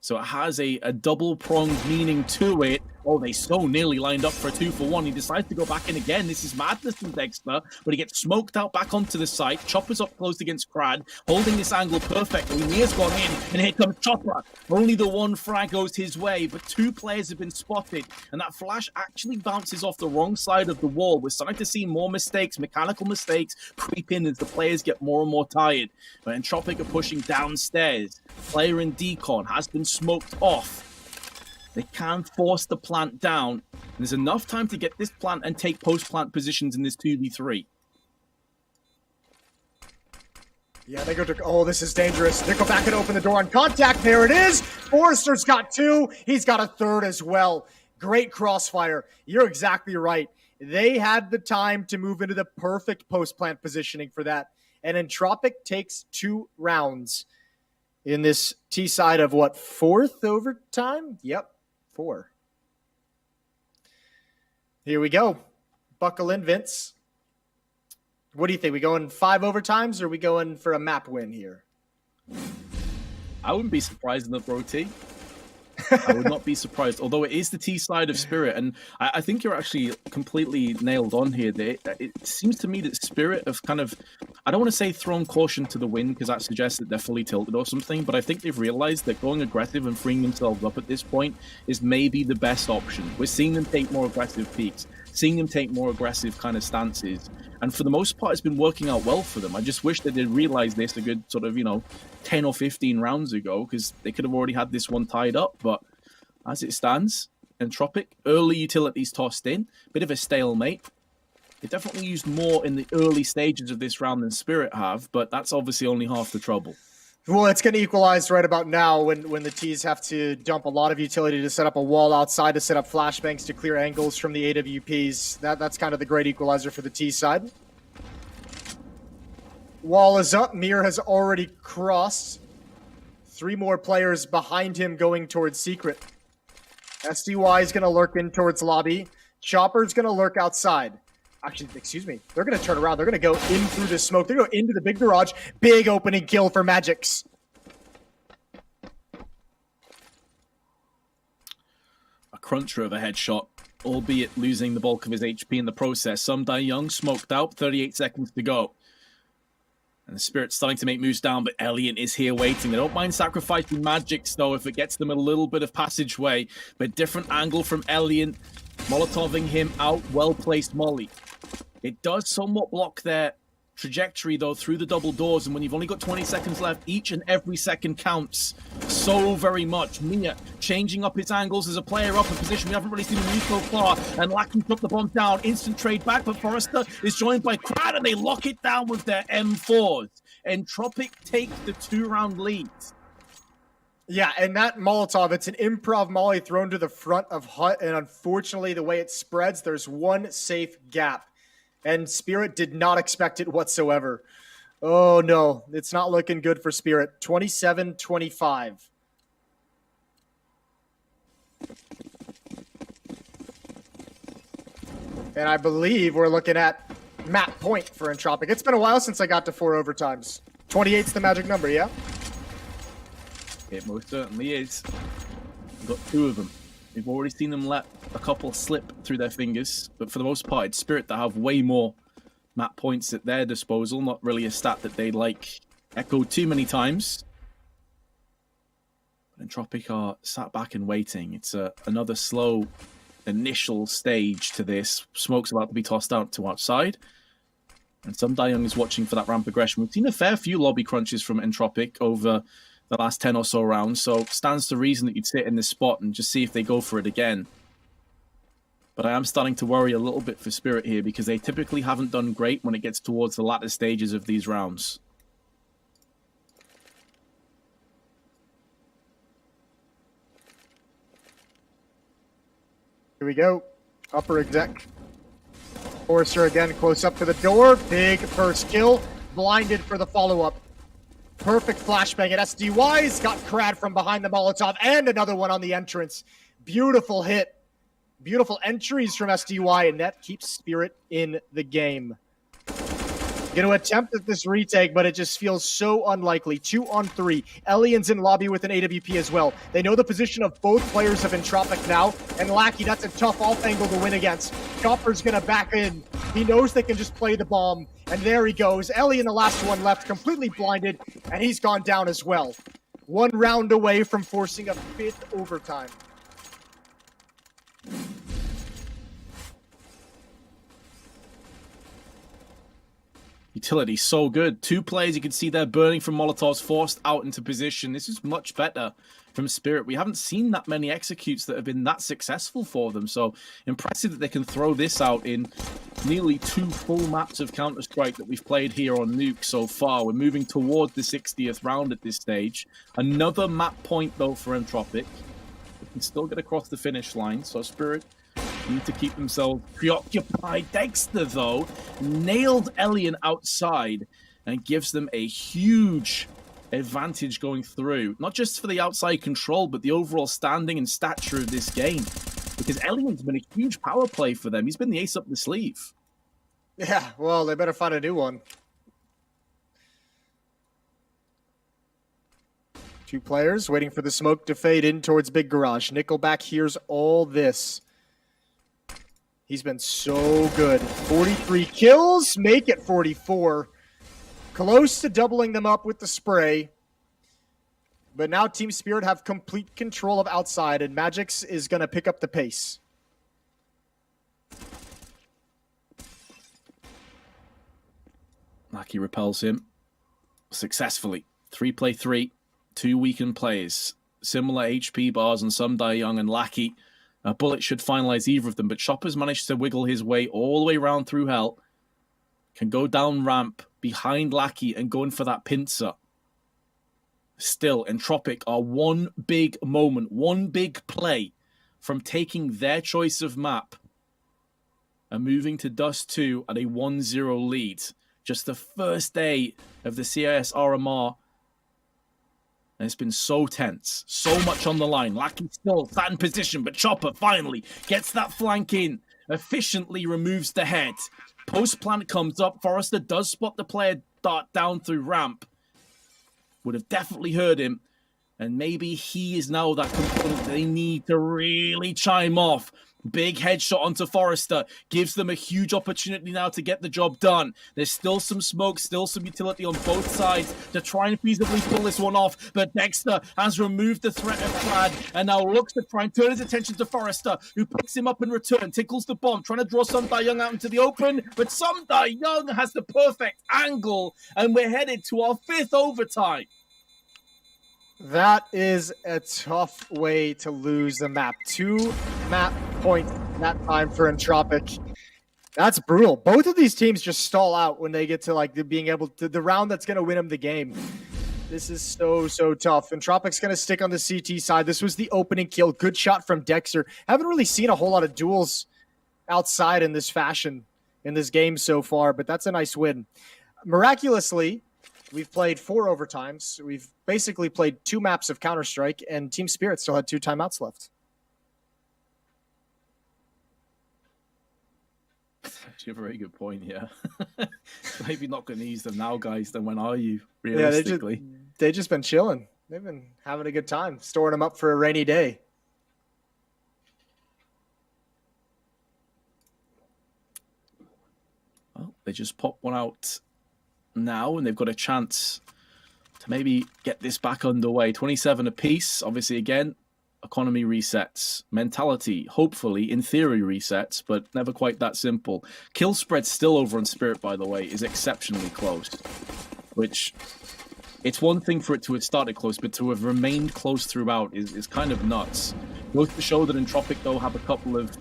So it has a double-pronged meaning to it. Oh, they so nearly lined up for a 2-for-1. He decides to go back in again. This is madness from Dexter, but he gets smoked out back onto the site. Chopper's up close against Crad, holding this angle perfectly. Mia's gone in, and here comes Chopper. Only the 1 frag goes his way, but 2 players have been spotted, and that flash actually bounces off the wrong side of the wall. We're starting to see more mistakes, mechanical mistakes, creep in as the players get more and more tired. But Entropiq are pushing downstairs. Player in Decon has been smoked off. They can force the plant down. There's enough time to get this plant and take post-plant positions in this 2v3. Yeah, they go to... Oh, this is dangerous. They go back and open the door on contact. There it is. Forrester's got 2. He's got a 3rd as well. Great crossfire. You're exactly right. They had the time to move into the perfect post-plant positioning for that. And Entropiq takes 2 rounds in this T side of what, 4th overtime? Yep, 4. Here we go. Buckle in, Vince. What do you think? We going 5 overtimes or are we going for a map win here? I wouldn't be surprised in the Pro T. I would not be surprised, although it is the T side of Spirit, and I think you're actually completely nailed on here. It seems to me that Spirit have kind of, I don't want to say thrown caution to the wind, because that suggests that they're fully tilted or something, but I think they've realized that going aggressive and freeing themselves up at this point is maybe the best option. We're seeing them take more aggressive peaks, seeing them take more aggressive kind of stances, and for the most part, it's been working out well for them. I just wish that they'd realized this a good sort of, 10 or 15 rounds ago, because they could have already had this one tied up. But as it stands, Entropiq, early utilities tossed in, bit of a stalemate. They definitely used more in the early stages of this round than Spirit have, but that's obviously only half the trouble. Well, it's going to equalize right about now when the T's have to dump a lot of utility to set up a wall outside, to set up flashbangs to clear angles from the AWPs. That's kind of the great equalizer for the T side. Wall is up. Mir has already crossed. 3 more players behind him going towards Secret. SDY is going to lurk in towards lobby. Chopper's going to lurk outside. Actually, excuse me. They're going to turn around. They're going to go in through the smoke. They're going to go into the big garage. Big opening kill for Magix. A cruncher of a headshot, albeit losing the bulk of his HP in the process. Some die young, smoked out, 38 seconds to go. And the Spirit's starting to make moves down, but Elian is here waiting. They don't mind sacrificing Magix, though, if it gets them a little bit of passageway. But different angle from Elian, Molotoving him out, well-placed molly. It does somewhat block their trajectory, though, through the double doors, and when you've only got 20 seconds left, each and every second counts so very much. Mia changing up his angles as a player up in position we haven't really seen him use so far, and Lackey put the bomb down, instant trade back, but Forrester is joined by Crad, and they lock it down with their M4s. Entropiq takes the 2-round lead. Yeah, and that Molotov, it's an improv molly thrown to the front of Hut, and unfortunately, the way it spreads, there's one safe gap. And Spirit did not expect it whatsoever. Oh, no. It's not looking good for Spirit. 27-25. And I believe we're looking at map point for Entropiq. It's been a while since I got to 4 overtimes. 28's the magic number, yeah? It most certainly is. We've got 2 of them. We've already seen them let a couple slip through their fingers, but for the most part, it's Spirit that have way more map points at their disposal. Not really a stat that they like echoed too many times. But Entropiq are sat back and waiting. It's another slow initial stage to this. Smoke's about to be tossed out to outside. And some Young is watching for that ramp aggression. We've seen a fair few lobby crunches from Entropiq over the last 10 or so rounds, so stands to reason that you'd sit in this spot and just see if they go for it again. But I am starting to worry a little bit for Spirit here because they typically haven't done great when it gets towards the latter stages of these rounds. Here we go. Upper exec. Forrester again close up to the door. Big first kill. Blinded for the follow-up. Perfect flashbang at SDY's. Got Krad from behind the Molotov. And another one on the entrance. Beautiful hit. Beautiful entries from SDY. And that keeps Spirit in the game. Going to attempt at this retake, but it just feels so unlikely. 2 on 3. Elian's in lobby with an AWP as well. They know the position of both players of Entropiq now, and Lackey, that's a tough off angle to win against. Chopper's going to back in. He knows they can just play the bomb, and there he goes. Elian, the last one left, completely blinded, and he's gone down as well. 1 round away from forcing a 5th overtime. Utility so good. 2 players, you can see they're burning from Molotovs, forced out into position. This is much better from Spirit. We haven't seen that many executes that have been that successful for them. So impressive that they can throw this out in nearly 2 full maps of Counter-Strike that we've played here on Nuke so far. We're moving towards the 60th round at this stage. Another map point though for Entropiq. They can still get across the finish line. So Spirit need to keep themselves preoccupied. Dexter, though, nailed Elian outside and gives them a huge advantage going through. Not just for the outside control, but the overall standing and stature of this game. Because Elian's been a huge power play for them. He's been the ace up the sleeve. Yeah, well, they better find a new one. 2 players waiting for the smoke to fade in towards Big Garage. Nickelback hears all this. He's been so good. 43 kills, make it 44. Close to doubling them up with the spray. But now Team Spirit have complete control of outside, and Magix is going to pick up the pace. Lackey repels him successfully. 3-play-3, 2 weakened players. Similar HP bars on some Young and Lackey. A bullet should finalize either of them, but Chopper's managed to wiggle his way all the way around through hell. Can go down ramp behind Lackey and go in for that pincer. Still, Entropiq are 1 big moment, 1 big play from taking their choice of map and moving to Dust 2 at a 1-0 lead. Just the first day of the CIS RMR. And it's been so tense. So much on the line. Lackey still sat in position, but Chopper finally gets that flank in. Efficiently removes the head. Post plant comes up. Forrester does spot the player dart down through ramp. Would have definitely heard him. And maybe he is now that component they need to really chime off. Big headshot onto Forrester. Gives them a huge opportunity now to get the job done. There's still some smoke, still some utility on both sides to try and feasibly pull this one off. But Dexter has removed the threat of Krad and now looks to try and turn his attention to Forrester, who picks him up in return, tickles the bomb, trying to draw Some Young out into the open. But Some Young has the perfect angle, and we're headed to our 5th overtime. That is a tough way to lose the map. 2 map points that time for Entropiq. That's brutal. Both of these teams just stall out when they get to like being able to the round that's going to win them the game. This is so tough. Entropiq's going to stick on the CT side. This was the opening kill. Good shot from Dexter. Haven't really seen a whole lot of duels outside in this fashion in this game so far, but that's a nice win. Miraculously, we've played 4 overtimes. We've basically played 2 maps of Counter-Strike, and Team Spirit still had 2 timeouts left. Actually, a very good point. Yeah, maybe not going to use them now, guys. Then when are you Yeah, realistically? they just been chilling. They've been having a good time, storing them up for a rainy day. Well, they just pop one out now, and they've got a chance to maybe get this back underway. 27 apiece. Obviously, again, economy resets, mentality, hopefully, in theory, resets, but never quite that simple. Kill spread still over on Spirit, by the way, is exceptionally close, which it's one thing for it to have started close, but to have remained close throughout is kind of nuts. Goes to show that Entropiq, though, have a couple of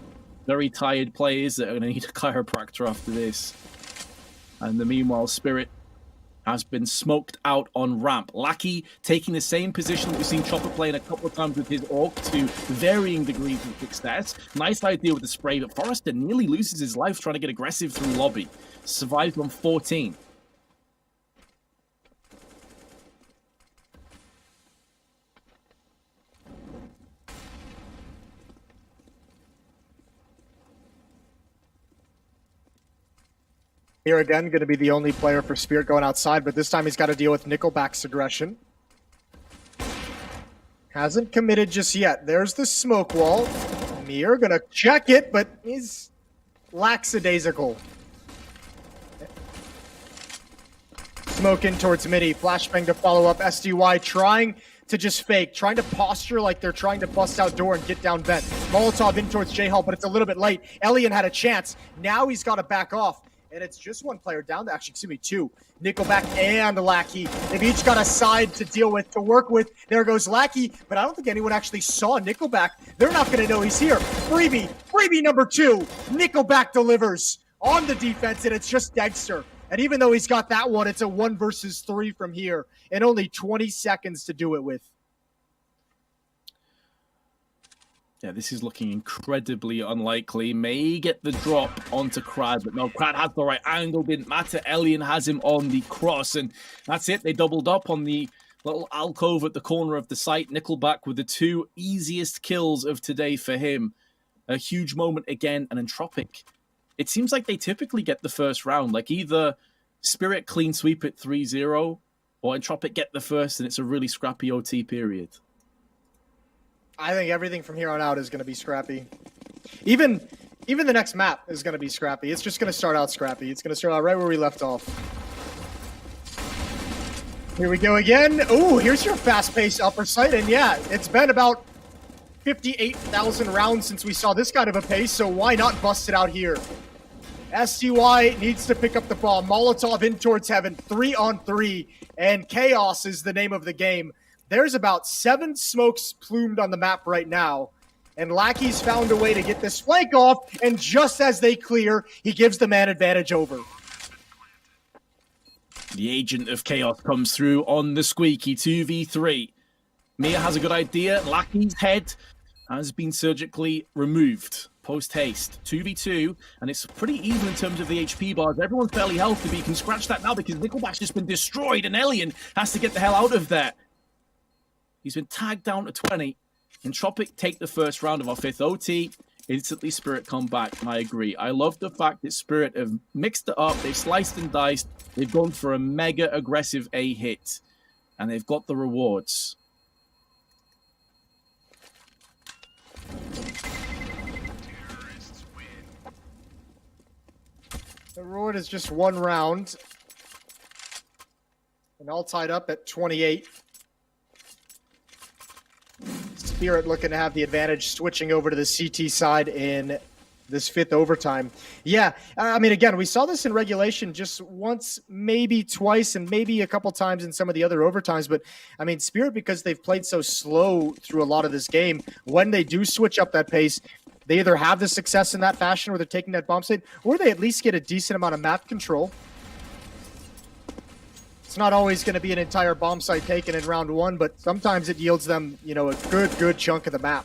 very tired players that are going to need a chiropractor after this. And the meanwhile, Spirit has been smoked out on ramp. Lackey taking the same position that we've seen Chopper playing a couple of times with his Orc to varying degrees of success. Nice idea with the spray, but Forrester nearly loses his life trying to get aggressive through lobby. Survived on 14. Here again, going to be the only player for Spirit going outside, but this time he's got to deal with Nickelback's aggression. Hasn't committed just yet. There's the smoke wall. Mir going to check it, but he's lackadaisical. Smoke in towards midi. Flashbang to follow up. SDY trying to just fake, trying to posture like they're trying to bust out door and get down vent. Molotov in towards J-Hall, but it's a little bit late. Elian had a chance. Now he's got to back off. And it's just one player down. Actually, excuse me, two. Nickelback and Lackey. They've each got a side to deal with, to work with. There goes Lackey, but I don't think anyone actually saw Nickelback. They're not going to know he's here. Freebie number 2. Nickelback delivers on the defense, and it's just Dexter. And even though he's got that one, it's a 1 versus 3 from here, and only 20 seconds to do it with. Yeah, this is looking incredibly unlikely. May get the drop onto Krad, but no, Krad has the right angle. Didn't matter. Elian has him on the cross, and that's it. They doubled up on the little alcove at the corner of the site. Nickelback with the 2 easiest kills of today for him. A huge moment again, and Entropiq. It seems like they typically get the first round. Like either Spirit clean sweep at 3-0, or Entropiq get the first, and it's a really scrappy OT period. I think everything from here on out is going to be scrappy. Even the next map is going to be scrappy. It's just going to start out scrappy. It's going to start out right where we left off. Here we go again. Oh, here's your fast-paced upper sight. And yeah, it's been about 58,000 rounds since we saw this kind of a pace, so why not bust it out here? STY needs to pick up the ball. Molotov in towards heaven, 3-on-3, and chaos is the name of the game. There's about 7 smokes plumed on the map right now, and Lackey's found a way to get this flank off, and just as they clear, he gives the man advantage over. The agent of chaos comes through on the squeaky 2v3. Mia has a good idea. Lackey's head has been surgically removed. Post-haste. 2v2, and it's pretty even in terms of the HP bars. Everyone's fairly healthy, but you can scratch that now because Nickelback's just been destroyed, and Elian has to get the hell out of there. He's been tagged down to 20. Entropiq take the first round of our 5th OT. Instantly Spirit come back, and I agree. I love the fact that Spirit have mixed it up. They've sliced and diced. They've gone for a mega aggressive A hit, and they've got the rewards. The reward is just 1 round, and all tied up at 28. Spirit looking to have the advantage, switching over to the CT side in this 5th overtime. Yeah, I mean, again, we saw this in regulation just once, maybe twice, and maybe a couple times in some of the other overtimes. But, I mean, Spirit, because they've played so slow through a lot of this game, when they do switch up that pace, they either have the success in that fashion where they're taking that bomb site, or they at least get a decent amount of map control. It's not always going to be an entire bomb site taken in round 1, but sometimes it yields them, you know, a good chunk of the map.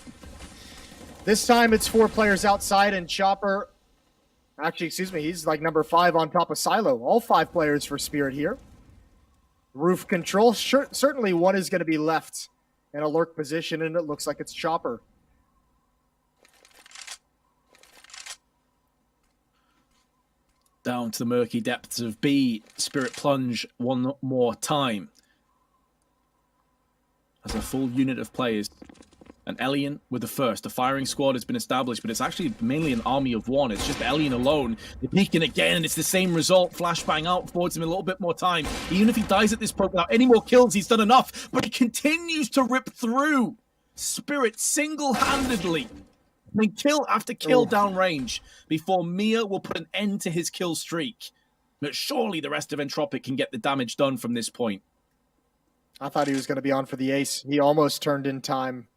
This time it's 4 players outside, and Chopper, actually, excuse me, he's like number 5 on top of Silo. All 5 players for Spirit here. Roof control, certainly one is going to be left in a lurk position, and it looks like it's Chopper. Down to the murky depths of B. Spirit plunge one more time. As a full unit of players. And Elian with the first. The firing squad has been established, but it's actually mainly an army of one. It's just Elian alone. They're peeking again, and it's the same result. Flashbang out, affords him a little bit more time. Even if he dies at this point without any more kills, he's done enough. But he continues to rip through. Spirit single-handedly. I mean, kill after kill downrange before Mia will put an end to his kill streak. But surely the rest of Entropiq can get the damage done from this point. I thought he was going to be on for the ace. He almost turned in time.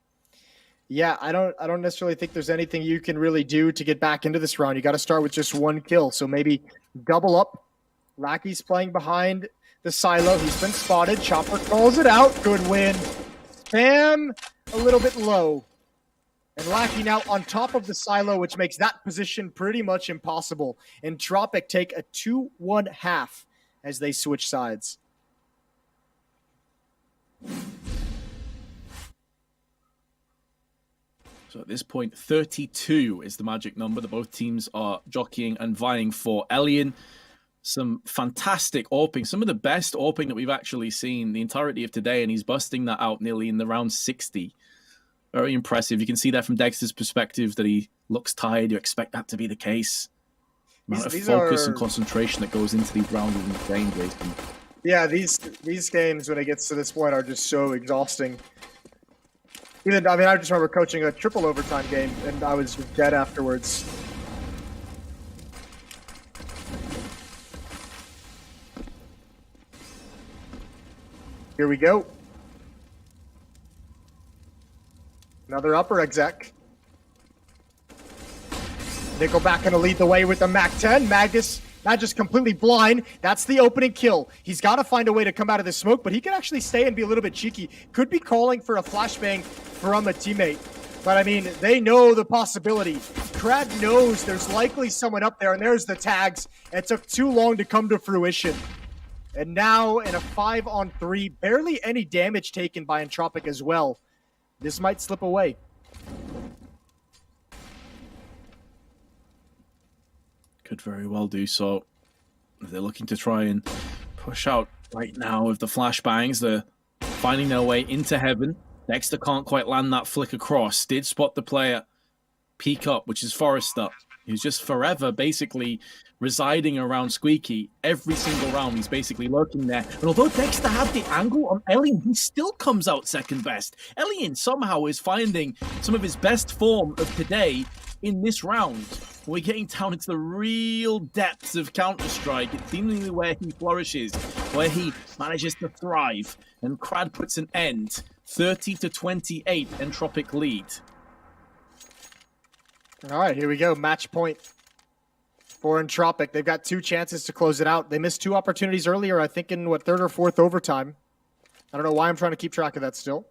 Yeah, I don't necessarily think there's anything you can really do to get back into this round. You got to start with just one kill. So maybe double up. Lackey's playing behind the silo. He's been spotted. Chopper calls it out. Good win. Spam a little bit low. And Lackey now on top of the silo, which makes that position pretty much impossible. Entropiq take a 2-1-1 as they switch sides. So at this point, 32 is the magic number that both teams are jockeying and vying for. Elian, some fantastic AWPing, some of the best AWPing that we've actually seen the entirety of today, and he's busting that out nearly in the round 60. Very impressive. You can see that from Dexter's perspective that he looks tired. You expect that to be the case. Amount of focus and concentration that goes into these rounds in the game, Jason. Yeah, these games, when it gets to this point, are just so exhausting. I just remember coaching a triple overtime game, and I was dead afterwards. Here we go. Another upper exec. Nickelback gonna lead the way with the MAC-10. Magus just completely blind. That's the opening kill. He's got to find a way to come out of this smoke, but he can actually stay and be a little bit cheeky. Could be calling for a flashbang from a teammate. But, I mean, they know the possibility. Crad knows there's likely someone up there, and there's the tags. It took too long to come to fruition. And now, in a 5-on-3, barely any damage taken by Entropiq as well. This might slip away. Could very well do so. They're looking to try and push out right now with the flashbangs. They're finding their way into heaven. Dexter can't quite land that flick across. Did spot the player peek up, which is Forrester, who's just forever basically residing around Squeaky. Every single round, he's basically lurking there. And although Dexter had the angle on Elian, he still comes out second best. Elian somehow is finding some of his best form of today in this round. We're getting down into the real depths of Counter-Strike. It's seemingly where he flourishes, where he manages to thrive. And Crad puts an end. 30-28, Entropiq lead. All right, here we go. Match point for Entropiq. They've got 2 chances to close it out. They missed 2 opportunities earlier, I think in, third or fourth overtime. I don't know why I'm trying to keep track of that still.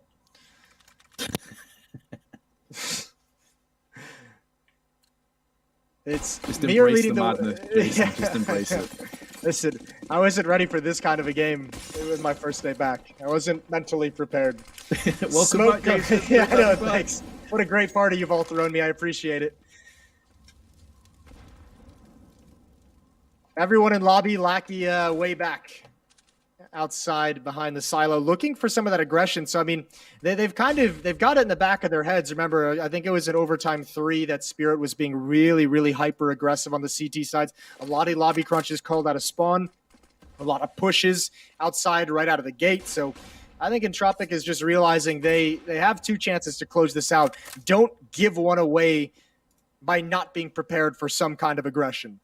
It's just Mir embrace leading the madness, Jason. Just embrace it. Listen, I wasn't ready for this kind of a game. It was my first day back. I wasn't mentally prepared. Welcome back, Jason. Yeah, I know, thanks. What a great party you've all thrown me. I appreciate it. Everyone in lobby, Lackey way back outside behind the silo, looking for some of that aggression. So, I mean, they've got it in the back of their heads. Remember, I think it was in overtime 3 that Spirit was being really, really hyper aggressive on the CT sides. A lot of lobby crunches called out of spawn, a lot of pushes outside right out of the gate. So I think Entropiq is just realizing they have 2 chances to close this out. Don't give one away by not being prepared for some kind of aggression.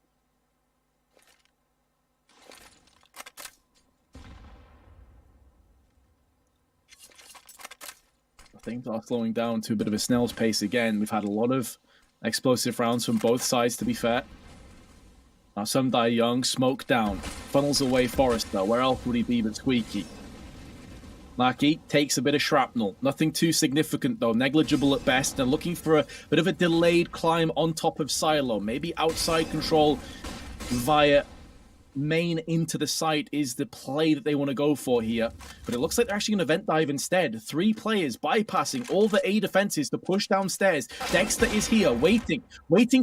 Things are slowing down to a bit of a snail's pace again. We've had a lot of explosive rounds from both sides, to be fair. Now some die young, smoke down, funnels away Forrester. Where else would he be but Squeaky? Lackey takes a bit of shrapnel. Nothing too significant though, negligible at best, and looking for a bit of a delayed climb on top of Silo. Maybe outside control via main into the site is the play that they want to go for here. But it looks like they're actually going to vent dive instead. 3 players bypassing all the A defenses to push downstairs. Dexter is here, waiting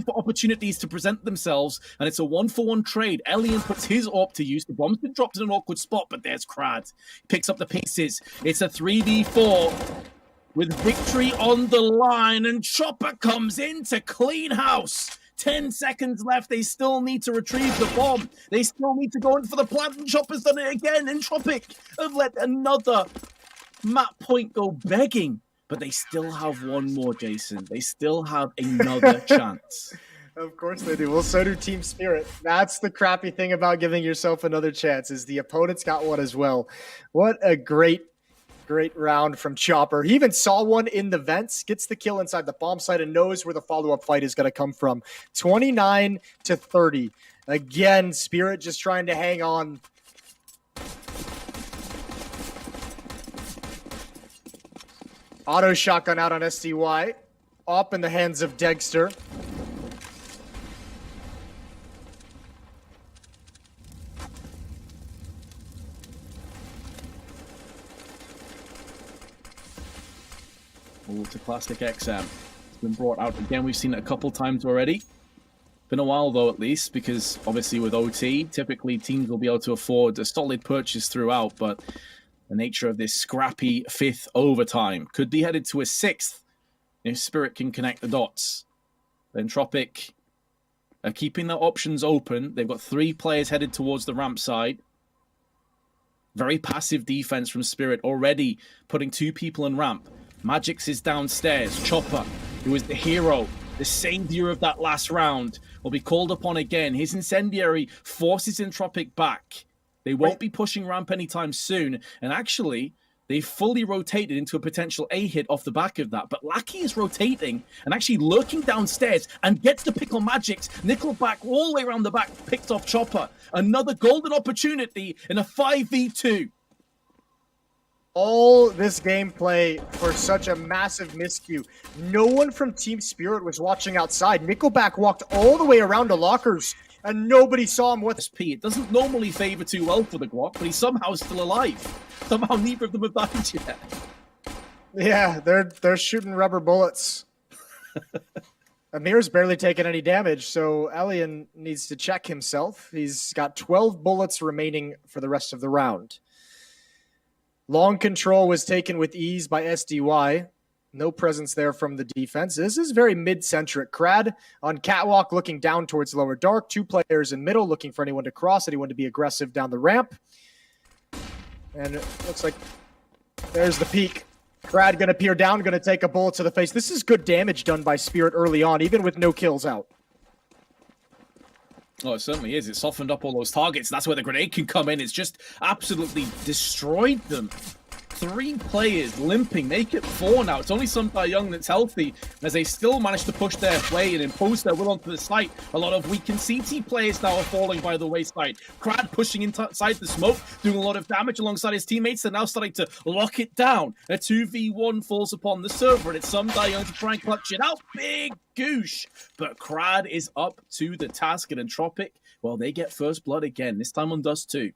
for opportunities to present themselves. And it's a 1-for-1 trade. Elian puts his AWP to use. The bomb's been dropped in an awkward spot, but there's Crad. Picks up the pieces. It's a 3v4 with victory on the line. And Chopper comes in to clean house. 10 seconds left. They still need to retrieve the bomb. They still need to go in for the plant, and Chopper's done it again. Entropiq have let another map point go begging, but they still have one more, Jason. They still have another chance. Of course they do. Well, so do Team Spirit. That's the crappy thing about giving yourself another chance, is the opponent's got one as well. What a great round from Chopper. He even saw one in the vents, gets the kill inside the bomb site, and knows where the follow-up fight is going to come from. 29-30. Again, Spirit just trying to hang on. Auto shotgun out on SDY. Up in the hands of Dexter. Oh, to Classic XM. It's been brought out again. We've seen it a couple times already. Been a while, though, at least, because obviously with OT, typically teams will be able to afford a solid purchase throughout, but the nature of this scrappy 5th overtime could be headed to a 6th if Spirit can connect the dots. Entropiq are keeping their options open. They've got 3 players headed towards the ramp side. Very passive defense from Spirit, already putting 2 people in ramp. Magix is downstairs. Chopper, who is the hero, the savior of that last round, will be called upon again. His incendiary forces Entropiq back. They won't be pushing ramp anytime soon. And actually, they fully rotated into a potential A hit off the back of that. But Lackey is rotating and actually lurking downstairs and gets the pick on Magix. Nickelback all the way around the back, picked off Chopper. Another golden opportunity in a 5v2. All this gameplay for such a massive miscue. No one from Team Spirit was watching outside. Nickelback walked all the way around to lockers, and nobody saw him with SP. It doesn't normally favor too well for the Glock, but he's somehow still alive. Somehow neither of them have died yet. Yeah, they're shooting rubber bullets. Amir's barely taken any damage, so Elian needs to check himself. He's got 12 bullets remaining for the rest of the round. Long control was taken with ease by SDY. No presence there from the defense. This is very mid-centric. Crad on catwalk looking down towards lower dark. 2 players in middle looking for anyone to cross, anyone to be aggressive down the ramp. And it looks like there's the peak. Crad going to peer down, going to take a bullet to the face. This is good damage done by Spirit early on, even with no kills out. Oh, it certainly is. It softened up all those targets. That's where the grenade can come in. It's just absolutely destroyed them. 3 players limping. Make it 4 now. It's only Sun Young that's healthy, as they still manage to push their way and impose their will onto the site. A lot of weakened CT players now are falling by the wayside. Crad pushing inside the smoke, doing a lot of damage alongside his teammates. They're now starting to lock it down. A 2v1 falls upon the server, and it's Sun Young to try and clutch it out. Big goosh. But Crad is up to the task, and Entropiq, well, they get first blood again, this time on Dust 2.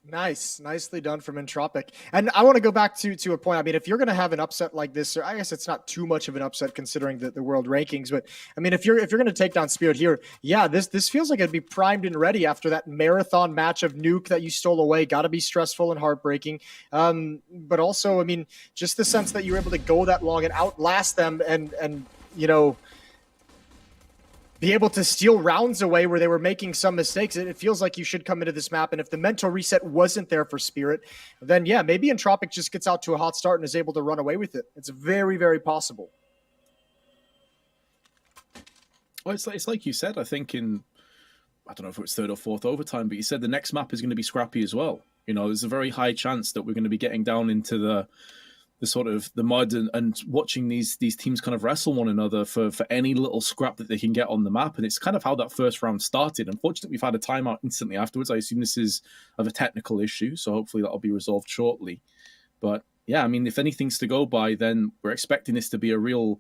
Nice. Nicely done from Entropiq. And I want to go back to a point. I mean, if you're going to have an upset like this, or I guess it's not too much of an upset considering the world rankings, but I mean, if you're going to take down Spirit here, yeah, this feels like it'd be primed and ready after that marathon match of Nuke that you stole away. Got to be stressful and heartbreaking. But also, I mean, just the sense that you were able to go that long and outlast them and you know, be able to steal rounds away where they were making some mistakes. It feels like you should come into this map. And if the mental reset wasn't there for Spirit, then yeah, maybe Entropiq just gets out to a hot start and is able to run away with it. It's very, very possible. Well, it's like you said, I think I don't know if it's 3rd or 4th overtime, but you said the next map is going to be scrappy as well. You know, there's a very high chance that we're going to be getting down into the sort of the mud and watching these teams kind of wrestle one another for any little scrap that they can get on the map. And it's kind of how that first round started. Unfortunately, we've had a timeout instantly afterwards. I assume this is of a technical issue, so hopefully that'll be resolved shortly. But yeah, I mean, if anything's to go by, then we're expecting this to be a real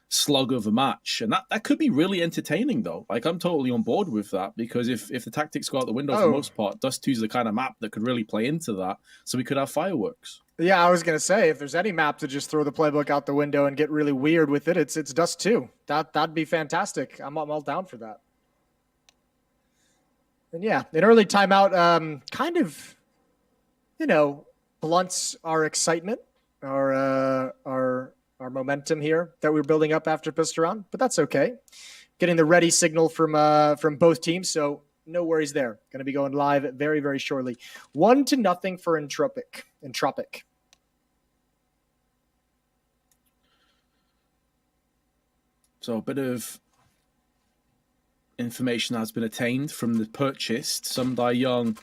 slug of a match. And that could be really entertaining, though. Like, I'm totally on board with that, because if the tactics go out the window for the most part, Dust 2 is the kind of map that could really play into that. So we could have fireworks. Yeah, I was going to say, if there's any map to just throw the playbook out the window and get really weird with it, it's Dust 2. That'd be fantastic. I'm all down for that. And yeah, an early timeout kind of, you know, blunts our excitement, our momentum here that we're building up after pistol round, but that's okay. Getting the ready signal from both teams, so no worries there. Going to be going live very, very shortly. 1-0 for Entropiq. So a bit of information has been attained from the purchased. Sumdai Young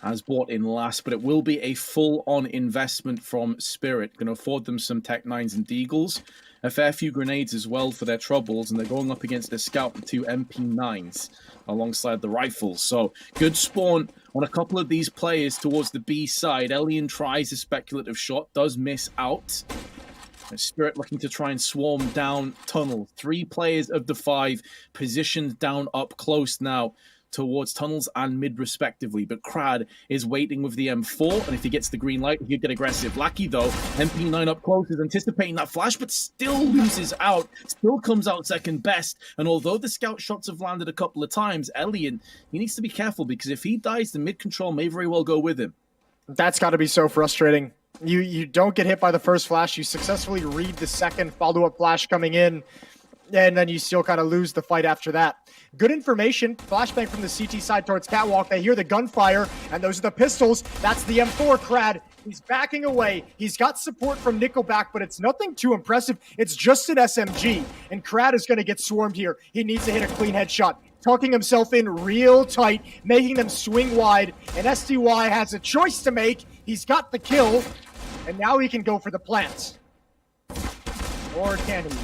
has bought in last, but it will be a full-on investment from Spirit. Going to afford them some Tech 9s and Deagles, a fair few grenades as well for their troubles, and they're going up against a Scout with 2 MP9s alongside the rifles. So good spawn on a couple of these players towards the B side. Elian tries a speculative shot, does miss out. Spirit looking to try and swarm down tunnel. 3 players of the 5 positioned down up close now towards tunnels and mid respectively, but Crad is waiting with the M4, and if he gets the green light, he'll get aggressive. Lackey though, MP9 up close, is anticipating that flash, but still loses out, still comes out second best, and although the scout shots have landed a couple of times, Elian, he needs to be careful, because if he dies, the mid control may very well go with him. That's got to be so frustrating. You don't get hit by the first flash, you successfully read the second follow-up flash coming in, and then you still kind of lose the fight after that. Good information. Flashbang from the CT side towards Catwalk. They hear the gunfire, and those are the pistols. That's the M4, Crad. He's backing away. He's got support from Nickelback, but it's nothing too impressive. It's just an SMG, and Crad is going to get swarmed here. He needs to hit a clean headshot. Tucking himself in real tight, making them swing wide, and SDY has a choice to make. He's got the kill, and now he can go for the plant. Or can he?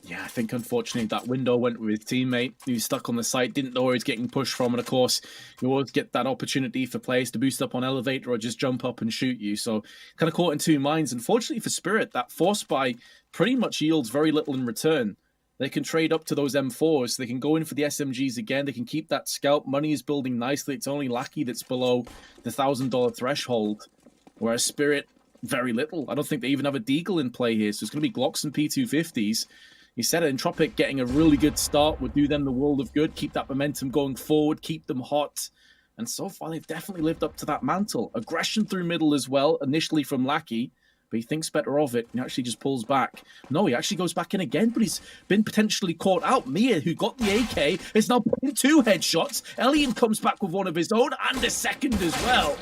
Yeah, I think unfortunately that window went with his teammate who's stuck on the site, didn't know where he was getting pushed from, and of course you always get that opportunity for players to boost up on elevator or just jump up and shoot you, so kind of caught in two minds. Unfortunately for Spirit, that force buy pretty much yields very little in return. They can trade up to those M4s, they can go in for the SMGs again, they can keep that scalp, money is building nicely, it's only Lackey that's below the $1,000 threshold, whereas Spirit, very little. I don't think they even have a Deagle in play here, so it's going to be Glocks and P250s. He said Entropiq getting a really good start would do them the world of good, keep that momentum going forward, keep them hot. And so far, they've definitely lived up to that mantle. Aggression through middle as well, initially from Lackey, but he thinks better of it and actually just pulls back. No, he actually goes back in again, but he's been potentially caught out. Mia, who got the AK, is now putting 2 headshots. Elian comes back with one of his own and a second as well.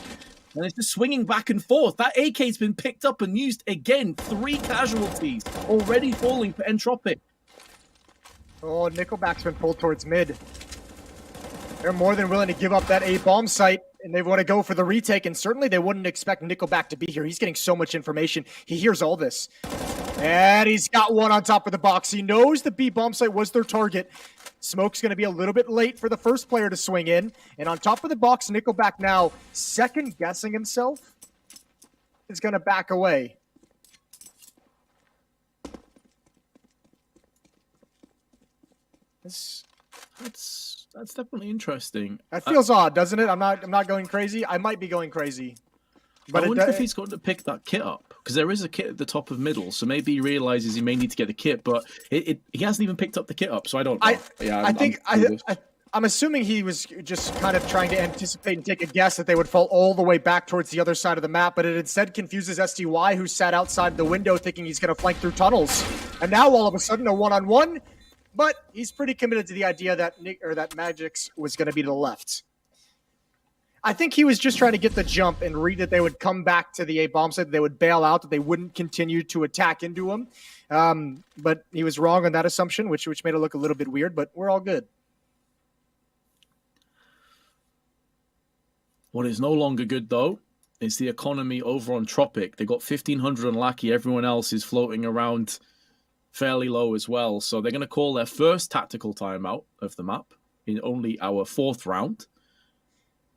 And it's just swinging back and forth. That AK's been picked up and used again. 3 casualties already falling for Entropiq. Oh, Nickelback's been pulled towards mid. They're more than willing to give up that A bomb site, and they want to go for the retake, and certainly they wouldn't expect Nickelback to be here. He's getting so much information. He hears all this. And he's got one on top of the box. He knows the B bomb site was their target. Smoke's going to be a little bit late for the first player to swing in. And on top of the box, Nickelback now second-guessing himself is going to back away. That's definitely interesting. That feels odd, doesn't it? I'm not going crazy. I might be going crazy. But I wonder if he's going to pick that kit up, because there is a kit at the top of middle, so maybe he realizes he may need to get the kit, but he hasn't even picked up the kit up, so I don't know. I'm assuming he was just kind of trying to anticipate and take a guess that they would fall all the way back towards the other side of the map, but it instead confuses SDY, who sat outside the window thinking he's going to flank through tunnels. And now all of a sudden a one-on-one, but he's pretty committed to the idea that Magix was going to be to the left. I think he was just trying to get the jump and read that they would come back to the A bomb site, they would bail out, that they wouldn't continue to attack into him. But he was wrong on that assumption, which made it look a little bit weird, but we're all good. What is no longer good, though, is the economy over on Entropiq. They got 1,500 on Lackey. Everyone else is floating around fairly low as well. So they're going to call their first tactical timeout of the map in only our 4th round.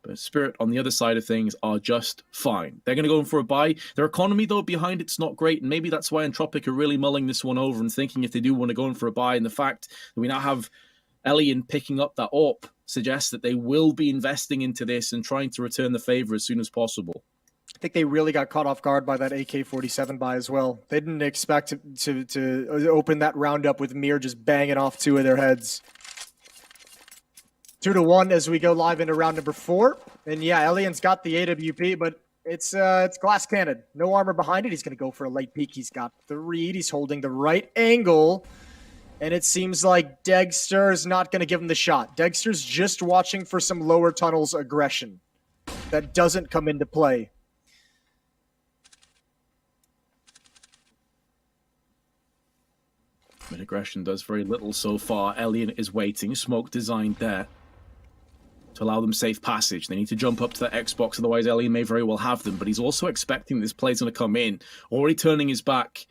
But Spirit, on the other side of things, are just fine. They're going to go in for a buy. Their economy, though, behind it's not great, and maybe that's why Entropiq are really mulling this one over and thinking if they do want to go in for a buy. And the fact that we now have Elian picking up that AWP suggests that they will be investing into this and trying to return the favor as soon as possible. I think they really got caught off guard by that AK-47 buy as well. They didn't expect to open that round up with Mir just banging off 2 of their heads. 2-1 as we go live into round number 4. And yeah, Elian's got the AWP, but it's glass cannon. No armor behind it. He's going to go for a late peek. He's got the read. He's holding the right angle. And it seems like Dexter is not going to give him the shot. Dexter's just watching for some lower tunnels aggression. That doesn't come into play. But aggression does very little so far. Elian is waiting. Smoke designed there to allow them safe passage. They need to jump up to that Xbox, otherwise Elian may very well have them. But he's also expecting this play's going to come in, already turning his back,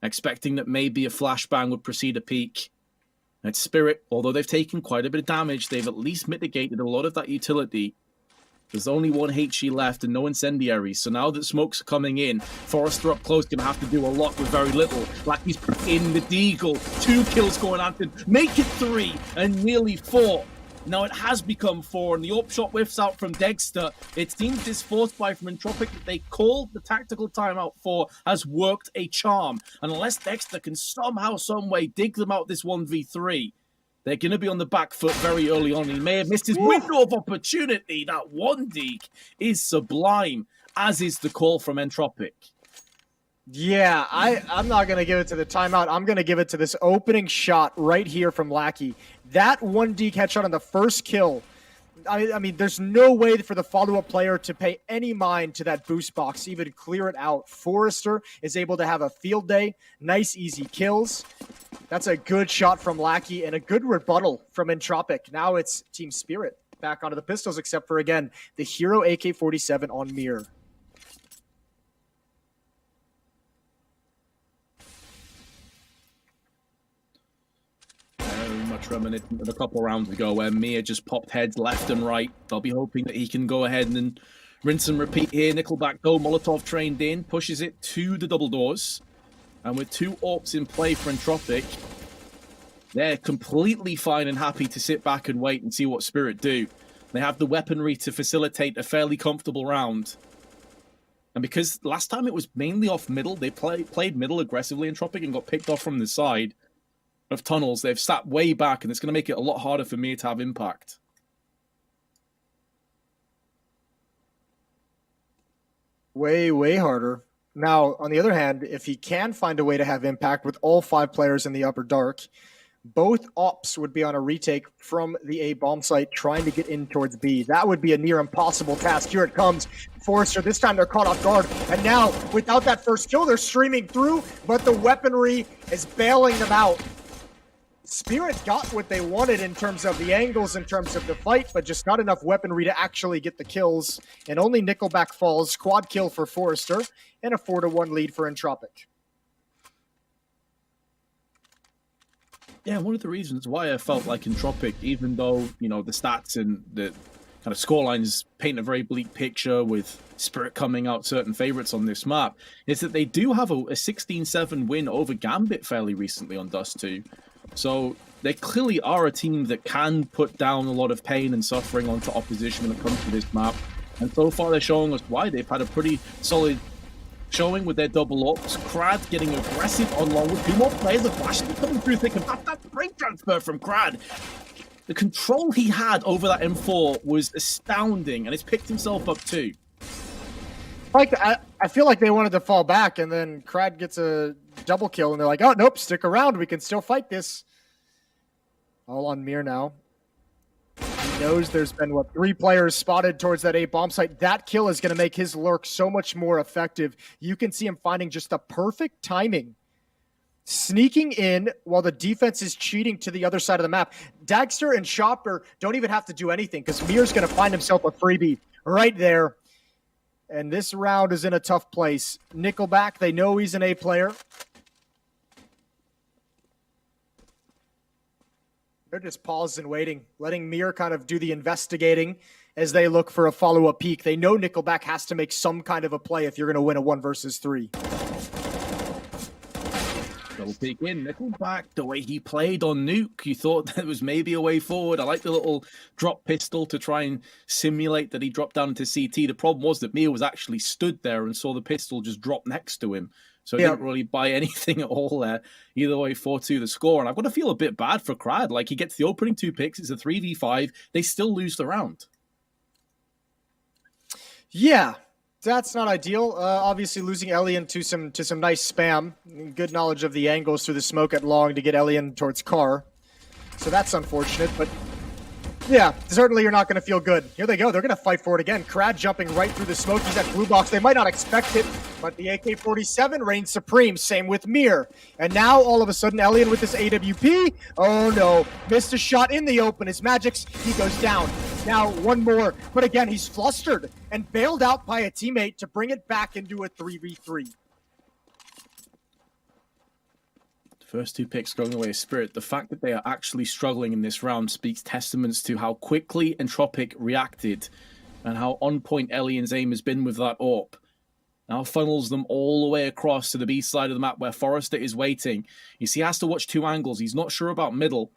expecting that maybe a flashbang would precede a peek. And it's Spirit, although they've taken quite a bit of damage, they've at least mitigated a lot of that utility. There's only 1 HE left and no incendiaries. So now that Smoke's coming in, Forrester up close going to have to do a lot with very little. Like he's in the Deagle. 2 kills going at him. Make it 3 and nearly 4. Now it has become 4, and the AWP shot whiffs out from Dexter. It seems this force buy from Entropiq that they called the tactical timeout for has worked a charm. And unless Dexter can somehow, some way dig them out this 1v3, they're going to be on the back foot very early on. He may have missed his window of opportunity. That 1 deke is sublime, as is the call from Entropiq. Yeah, I'm not going to give it to the timeout. I'm going to give it to this opening shot right here from Lackey. That 1 deke headshot on the first kill. I mean, there's no way for the follow-up player to pay any mind to that boost box, even clear it out. Forrester is able to have a field day. Nice, easy kills. That's a good shot from Lackey and a good rebuttal from Entropiq. Now it's Team Spirit back onto the pistols, except for, again, the Hero AK-47 on Mir. Much reminiscent of a couple rounds ago where Mir just popped heads left and right. They'll be hoping that he can go ahead and rinse and repeat here. Nickelback though, Molotov trained in, pushes it to the double doors. And with 2 AWPs in play for Entropiq, they're completely fine and happy to sit back and wait and see what Spirit do. They have the weaponry to facilitate a fairly comfortable round. And because last time it was mainly off middle, they played middle aggressively, Entropiq, and got picked off from the side of tunnels. They've sat way back, and it's going to make it a lot harder for Mir to have impact. Way, way harder. Now, on the other hand, if he can find a way to have impact with all 5 players in the upper dark, both ops would be on a retake from the A bomb site trying to get in towards B. That would be a near impossible task. Here it comes. Forrester, this time they're caught off guard. And now, without that first kill, they're streaming through, but the weaponry is bailing them out. Spirit got what they wanted in terms of the angles, in terms of the fight, but just not enough weaponry to actually get the kills. And only Nickelback falls. Quad kill for Forrester and a 4-1 lead for Entropiq. Yeah, one of the reasons why I felt like Entropiq, even though, you know, the stats and the kind of scorelines paint a very bleak picture with Spirit coming out certain favorites on this map, is that they do have a 16-7 win over Gambit fairly recently on Dust 2. So they clearly are a team that can put down a lot of pain and suffering onto opposition when it comes to this map. And so far they're showing us why. They've had a pretty solid showing with their double ups. Crad getting aggressive along with 2 more players. The flash coming through thick and fast. That break transfer from Crad. The control he had over that M4 was astounding, and he's picked himself up too. I feel like they wanted to fall back, and then Crad gets a double kill, and they're like, oh, nope, stick around. We can still fight this. All on Mir now. He knows there's been, 3 players spotted towards that A bomb site. That kill is going to make his lurk so much more effective. You can see him finding just the perfect timing. Sneaking in while the defense is cheating to the other side of the map. Dagster and Chopper don't even have to do anything because Mir's going to find himself a freebie right there. And this round is in a tough place. Nickelback, they know he's an A player. They're just paused and waiting, letting Mir kind of do the investigating as they look for a follow-up peek. They know Nickelback has to make some kind of a play if you're going to win a 1 versus 3. Double peek in, Nickelback, the way he played on Nuke, you thought there was maybe a way forward. I like the little drop pistol to try and simulate that he dropped down into CT. The problem was that Mia was actually stood there and saw the pistol just drop next to him. So he didn't really buy anything at all there. Either way, 4-2 the score. And I've got to feel a bit bad for Crad. Like, he gets the opening 2 picks, it's a 3v5. They still lose the round. Yeah. That's not ideal. Obviously, losing Elian to some nice spam. Good knowledge of the angles through the smoke at long to get Elian towards car. So that's unfortunate, but yeah, certainly you're not going to feel good. Here they go. They're going to fight for it again. Crad jumping right through the smoke. He's at blue box. They might not expect it, but the AK-47 reigns supreme. Same with Mir. And now, all of a sudden, Elian with this AWP. Oh, no. Missed a shot in the open. His Magic's, he goes down. Now, one more. But again, he's flustered and bailed out by a teammate to bring it back into a 3v3. First 2 picks going away, Spirit. The fact that they are actually struggling in this round speaks testaments to how quickly Entropiq reacted and how on point Elian's aim has been with that AWP. Now funnels them all the way across to the B side of the map where Forrester is waiting. You see, he has to watch 2 angles. He's not sure about middle.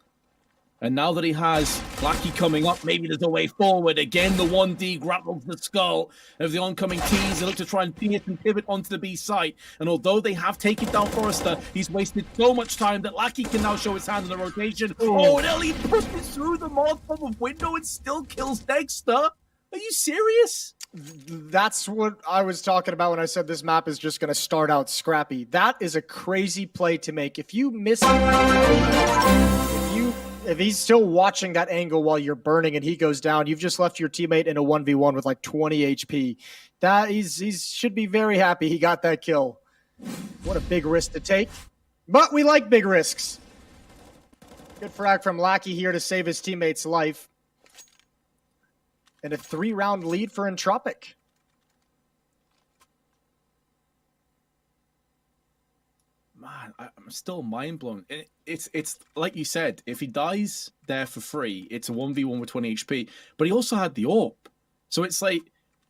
And now that he has Lackey coming up, maybe there's a way forward. Again, the 1D grapples the skull of the oncoming T's. They look to try and pierce and pivot onto the B site. And although they have taken down Forrester, he's wasted so much time that Lackey can now show his hand in the rotation. Oh, and Ellie pushes through the mouth window and still kills Dexter. Are you serious? That's what I was talking about when I said this map is just going to start out scrappy. That is a crazy play to make. If you miss if he's still watching that angle while you're burning and he goes down, you've just left your teammate in a 1v1 with like 20 HP. That he should be very happy he got that kill. What a big risk to take. But we like big risks. Good frag from Lackey here to save his teammate's life. And a 3-round lead for Entropiq. Man, I'm still mind blown. It's like you said, if he dies there for free, it's a 1v1 with 20 HP. But he also had the AWP. So it's like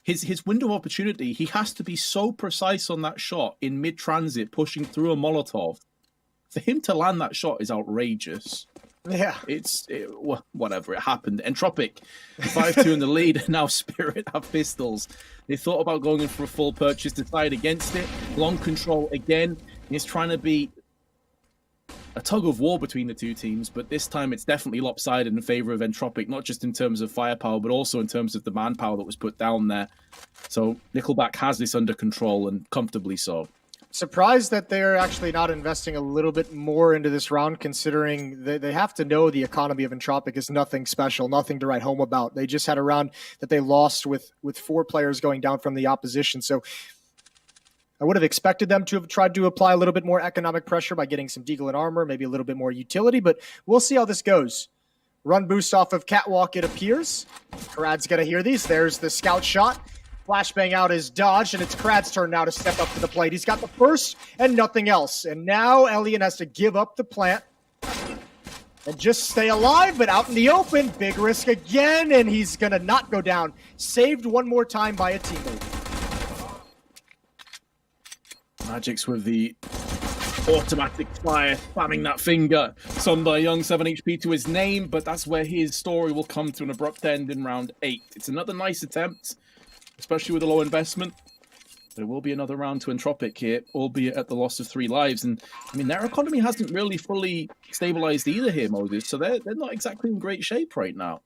his window of opportunity, he has to be so precise on that shot in mid-transit, pushing through a Molotov. For him to land that shot is outrageous. Yeah. Whatever, it happened. Entropiq, 5-2 in the lead. Now Spirit have pistols. They thought about going in for a full purchase, decided against it. Long control again. It's trying to be a tug of war between the 2 teams, but this time it's definitely lopsided in favor of Entropiq, not just in terms of firepower, but also in terms of the manpower that was put down there. So Nickelback has this under control, and comfortably so. Surprised that they're actually not investing a little bit more into this round, considering they have to know the economy of Entropiq is nothing special, nothing to write home about. They just had a round that they lost with 4 players going down from the opposition. So I would have expected them to have tried to apply a little bit more economic pressure by getting some deagle and armor, maybe a little bit more utility, but we'll see how this goes. Run boost off of Catwalk, it appears. Krad's going to hear these. There's the scout shot. Flashbang out is dodged, and it's Krad's turn now to step up to the plate. He's got the first and nothing else. And now Elian has to give up the plant and just stay alive, but out in the open, big risk again, and he's going to not go down. Saved one more time by a teammate. Magic's with the automatic fire, spamming that finger. Son by Young, 7 HP to his name, but that's where his story will come to an abrupt end in round 8. It's another nice attempt, especially with a low investment. There will be another round to Entropiq here, albeit at the loss of 3 lives. And I mean, their economy hasn't really fully stabilized either here, Moses. So they're not exactly in great shape right now.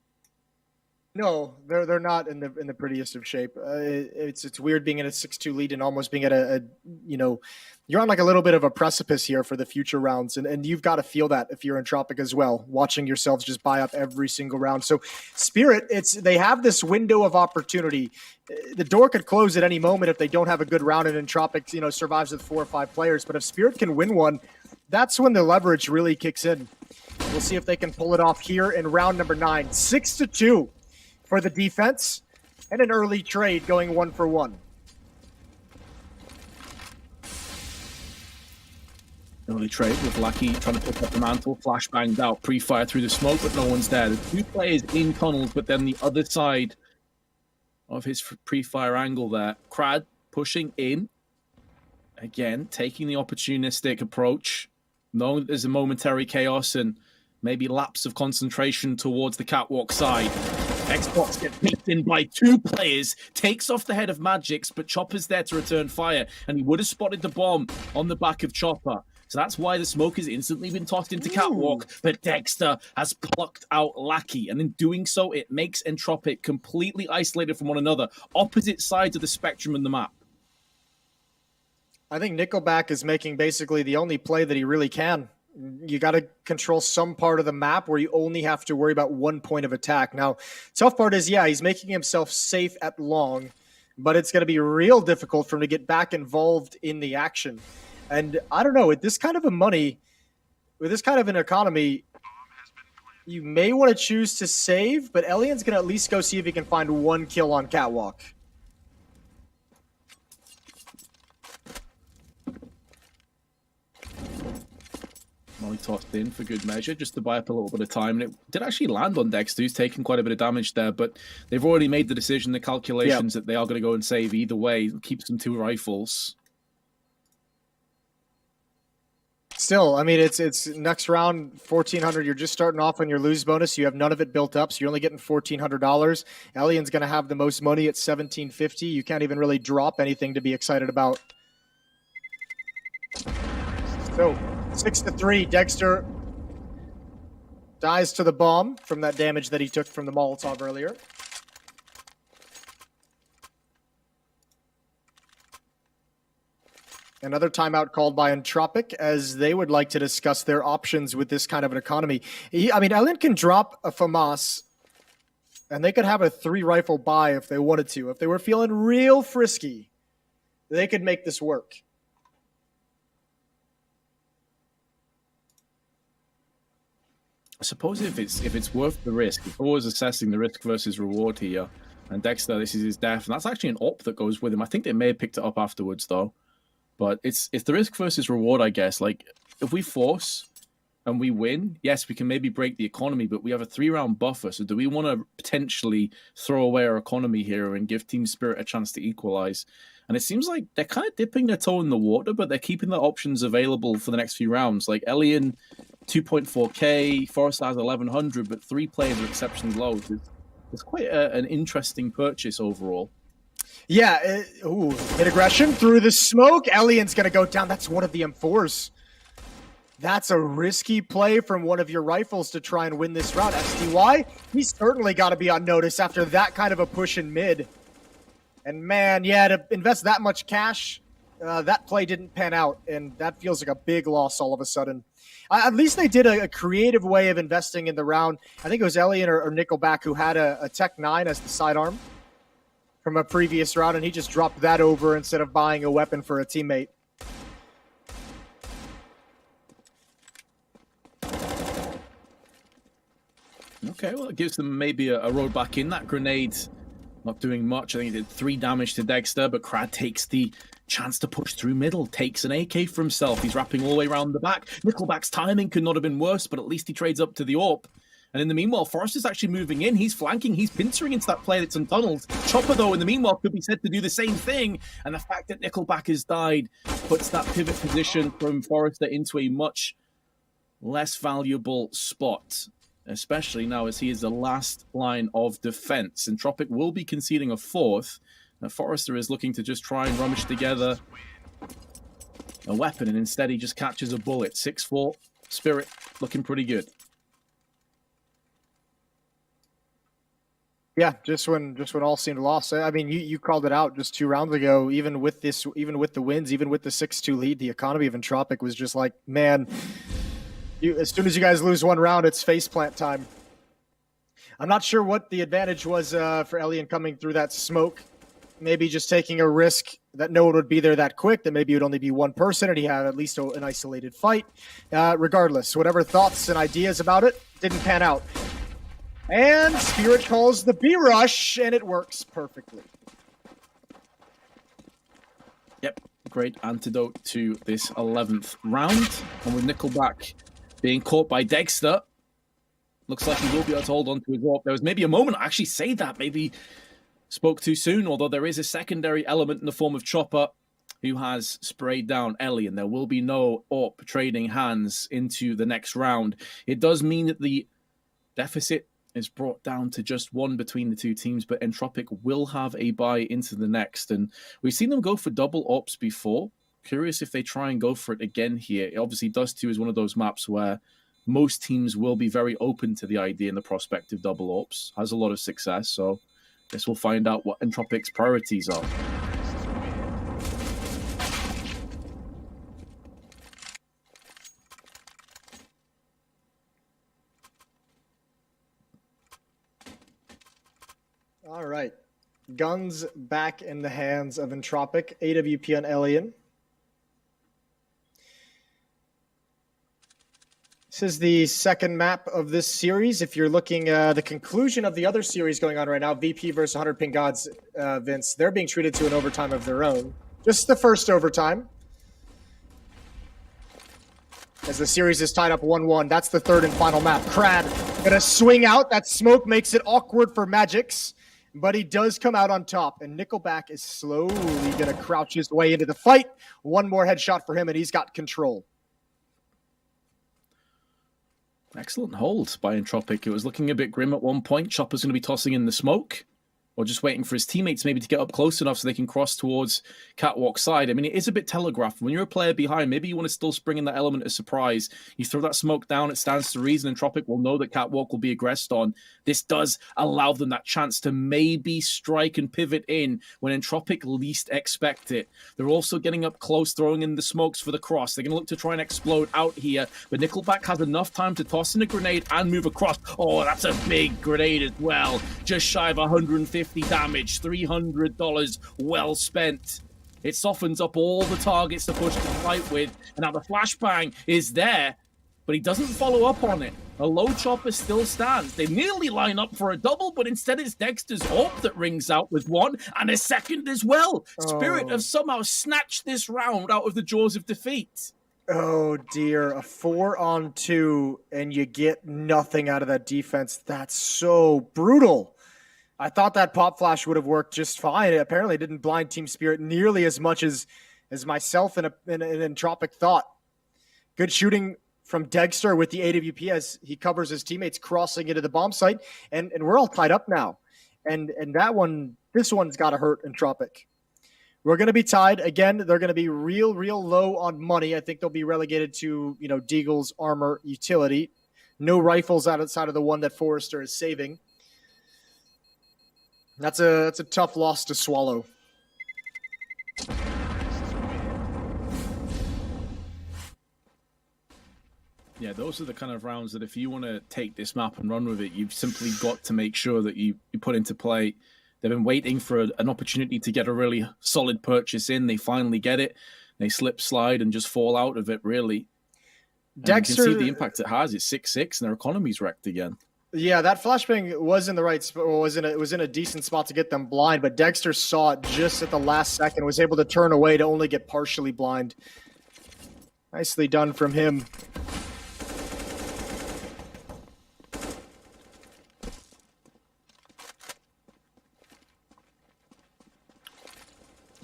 No, they're not in the prettiest of shape. It's weird being in a 6-2 lead and almost being at a you're on like a little bit of a precipice here for the future rounds, and you've got to feel that if you're Entropiq as well, watching yourselves just buy up every single round. So Spirit, they have this window of opportunity. The door could close at any moment if they don't have a good round, and Entropiq survives with 4 or 5 players. But if Spirit can win one, that's when the leverage really kicks in. We'll see if they can pull it off here in round number 9. 6-2. For the defense, and an early trade going 1 for 1. Early trade with Lackey trying to pick up the mantle, flashbanged out, pre-fire through the smoke, but no one's there. There's 2 players in tunnels, but then the other side of his pre-fire angle there. Crad pushing in. Again, taking the opportunistic approach, knowing that there's a momentary chaos and maybe lapse of concentration towards the catwalk side. Xbox gets beat in by 2 players, takes off the head of Magix, but Chopper's there to return fire, and he would have spotted the bomb on the back of Chopper. So that's why the smoke has instantly been tossed into catwalk, but Dexter has plucked out Lackey, and in doing so, it makes Entropiq completely isolated from one another, opposite sides of the spectrum in the map. I think Nickelback is making basically the only play that he really can. You got to control some part of the map where you only have to worry about one point of attack. Now, tough part is, yeah, he's making himself safe at long, but it's going to be real difficult for him to get back involved in the action. And I don't know, with this kind of a money, with this kind of an economy, you may want to choose to save, but Elian's going to at least go see if he can find 1 kill on catwalk. Molly tossed in for good measure, just to buy up a little bit of time. And it did actually land on Dexter, who's taken quite a bit of damage there, but they've already made the decision, the calculations, that they are going to go and save either way. Keeps them 2 rifles. Still, I mean, it's next round, 1,400. You're just starting off on your lose bonus. You have none of it built up, so you're only getting $1,400. Elian's going to have the most money at $1,750. You can't even really drop anything to be excited about. So, 6-3, Dexter dies to the bomb from that damage that he took from the Molotov earlier. Another timeout called by Entropiq, as they would like to discuss their options with this kind of an economy. I mean, Elian can drop a FAMAS, and they could have a 3-rifle buy if they wanted to. If they were feeling real frisky, they could make this work. I suppose if it's worth the risk, it's always assessing the risk versus reward here. And Dexter, this is his death, and that's actually an op that goes with him. I think they may have picked it up afterwards, though. But it's the risk versus reward, I guess. Like, if we force and we win, yes, we can maybe break the economy, but we have a 3-round buffer. So do we want to potentially throw away our economy here and give Team Spirit a chance to equalize? And it seems like they're kind of dipping their toe in the water, but they're keeping their options available for the next few rounds. Like, Elian, 2.4K, Forrester has 1,100, but 3 players are exceptionally low. It's quite an interesting purchase overall. Yeah, hit aggression through the smoke. Elian's going to go down. That's one of the M4s. That's a risky play from one of your rifles to try and win this round. STY, he's certainly got to be on notice after that kind of a push in mid. And man, yeah, to invest that much cash, that play didn't pan out, and that feels like a big loss all of a sudden. At least they did a creative way of investing in the round. I think it was Elian or Nickelback who had a Tech 9 as the sidearm from a previous round, and he just dropped that over instead of buying a weapon for a teammate. Okay, well, it gives them maybe a road back in. That grenade not doing much. I think it did 3 damage to Dexter, but Crad takes the chance to push through middle, takes an AK for himself. He's wrapping all the way around the back. Nickelback's timing could not have been worse, but at least he trades up to the AWP. And in the meanwhile, Forrester's actually moving in. He's flanking. He's pincering into that player that's untunneled. Chopper, though, in the meanwhile, could be said to do the same thing. And the fact that Nickelback has died puts that pivot position from Forrester into a much less valuable spot, especially now as he is the last line of defense. Entropiq will be conceding a 4th. Now, Forrester is looking to just try and rummage together a weapon, and instead he just catches a bullet. 6-4, Spirit looking pretty good. Yeah, just when all seemed lost. I mean, you called it out just 2 rounds ago. Even with the wins, even with the 6-2 lead, the economy of Entropiq was just like, man, as soon as you guys lose 1 round, it's faceplant time. I'm not sure what the advantage was for Elian coming through that smoke. Maybe just taking a risk that no one would be there that quick, that maybe it would only be 1 person and he had at least an isolated fight. Regardless, whatever thoughts and ideas about it, didn't pan out. And Spirit calls the B-Rush, and it works perfectly. Yep, great antidote to this 11th round. And with Nickelback being caught by Dexter, looks like he will be able to hold on to his AWP. There was maybe a moment, I actually say that, maybe spoke too soon, although there is a secondary element in the form of Chopper, who has sprayed down Ellie, and there will be no AWP trading hands into the next round. It does mean that the deficit is brought down to just 1 between the two teams, but Entropiq will have a bye into the next. And we've seen them go for double AWPs before. Curious if they try and go for it again here. Obviously, Dust 2 is one of those maps where most teams will be very open to the idea and the prospect of double AWPs. Has a lot of success, so I guess we'll find out what Entropiq's priorities are. All right. Guns back in the hands of Entropiq. AWP on Alien. This is the second map of this series. If you're looking at the conclusion of the other series going on right now, VP versus 100 Ping Gods, Vince, they're being treated to an overtime of their own. Just the first overtime. As the series is tied up 1-1. That's the third and final map. Crad gonna swing out. That smoke makes it awkward for Magix, but he does come out on top. And Nickelback is slowly gonna crouch his way into the fight. One more headshot for him, and he's got control. Excellent hold by Entropiq. It was looking a bit grim at one point. Chopper's going to be tossing in the smoke, or just waiting for his teammates maybe to get up close enough so they can cross towards Catwalk side. I mean, it is a bit telegraphed. When you're a player behind, maybe you want to still spring in that element of surprise. You throw that smoke down, it stands to reason. Entropiq will know that Catwalk will be aggressed on. This does allow them that chance to maybe strike and pivot in when Entropiq least expect it. They're also getting up close, throwing in the smokes for the cross. They're going to look to try and explode out here, but Nickelback has enough time to toss in a grenade and move across. Oh, that's a big grenade as well. Just shy of 150 damage, $300 well spent. It softens up all the targets to push the fight with, and now the flashbang is there, but he doesn't follow up on it. A low chopper still stands. They nearly line up for a double, but instead it's Dexter's AWP that rings out with one, and a second as well. Spirit have somehow snatched this round out of the jaws of defeat. Oh dear, a 4-on-2, and you get nothing out of that defense. That's so brutal. I thought that pop flash would have worked just fine. It apparently didn't blind Team Spirit nearly as much as myself and Entropiq thought. Good shooting from Dexter with the AWP as he covers his teammates crossing into the bomb site, and we're all tied up now. And this one's got to hurt Entropiq. We're going to be tied again. They're going to be real low on money. I think they'll be relegated to Deagle's armor utility. No rifles outside of the one that Forrester is saving. That's a tough loss to swallow. Yeah, those are the kind of rounds that if you want to take this map and run with it, you've simply got to make sure that you put into play. They've been waiting for an opportunity to get a really solid purchase in. They finally get it. They slip, slide, and just fall out of it, really. Dexter, you can see the impact it has. It's 6-6, and their economy's wrecked again. Yeah, that flashbang was in the right spot. It was in a decent spot to get them blind, but Dexter saw it just at the last second, was able to turn away to only get partially blind. Nicely done from him.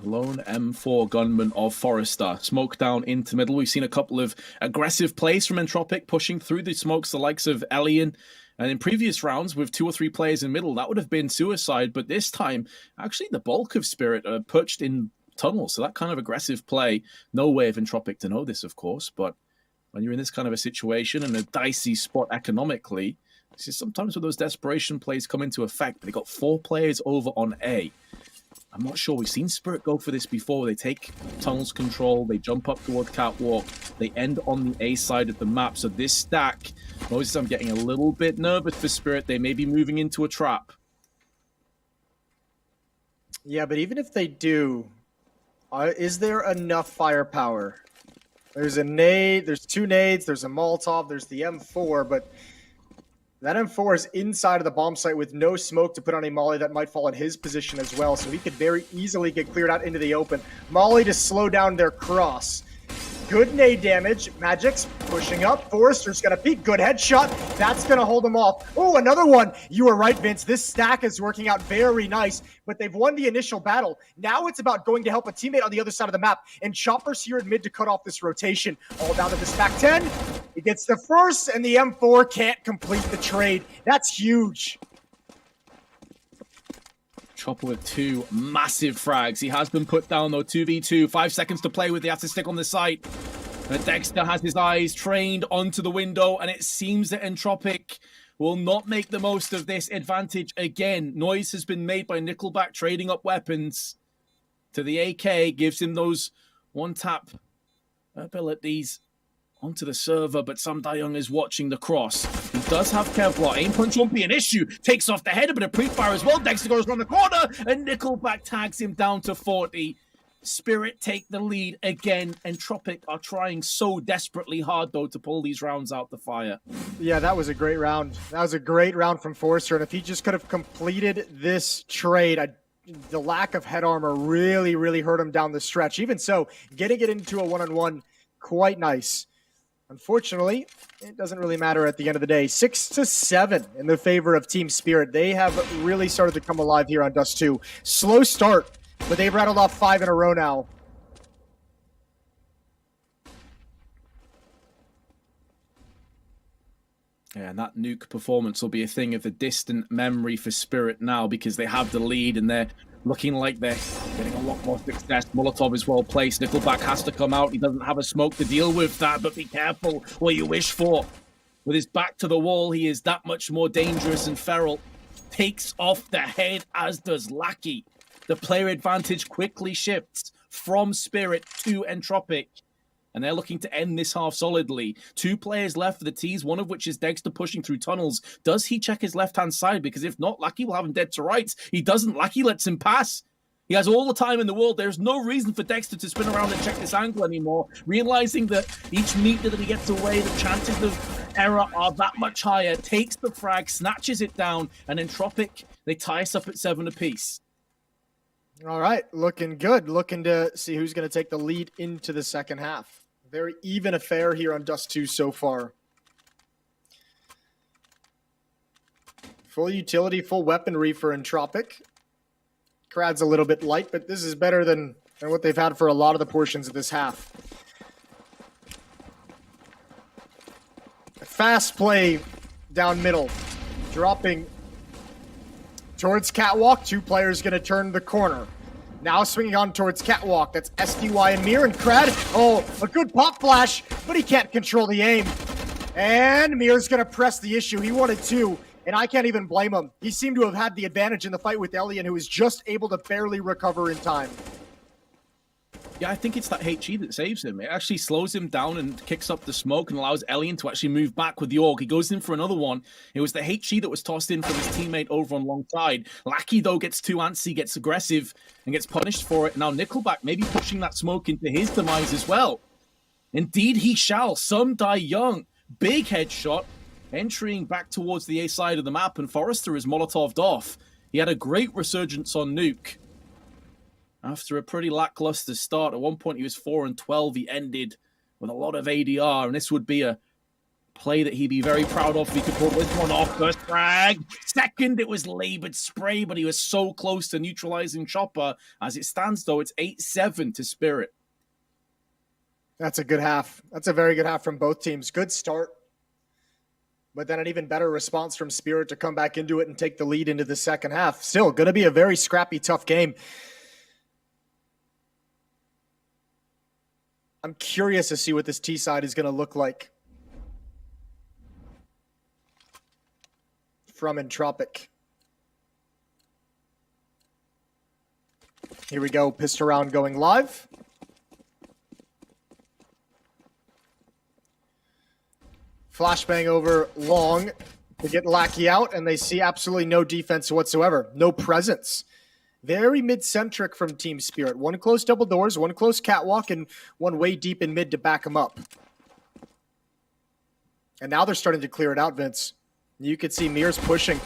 Lone M4 gunman of Forrester. Smoke down into middle. We've seen a couple of aggressive plays from Entropiq, pushing through the smokes, the likes of Elian. And in previous rounds, with 2 or 3 players in middle, that would have been suicide. But this time, actually, the bulk of Spirit are perched in tunnels. So that kind of aggressive play, no way of Entropiq to know this, of course. But when you're in this kind of a situation and a dicey spot economically, this is sometimes where those desperation plays come into effect. They got 4 players over on A. I'm not sure. We've seen Spirit go for this before. They take tunnels control. They jump up towards Catwalk. They end on the A side of the map. So this stack, Moses, I'm getting a little bit nervous for Spirit. They may be moving into a trap. Yeah, but even if they do, is there enough firepower? There's a nade. There's 2 nades. There's a Molotov. There's the M4, but that M4 is inside of the bomb site with no smoke to put on a Molly that might fall in his position as well, so he could very easily get cleared out into the open. Molly to slow down their cross. Good nade damage. Magic's pushing up. Forrester's gonna peek. Good headshot. That's gonna hold him off. Oh, another one. You were right, Vince. This stack is working out very nice, but they've won the initial battle. Now it's about going to help a teammate on the other side of the map, and Chopper's here in mid to cut off this rotation. All down to this back 10. He gets the first, and the M4 can't complete the trade. That's huge. Chopper with 2 massive frags. He has been put down though, 2v2, 5 seconds to play with. He has to stick on the site. But Dexter has his eyes trained onto the window, and it seems that Entropiq will not make the most of this advantage again. Noise has been made by Nickelback trading up weapons to the AK, gives him those one-tap abilities onto the server, but Sam Dayoung is watching the cross. He does have Kevlar. Aim punch won't be an issue. Takes off the head, a bit of pre-fire as well. Dexter goes around the corner, and Nickelback tags him down to 40. Spirit take the lead again. Entropiq are trying so desperately hard, though, to pull these rounds out the fire. Yeah, that was a great round. That was a great round from Forrester, and if he just could have completed this trade, the lack of head armor really, really hurt him down the stretch. Even so, getting it into a one-on-one, quite nice. Unfortunately, it doesn't really matter at the end of the day. 6-7 in the favor of Team Spirit. They have really started to come alive here on Dust 2. Slow start, but they've rattled off 5 in a row now. Yeah, and that nuke performance will be a thing of the distant memory for Spirit now, because they have the lead and they're looking like they're getting a lot more success. Molotov is well placed. Nickelback has to come out. He doesn't have a smoke to deal with that, but be careful what you wish for. With his back to the wall, he is that much more dangerous, and Feral takes off the head, as does Lackey. The player advantage quickly shifts from Spirit to Entropiq, and they're looking to end this half solidly. 2 players left for the T's, one of which is Dexter pushing through tunnels. Does he check his left-hand side? Because if not, Lackey will have him dead to rights. He doesn't. Lackey lets him pass. He has all the time in the world. There's no reason for Dexter to spin around and check this angle anymore, realizing that each meter that he gets away, the chances of error are that much higher. Takes the frag, snatches it down, and Entropiq, they tie us up at 7 apiece. All right, looking good. Looking to see who's going to take the lead into the second half. Very even affair here on Dust 2 so far. Full utility, full weaponry for Entropiq. Crad's a little bit light, but this is better than what they've had for a lot of the portions of this half. Fast play down middle. Dropping towards Catwalk. 2 players going to turn the corner. Now swinging on towards Catwalk. That's SDY and Mir, and Crad. Oh, a good pop flash, but he can't control the aim. And Mir's going to press the issue. He wanted 2, and I can't even blame him. He seemed to have had the advantage in the fight with Elian, who was just able to barely recover in time. Yeah, I think it's that HE that saves him. It actually slows him down and kicks up the smoke and allows Elian to actually move back with the AUG. He goes in for another one. It was the HE that was tossed in from his teammate over on long side. Lackey, though, gets too antsy, gets aggressive, and gets punished for it. Now Nickelback maybe pushing that smoke into his demise as well. Indeed he shall. Some die young. Big headshot, entering back towards the A side of the map, and Forrester is Molotoved off. He had a great resurgence on Nuke. After a pretty lackluster start, at one point he was 4-12. He ended with a lot of ADR, and this would be a play that he'd be very proud of if he could pull this one off. First frag. Second, it was labored spray, but he was so close to neutralizing Chopper. As it stands, though, it's 8-7 to Spirit. That's a good half. That's a very good half from both teams. Good start. But then an even better response from Spirit to come back into it and take the lead into the second half. Still going to be a very scrappy, tough game. I'm curious to see what this T side is going to look like from Entropiq. Here we go, pistol round going live. Flashbang over long to get Lackey out, and they see absolutely no defense whatsoever. No presence. Very mid-centric from Team Spirit. One close double doors, one close catwalk, and one way deep in mid to back them up. And now they're starting to clear it out, Vince. You can see Mir's pushing.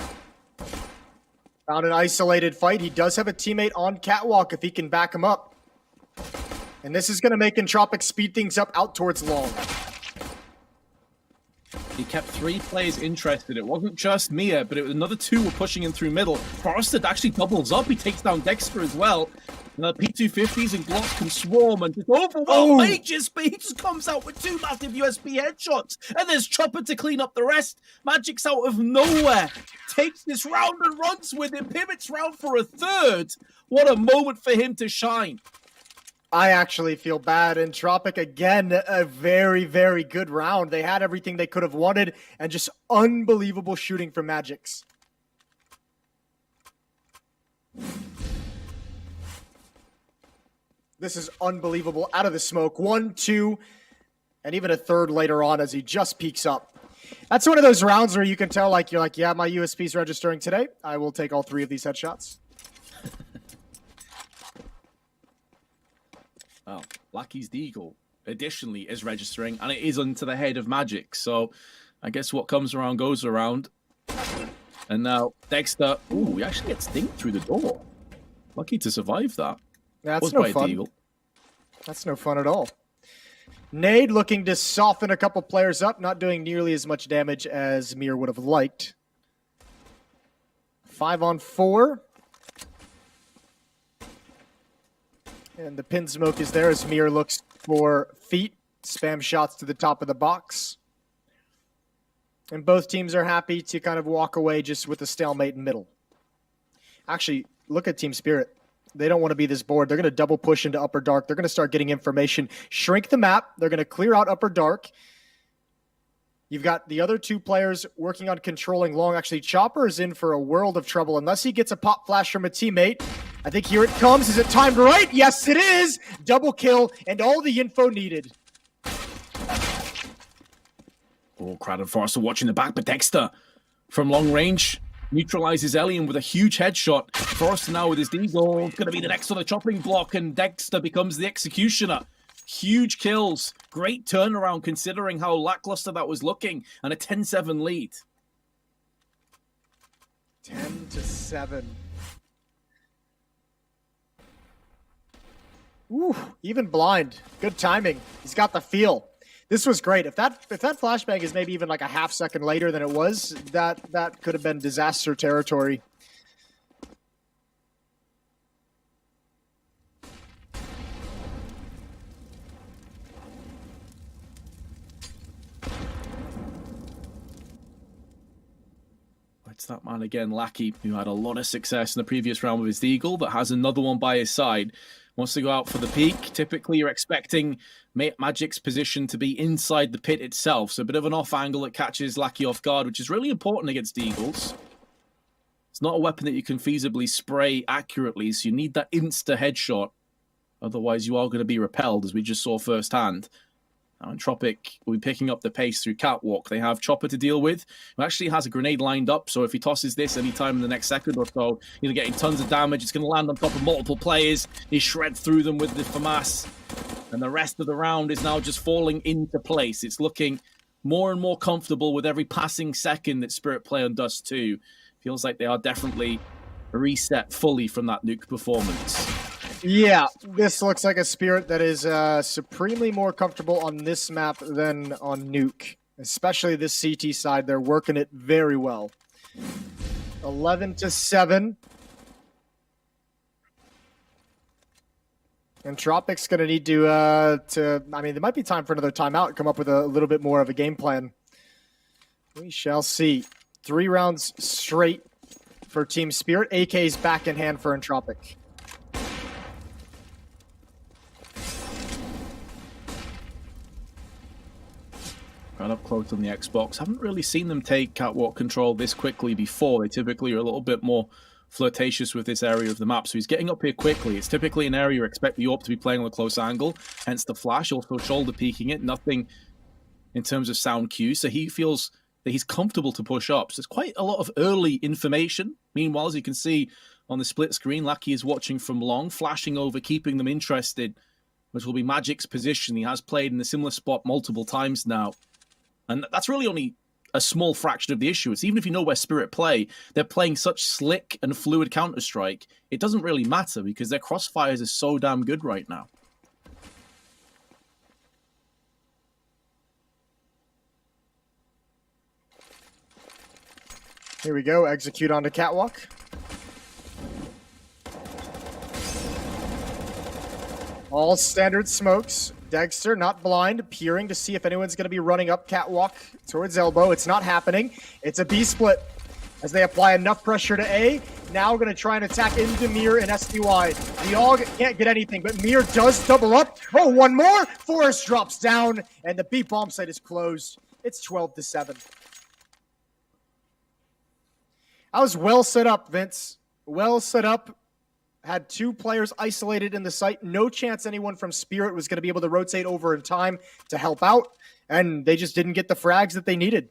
Found an isolated fight. He does have a teammate on catwalk if he can back him up. And this is going to make Entropiq speed things up out towards long. He kept 3 players interested. It wasn't just Mia, but it was another 2 were pushing in through middle. Frosted actually doubles up. He takes down Dexter as well. The P250s and Glocks can swarm and just overwhelm Mages, but he just comes out with 2 massive USB headshots. And there's Chopper to clean up the rest. Magic's out of nowhere. Takes this round and runs with it. Pivots round for a 3rd. What a moment for him to shine. I actually feel bad. Entropiq, again, a very, very good round. They had everything they could have wanted, and just unbelievable shooting from Magix. This is unbelievable. Out of the smoke. 1, 2, and even a 3rd later on as he just peeks up. That's one of those rounds where you can tell, like, you're like, yeah, my USP's registering today. I will take all 3 of these headshots. Well, Lucky's Deagle, additionally, is registering, and it is onto the head of Magic. So I guess what comes around goes around. And now Dexter, ooh, he actually gets dinged through the door. Lucky to survive that. That's no fun. Deagle. That's no fun at all. Nade looking to soften a couple players up, not doing nearly as much damage as Mir would have liked. 5 on 4. And the pin smoke is there as Mir looks for feet. Spam shots to the top of the box. And both teams are happy to kind of walk away just with a stalemate in middle. Actually, look at Team Spirit. They don't want to be this bored. They're going to double push into Upper Dark. They're going to start getting information. Shrink the map. They're going to clear out Upper Dark. You've got the other 2 players working on controlling long. Actually, Chopper is in for a world of trouble unless he gets a pop flash from a teammate. I think here it comes. Is it timed right? Yes, it is. Double kill and all the info needed. Oh, Crowd and Forrester watching the back, but Dexter from long range neutralizes Elian with a huge headshot. Forrester now with his Deagle going to be the next on the chopping block, and Dexter becomes the executioner. Huge kills. Great turnaround considering how lackluster that was looking, and a 10-7 lead. 10-7. Ooh, even blind. Good timing. He's got the feel. This was great. If that flashbang is maybe even like a half second later than it was, that could have been disaster territory. It's that man again, Lackey, who had a lot of success in the previous round with his Deagle, that has another one by his side. Wants to go out for the peak. Typically, you're expecting Magic's position to be inside the pit itself. So a bit of an off angle that catches Lackey off guard, which is really important against Deagles. It's not a weapon that you can feasibly spray accurately, so you need that insta headshot. Otherwise, you are going to be repelled, as we just saw firsthand. Now, Entropiq will be picking up the pace through Catwalk. They have Chopper to deal with, who actually has a grenade lined up, so if he tosses this anytime in the next second or so, he'll be getting tons of damage. It's going to land on top of multiple players. He shreds through them with the FAMAS, and the rest of the round is now just falling into place. It's looking more and more comfortable with every passing second that Spirit play on Dust 2. Feels like they are definitely reset fully from that nuke performance. Yeah, this looks like a Spirit that is supremely more comfortable on this map than on Nuke. Especially this CT side, they're working it very well. 11-7. Entropiq's going to need to, I mean, there might be time for another timeout, come up with a little bit more of a game plan. We shall see. 3 rounds straight for Team Spirit. AK's back in hand for Entropiq. Right up close on the Xbox. Haven't really seen them take Catwalk control this quickly before. They typically are a little bit more flirtatious with this area of the map. So he's getting up here quickly. It's typically an area you expect the AWP to be playing on a close angle, hence the flash, also shoulder peeking it. Nothing in terms of sound cues. So he feels that he's comfortable to push up. So it's quite a lot of early information. Meanwhile, as you can see on the split screen, Lackey is watching from long, flashing over, keeping them interested, which will be Magic's position. He has played in a similar spot multiple times now. And that's really only a small fraction of the issue. It's even if you know where Spirit play, they're playing such slick and fluid Counter-Strike, it doesn't really matter because their crossfires are so damn good right now. Here we go. Execute onto Catwalk. All standard smokes. Dexter, not blind, peering to see if anyone's going to be running up Catwalk towards elbow. It's not happening. It's a B split as they apply enough pressure to A. Now going to try and attack into Mir and SDY. The AUG can't get anything, but Mir does double up. Oh, one more. Forrest drops down, and the B bomb site is closed. It's 12-7. I was well set up, Vince. Well set up. Had two players isolated in the site. No chance anyone from Spirit was going to be able to rotate over in time to help out. And they just didn't get the frags that they needed.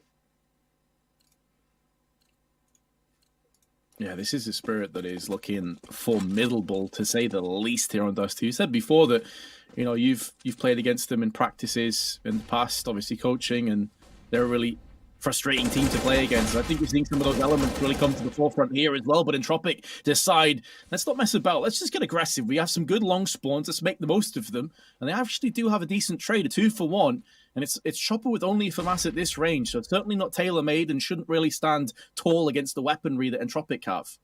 Yeah, this is a Spirit that is looking formidable, to say the least, here on Dust 2. You said before that, you know, you've played against them in practices in the past, obviously coaching, and they're a really frustrating team to play against. I think you're seeing some of those elements really come to the forefront here as well. But Entropiq decide, let's not mess about. Let's just get aggressive. We have some good long spawns. Let's make the most of them. And they actually do have a decent trade, a 2-for-1. And it's Chopper with only FAMAS at this range. So it's certainly not tailor-made and shouldn't really stand tall against the weaponry that Entropiq have.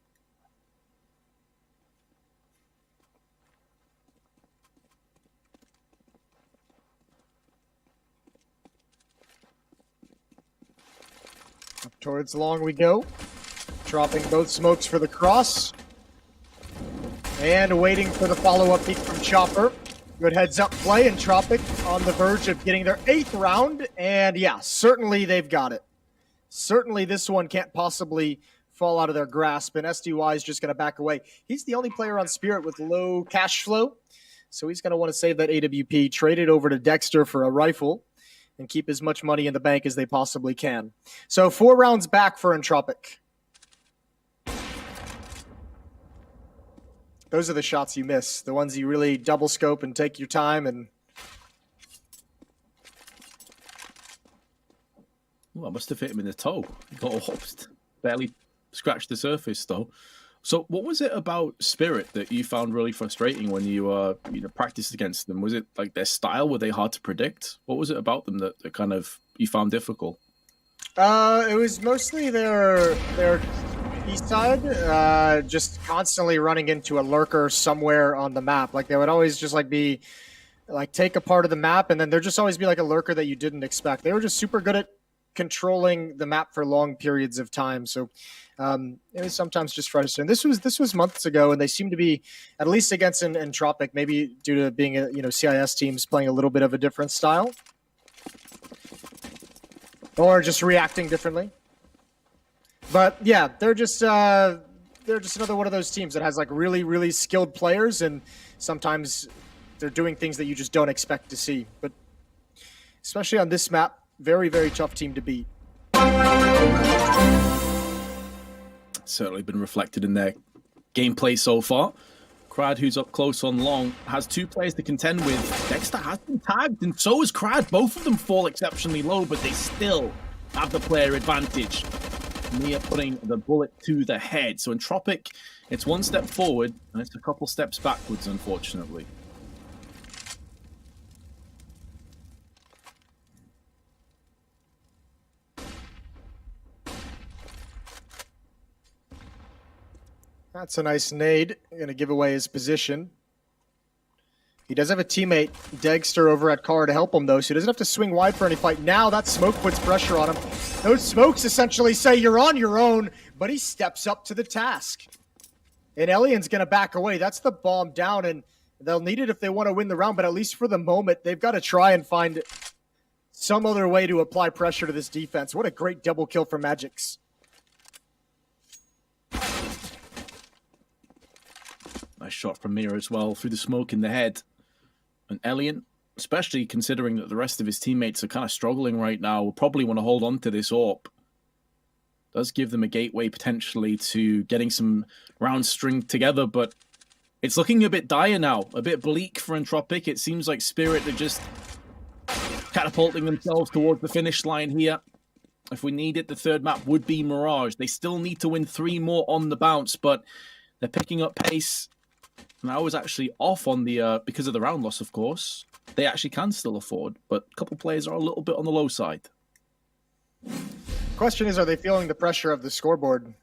Up towards long we go. Dropping both smokes for the cross. And waiting for the follow-up peek from Chopper. Good heads-up play. Entropiq on the verge of getting their 8th round. And yeah, certainly they've got it. Certainly this one can't possibly fall out of their grasp. And SDY is just going to back away. He's the only player on Spirit with low cash flow. So he's going to want to save that AWP, trade it over to Dexter for a rifle, and keep as much money in the bank as they possibly can. So 4 rounds back for Entropiq. Those are the shots you miss. The ones you really double scope and take your time. And well, I must have hit him in the toe. He got whopped. Barely scratched the surface, though. So what was it about Spirit that you found really frustrating when you practiced against them? Was it like their style? Were they hard to predict? What was it about them that kind of you found difficult? It was mostly their east side, just constantly running into a lurker somewhere on the map. Like they would always just be take a part of the map, and then there'd just always be like a lurker that you didn't expect. They were just super good at controlling the map for long periods of time. So it was sometimes just frustrating. This was months ago, and they seem to be, at least against Entropiq, maybe due to being CIS teams playing a little bit of a different style, or just reacting differently. But yeah, they're just another one of those teams that has really, really skilled players, and sometimes they're doing things that you just don't expect to see. But especially on this map, very, very tough team to beat. Certainly been reflected in their gameplay so far. Crad, who's up close on long, has 2 players to contend with. Dexter has been tagged, and so is Crad. Both of them fall exceptionally low, but they still have the player advantage. Mia putting the bullet to the head. So Entropiq, it's 1 step forward, and it's a couple steps backwards, unfortunately. That's a nice nade. Going to give away his position. He does have a teammate, Dexter, over at car to help him, though, so he doesn't have to swing wide for any fight. Now that smoke puts pressure on him. Those smokes essentially say you're on your own, but he steps up to the task. And Elian's going to back away. That's the bomb down, and they'll need it if they want to win the round, but at least for the moment, they've got to try and find some other way to apply pressure to this defense. What a great double kill for Magix. Nice shot from Mira as well, through the smoke in the head. And Elian, especially considering that the rest of his teammates are kind of struggling right now, will probably want to hold on to this AWP. Does give them a gateway potentially to getting some rounds stringed together, but it's looking a bit dire now, a bit bleak for Entropiq. It seems like Spirit are just catapulting themselves towards the finish line here. If we need it, the 3rd map would be Mirage. They still need to win 3 more on the bounce, but they're picking up pace. And I was actually off on the, because of the round loss, of course. They actually can still afford, but a couple players are a little bit on the low side. Question is, are they feeling the pressure of the scoreboard?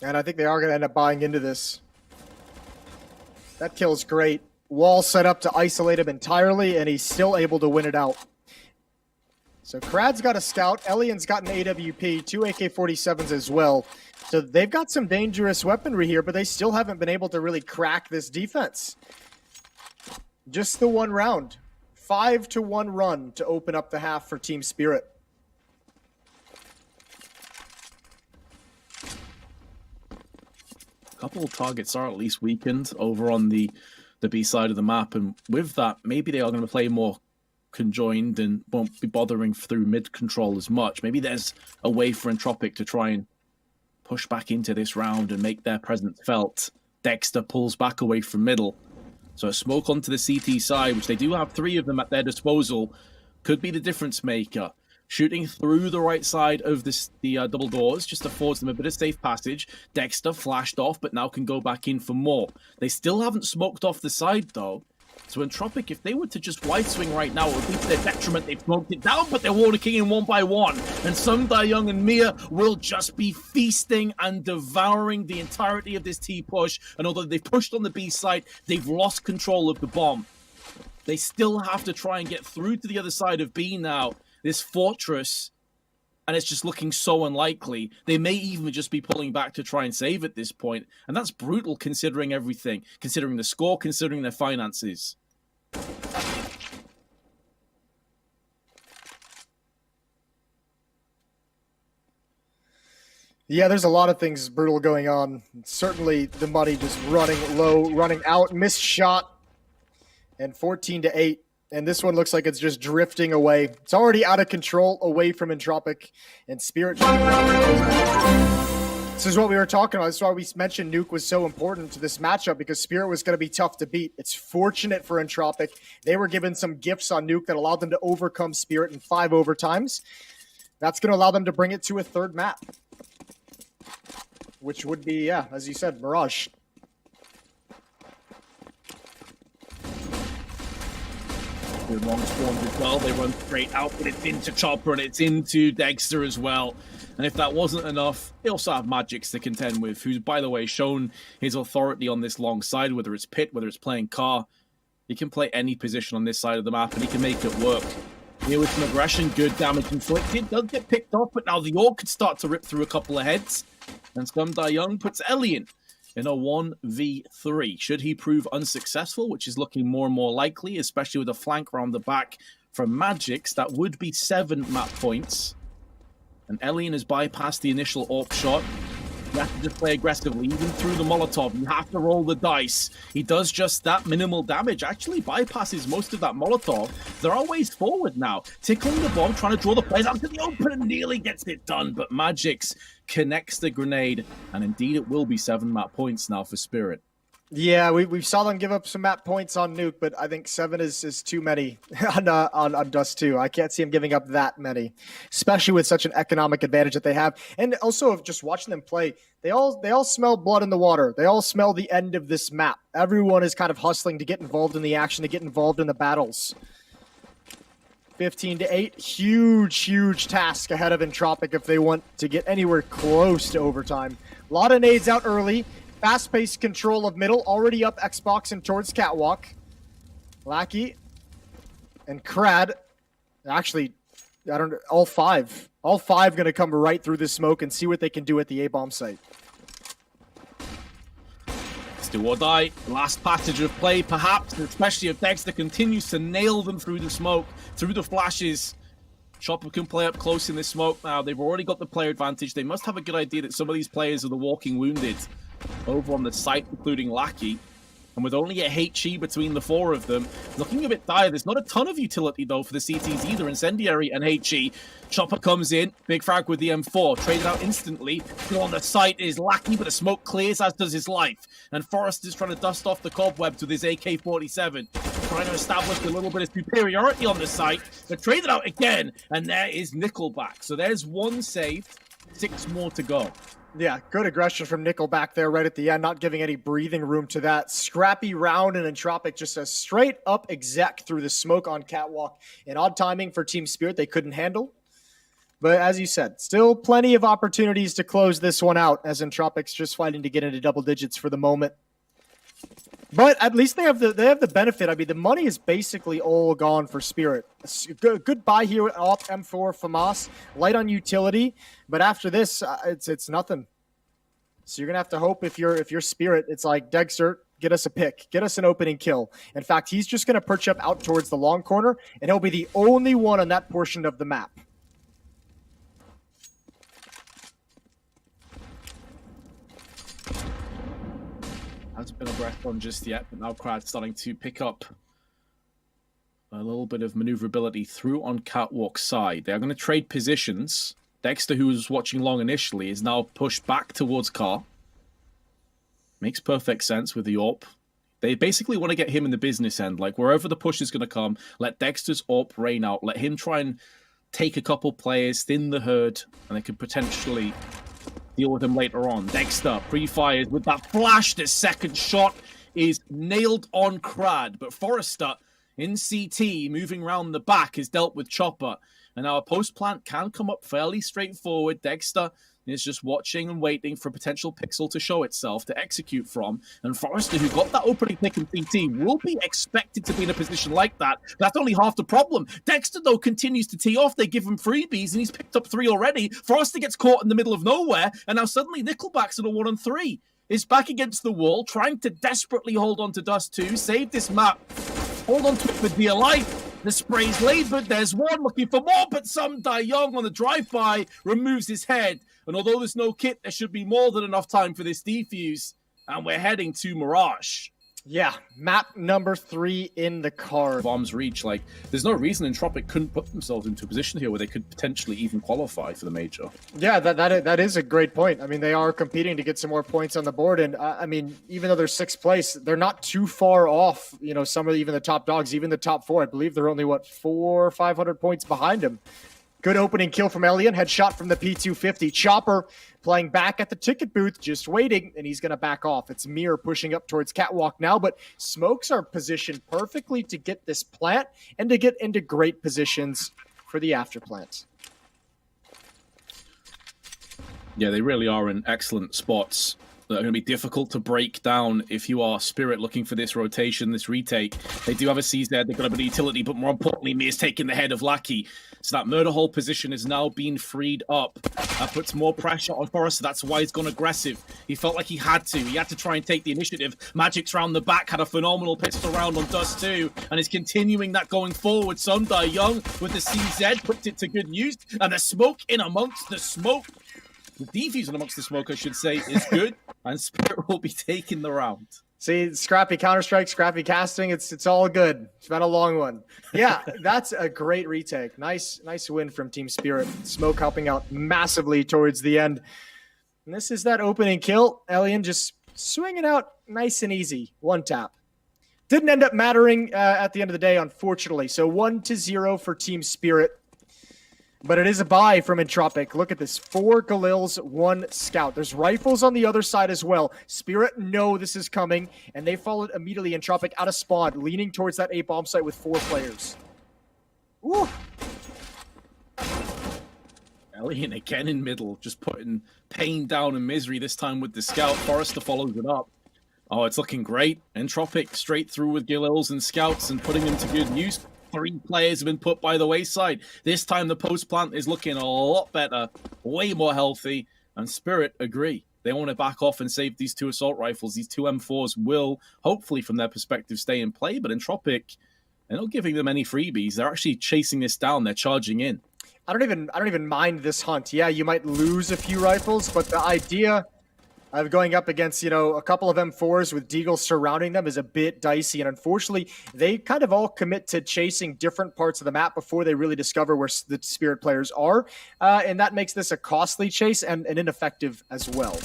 And I think they are going to end up buying into this. That kill's great. Wall set up to isolate him entirely, and he's still able to win it out. So Krad's got a scout. Elian's got an AWP, 2 AK-47s as well. So they've got some dangerous weaponry here, but they still haven't been able to really crack this defense. Just the one round. 5-1 run to open up the half for Team Spirit. A couple of targets are at least weakened over on the B side of the map, and with that, maybe they are going to play more conjoined and won't be bothering through mid control as much. Maybe there's a way for Entropiq to try and push back into this round and make their presence felt. Dexter pulls back away from middle. So a smoke onto the CT side, which they do have 3 of them at their disposal, could be the difference maker. Shooting through the right side of the double doors just affords them a bit of safe passage. Dexter flashed off, but now can go back in for more. They still haven't smoked off the side, though. So Entropiq, if they were to just wide swing right now, it would be to their detriment. They've smoked it down, but they're water-king in 1 by 1. And Young and Mia will just be feasting and devouring the entirety of this T push. And although they've pushed on the B side, they've lost control of the bomb. They still have to try and get through to the other side of B now. This fortress, and it's just looking so unlikely. They may even just be pulling back to try and save at this point, and that's brutal considering everything, considering the score, considering their finances. Yeah, there's a lot of things brutal going on. Certainly the money just running low, running out, missed shot, and 14-8. And this one looks like it's just drifting away. It's already out of control away from Entropiq and Spirit. This is what we were talking about. This is why we mentioned Nuke was so important to this matchup, because Spirit was going to be tough to beat. It's fortunate for Entropiq. They were given some gifts on Nuke that allowed them to overcome Spirit in 5 overtimes. That's going to allow them to bring it to a 3rd map, which would be, yeah, as you said, Mirage. Long spawns as well. They run straight out, but it's into Chopper and it's into Dexter as well. And if that wasn't enough, they also have Magix to contend with, who's, by the way, shown his authority on this long side, whether it's pit, whether it's playing car. He can play any position on this side of the map, and he can make it work. Here with some aggression, good damage inflicted. Does get picked off, but now the Orc could start to rip through a couple of heads. And Young puts Elian in a 1v3. Should he prove unsuccessful, which is looking more and more likely, especially with a flank around the back from Magix, that would be 7 map points. And Elian has bypassed the initial AWP shot. You have to just play aggressively, even through the Molotov. You have to roll the dice. He does just that. Minimal damage. Actually bypasses most of that Molotov. There are ways forward now. Tickling the bomb, trying to draw the players out to the open, and nearly gets it done. But Magix connects the grenade, and indeed it will be 7 map points now for Spirit. Yeah, we saw them give up some map points on Nuke, but I think 7 is too many on Dust 2. I can't see him giving up that many, especially with such an economic advantage that they have. And also, just watching them play, they all smell blood in the water. They all smell the end of this map. Everyone is kind of hustling to get involved in the action, to get involved in the battles. 15-8, huge task ahead of Entropiq if they want to get anywhere close to overtime. A lot of nades out early. Fast-paced control of middle, already up Xbox and towards Catwalk. Lackey and Krad, actually, I don't know, all five going to come right through this smoke and see what they can do at the A-bomb site. It's do or die. Last passage of play, perhaps, especially if Dexter continues to nail them through the smoke, through the flashes. Chopper can play up close in this smoke now. They've already got the player advantage. They must have a good idea that some of these players are the walking wounded over on the site, including Lackey. And with only a HE between the 4 of them, looking a bit dire. There's not a ton of utility, though, for the CTs either. Incendiary and HE. Chopper comes in. Big frag with the M4. Traded out instantly. Still on the site is Lackey, but the smoke clears, as does his life. And Forrest is trying to dust off the cobwebs with his AK-47. Trying to establish a little bit of superiority on the site. They're traded out again. And there is Nickelback. So there's 1 saved. 6 more to go. Yeah, good aggression from Nickelback there right at the end, not giving any breathing room to that. Scrappy round, and Entropiq just a straight up exec through the smoke on Catwalk. And odd timing for Team Spirit they couldn't handle. But as you said, still plenty of opportunities to close this one out, as Entropiq's just fighting to get into double digits for the moment. But at least they have the benefit. I mean, the money is basically all gone for Spirit. Good buy here off M4 FAMAS, light on utility, but after this, it's nothing. So you're gonna have to hope if you're Spirit, it's like Dexter, get us a pick, get us an opening kill. In fact, he's just gonna perch up out towards the long corner, and he'll be the only one on that portion of the map. Hasn't been a breath on just yet, but now Crad's starting to pick up a little bit of maneuverability through on Catwalk side. They're going to trade positions. Dexter, who was watching long initially, is now pushed back towards Car. Makes perfect sense with the AWP. They basically want to get him in the business end. Like, wherever the push is going to come, let Dexter's AWP rain out. Let him try and take a couple players, thin the herd, and they could potentially deal with him later on. Dexter pre-fires with that flash. The second shot is nailed on Crad, but Forrester in CT moving around the back is dealt with Chopper, and our post plant can come up fairly straightforward. Dexter is just watching and waiting for a potential pixel to show itself to execute from, and Forrester, who got that opening pick in CT, will be expected to be in a position like that. That's only half the problem. Dexter, though, continues to tee off. They give him freebies, and he's picked up 3 already. Forrester gets caught in the middle of nowhere, and now suddenly Nickelback's in a 1-on-3. Is back against the wall, trying to desperately hold on to Dust 2, save this map, hold on to it for dear life. The spray's laid, but there's one looking for more, but some Die Young on the drive-by removes his head. And although there's no kit, there should be more than enough time for this defuse. And we're heading to Mirage. Yeah, map number 3 in the card. Bombs reach, like, there's no reason Entropiq couldn't put themselves into a position here where they could potentially even qualify for the major. Yeah, that is a great point. I mean, they are competing to get some more points on the board, and I mean, even though they're 6th place, they're not too far off, you know, some of even the top dogs, even the top 4. I believe they're only, what, 400 or 500 points behind them. Good opening kill from Elian. Headshot from the P250. Chopper playing back at the ticket booth, just waiting, and he's going to back off. It's Mir pushing up towards Catwalk now, but smokes are positioned perfectly to get this plant and to get into great positions for the after plant. Yeah, they really are in excellent spots that are going to be difficult to break down if you are Spirit looking for this rotation, this retake. They do have a CZ, they've got a bit of utility, but more importantly, Mir's taking the head of Lackey. So that murder hole position is now being freed up. That puts more pressure on Forrester. That's why he's gone aggressive. He felt like he had to. He had to try and take the initiative. Magic's round the back, had a phenomenal pistol round on Dust 2, and is continuing that going forward. Sundai Young with the CZ puts it to good use, and the smoke in amongst the smoke. The defuse in amongst the smoke, I should say, is good, and Spirit will be taking the round. See, scrappy Counter-Strike, scrappy casting, it's all good. It's been a long one. Yeah, that's a great retake. Nice win from Team Spirit. Smoke helping out massively towards the end. And this is that opening kill. Elian just swinging out nice and easy. 1 tap. Didn't end up mattering at the end of the day, unfortunately. So 1-0 for Team Spirit. But it is a buy from Entropiq. Look at this. 4 Galils, 1 Scout. There's rifles on the other side as well. Spirit know this is coming, and they followed immediately. Entropiq out of spawn, leaning towards that A-bomb site with 4 players. Ooh. Elian again in middle, just putting pain down and misery, this time with the Scout. Forrester follows it up. Oh, it's looking great. Entropiq straight through with Galils and Scouts and putting them to good use. 3 players have been put by the wayside. This time the post plant is looking a lot better, way more healthy, and Spirit agree. They want to back off and save these 2 assault rifles. These 2 M4s will, hopefully from their perspective, stay in play, but Entropiq, they're not giving them any freebies. They're actually chasing this down. They're charging in. I don't even mind this hunt. Yeah, you might lose a few rifles, but the idea of going up against, you know, a couple of M4s with Deagle surrounding them is a bit dicey. And unfortunately, they kind of all commit to chasing different parts of the map before they really discover where the Spirit players are. And that makes this a costly chase and ineffective as well.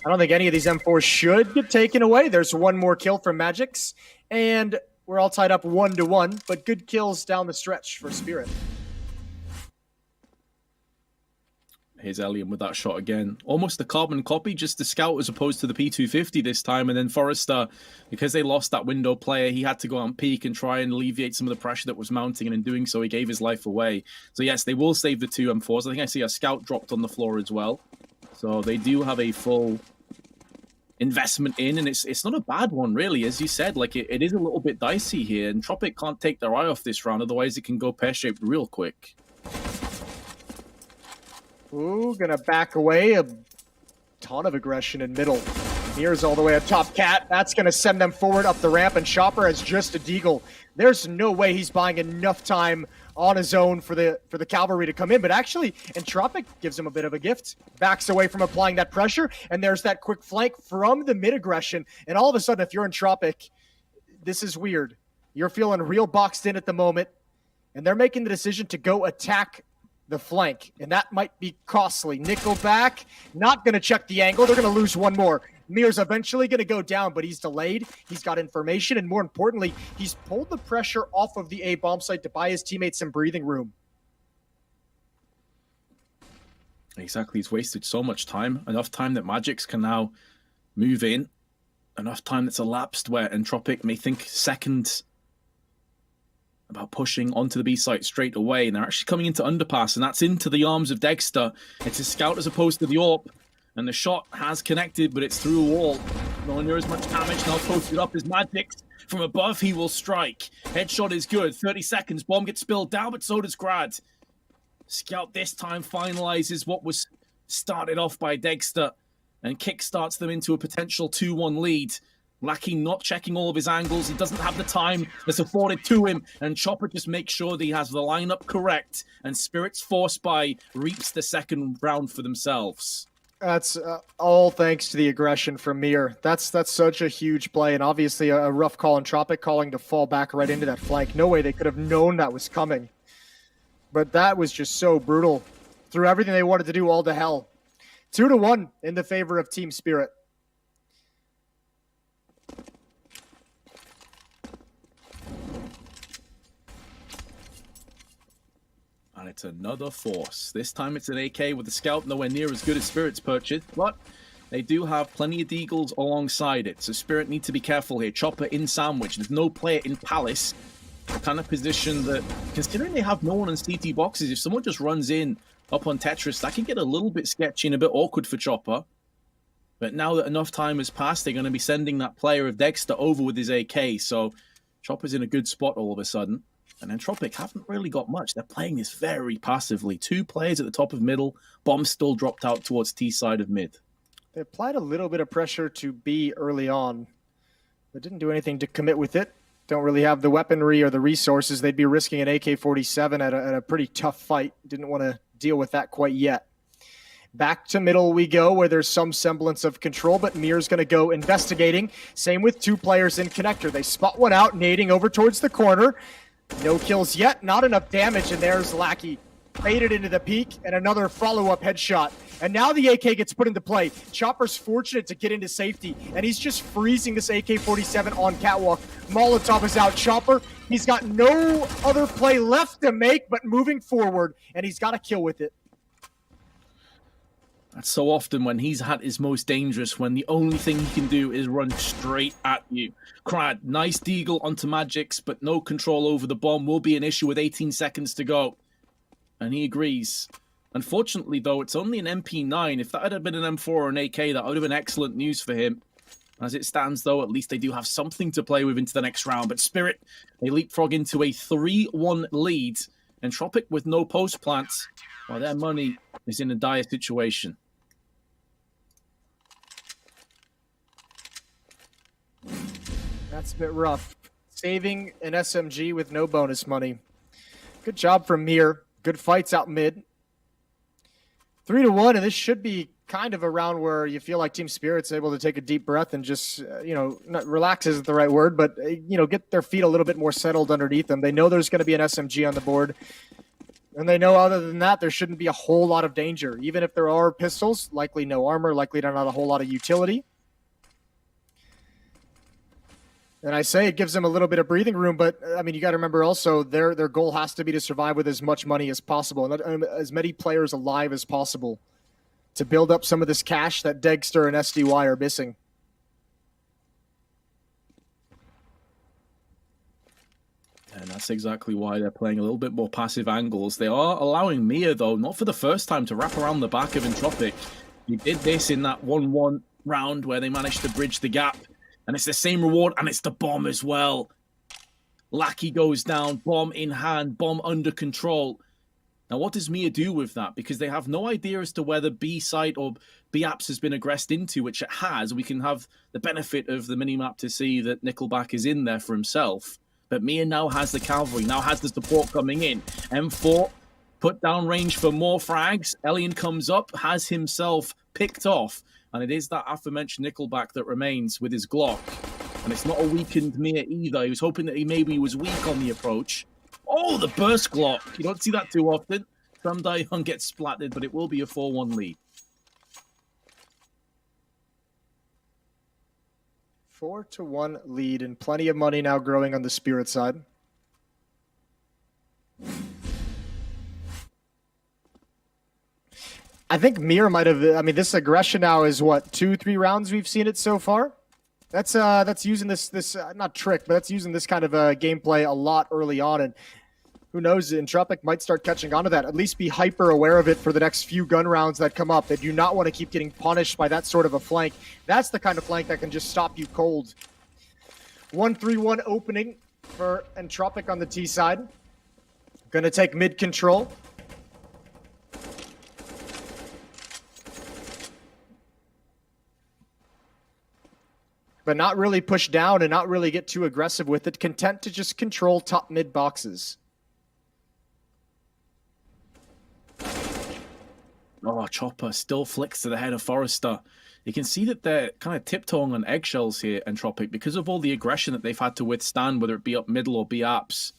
I don't think any of these M4s should get taken away. There's 1 more kill from Magix, and we're all tied up 1-1, but good kills down the stretch for Spirit. Here's Elian with that shot again. Almost a carbon copy, just the scout as opposed to the P250 this time. And then Forrester, because they lost that window player, he had to go on peak and try and alleviate some of the pressure that was mounting. And in doing so, he gave his life away. So yes, they will save the 2 M4s. I think I see a scout dropped on the floor as well. So they do have a full investment in, and it's not a bad one, really. As you said, like it is a little bit dicey here. And Entropiq can't take their eye off this round. Otherwise, it can go pear-shaped real quick. Ooh, gonna back away. A ton of aggression in middle. Here's all the way up top. Cat, that's gonna send them forward up the ramp, and Chopper has just a deagle. There's no way he's buying enough time on his own for the cavalry to come in, but actually Entropiq gives him a bit of a gift. Backs away from applying that pressure, and there's that quick flank from the mid aggression. And all of a sudden, if you're Entropiq, this is weird. You're feeling real boxed in at the moment, and they're making the decision to go attack the flank, and that might be costly. Nickelback, not going to check the angle. They're going to lose one more. Mir's eventually going to go down, but he's delayed. He's got information, and more importantly, he's pulled the pressure off of the A bomb site to buy his teammates some breathing room. Exactly. He's wasted so much time. Enough time that Magix can now move in. Enough time that's elapsed where Entropiq may think second about pushing onto the B site straight away, and they're actually coming into underpass, and that's into the arms of Dexter. It's a scout as opposed to the AWP, and the shot has connected, but it's through a wall. Nowhere near as much damage. Now posted up as Magix. From above, he will strike. Headshot is good. 30 seconds. Bomb gets spilled down, but so does Grad. Scout this time finalizes what was started off by Dexter and kickstarts them into a potential 2-1 lead. Lackey not checking all of his angles. He doesn't have the time that's afforded to him. And Chopper just makes sure that he has the lineup correct. And Spirit's force buy reaps the second round for themselves. That's all thanks to the aggression from Mir. That's such a huge play, and obviously a rough call. Entropiq calling to fall back right into that flank. No way they could have known that was coming. But that was just so brutal. Threw everything they wanted to do all to hell. 2-1 in the favor of Team Spirit. And it's another force. This time it's an AK with the scout nowhere near as good as Spirit's purchase, but they do have plenty of deagles alongside it. So Spirit need to be careful here. Chopper in sandwich. There's no player in Palace. The kind of position that, considering they have no one on CT boxes, if someone just runs in up on Tetris, that can get a little bit sketchy and a bit awkward for Chopper. But now that enough time has passed, they're going to be sending that player of Dexter over with his AK. So Chopper's in a good spot all of a sudden. And Entropiq haven't really got much. They're playing this very passively. 2 players at the top of middle. Bomb still dropped out towards T side of mid. They applied a little bit of pressure to B early on, but didn't do anything to commit with it. Don't really have the weaponry or the resources. They'd be risking an AK-47 at a pretty tough fight. Didn't want to deal with that quite yet. Back to middle we go, where there's some semblance of control, but Mir's going to go investigating. Same with 2 players in connector. They spot one out, nading over towards the corner. No kills yet, not enough damage, and there's Lackey. Faded into the peak, and another follow-up headshot. And now the AK gets put into play. Chopper's fortunate to get into safety, and he's just freezing this AK-47 on catwalk. Molotov is out. Chopper, he's got no other play left to make but moving forward, and he's got a kill with it. That's so often when he's at his most dangerous, when the only thing he can do is run straight at you. Crad, nice deagle onto Magix, but no control over the bomb will be an issue with 18 seconds to go. And he agrees. Unfortunately, though, it's only an MP9. If that had been an M4 or an AK, that would have been excellent news for him. As it stands, though, at least they do have something to play with into the next round. But Spirit, they leapfrog into a 3-1 lead. Entropiq with no post plants, while their money is in a dire situation. That's a bit rough. Saving an SMG with no bonus money. Good job from Mir. Good fights out mid. 3-1, and this should be kind of a round where you feel like Team Spirit's able to take a deep breath and just, not relax isn't the right word, but, get their feet a little bit more settled underneath them. They know there's going to be an SMG on the board. And they know other than that, there shouldn't be a whole lot of danger. Even if there are pistols, likely no armor, likely not a whole lot of utility. And I say it gives them a little bit of breathing room, but you got to remember also their goal has to be to survive with as much money as possible and as many players alive as possible. to build up some of this cash that Degster and SDY are missing. And that's exactly why they're playing a little bit more passive angles. They are allowing Mia, though, not for the first time, to wrap around the back of Entropiq. He did this in that 1-1 round where they managed to bridge the gap. And it's the same reward, and it's the bomb as well. Lackey goes down, bomb in hand, bomb under control. Now, what does Mia do with that? Because they have no idea as to whether B site or B apps has been aggressed into, which it has. We can have the benefit of the minimap to see that Nickelback is in there for himself. But Mia now has the cavalry, now has the support coming in. M4 put down range for more frags. Elian comes up, has himself picked off. And it is that aforementioned Nickelback that remains with his Glock. And it's not a weakened Mia either. He was hoping that he maybe was weak on the approach. Oh, the burst Glock. You don't see that too often. Some Young gets splattered, but it will be a 4-1 lead. 4-1 lead, and plenty of money now growing on the Spirit side. I think Mir might have, I mean, this aggression now is what, 2-3 rounds we've seen it so far? That's using this not trick, but that's using this kind of gameplay a lot early on, and who knows, Entropiq might start catching on to that. At least be hyper aware of it for the next few gun rounds that come up. They do not want to keep getting punished by that sort of a flank. That's the kind of flank that can just stop you cold. 1-3-1 opening for Entropiq on the T side. Gonna take mid control. But not really push down and not really get too aggressive with it. Content to just control top mid boxes. Oh, Chopper still flicks to the head of Forrester. You can see that they're kind of tiptoeing on eggshells here, Entropiq, because of all the aggression that they've had to withstand, whether it be up middle or B apps.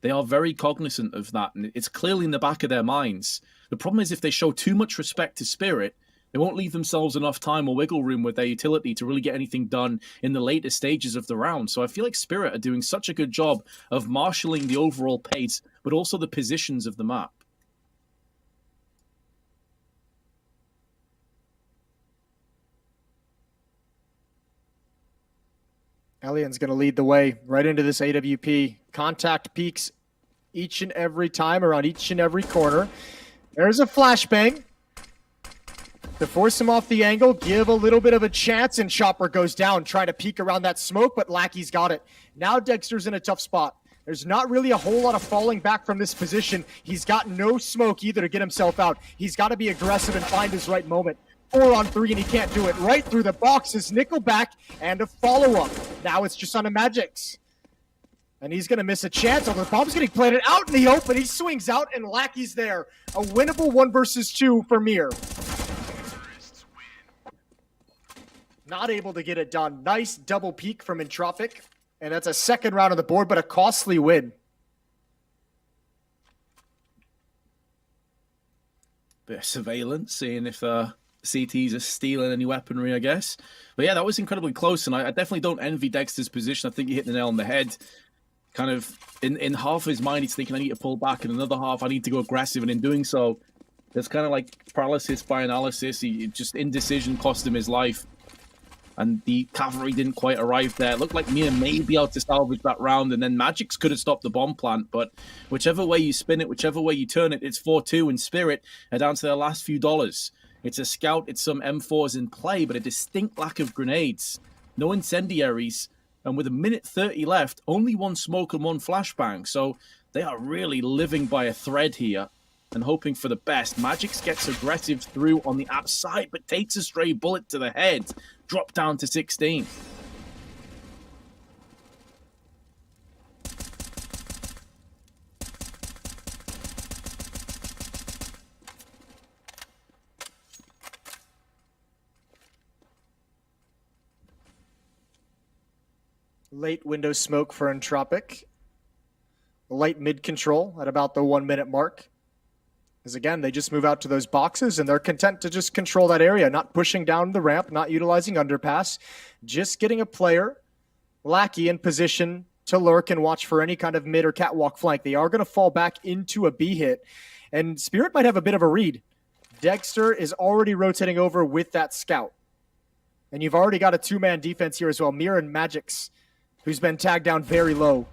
They are very cognizant of that, and it's clearly in the back of their minds. The problem is if they show too much respect to Spirit, they won't leave themselves enough time or wiggle room with their utility to really get anything done in the later stages of the round. So I feel like Spirit are doing such a good job of marshalling the overall pace, but also the positions of the map. Elian's going to lead the way right into this AWP. Contact peaks each and every time around each and every corner. There's a flashbang to force him off the angle, give a little bit of a chance, and Chopper goes down, trying to peek around that smoke, but Lackey's got it. Now Dexter's in a tough spot. There's not really a whole lot of falling back from this position. He's got no smoke either to get himself out. He's got to be aggressive and find his right moment. 4-on-3, and he can't do it. Right through the box is Nickelback, and a follow-up. Now it's just on a Magix. And he's going to miss a chance. The bomb's getting planted out in the open. He swings out, and Lackey's there. A winnable 1 versus 2 for Mir. Not able to get it done. Nice double peek from Entropiq. And that's a second round on the board, but a costly win. Bit of surveillance, seeing if CTs are stealing any weaponry, I guess. But yeah, that was incredibly close, and I definitely don't envy Dexter's position. I think he hit the nail on the head. Kind of, in half of his mind, he's thinking, I need to pull back. In another half, I need to go aggressive. And in doing so, there's kind of like paralysis by analysis. He just indecision cost him his life. And the cavalry didn't quite arrive there. It looked like Mia may be able to salvage that round, and then Magix could have stopped the bomb plant. But whichever way you spin it, whichever way you turn it, it's 4-2, and Spirit are down to their last few dollars. It's a scout, it's some M4s in play, but a distinct lack of grenades. No incendiaries, and with 1:30 left, only 1 smoke and 1 flashbang. So they are really living by a thread here and hoping for the best. Magix gets aggressive through on the outside, but takes a stray bullet to the head. Drop down to 16. Late window smoke for Entropiq. Light mid control at about the 1 minute mark. As again, they just move out to those boxes and they're content to just control that area, not pushing down the ramp, not utilizing underpass, just getting a player, Lackey, in position to lurk and watch for any kind of mid or catwalk flank. They are going to fall back into a B hit, and Spirit might have a bit of a read. Dexter is already rotating over with that scout. And you've already got a two-man defense here as well. Mir and Magix, who's been tagged down very low.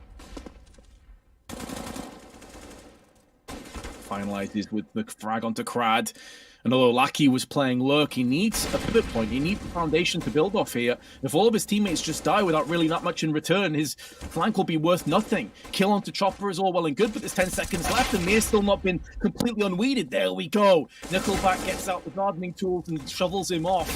Finalizes with the frag onto Crad. And although Lackey was playing Lurk, he needs a pivot point. He needs a foundation to build off here. If all of his teammates just die without really that much in return, his flank will be worth nothing. Kill onto Chopper is all well and good, but there's 10 seconds left, and Mir's still not been completely unweeded. There we go. Nickelback gets out the gardening tools and shovels him off.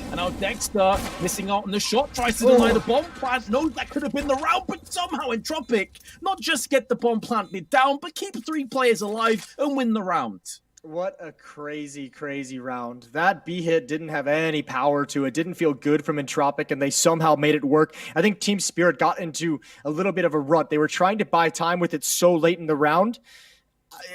And now Dexter, missing out on the shot, tries to deny the bomb plant. Knows that could have been the round, but somehow Entropiq not just get the bomb planted down, but keep 3 players alive and win the round. What a crazy, crazy round. That B hit didn't have any power to it. Didn't feel good from Entropiq, and they somehow made it work. I think Team Spirit got into a little bit of a rut. They were trying to buy time with it so late in the round.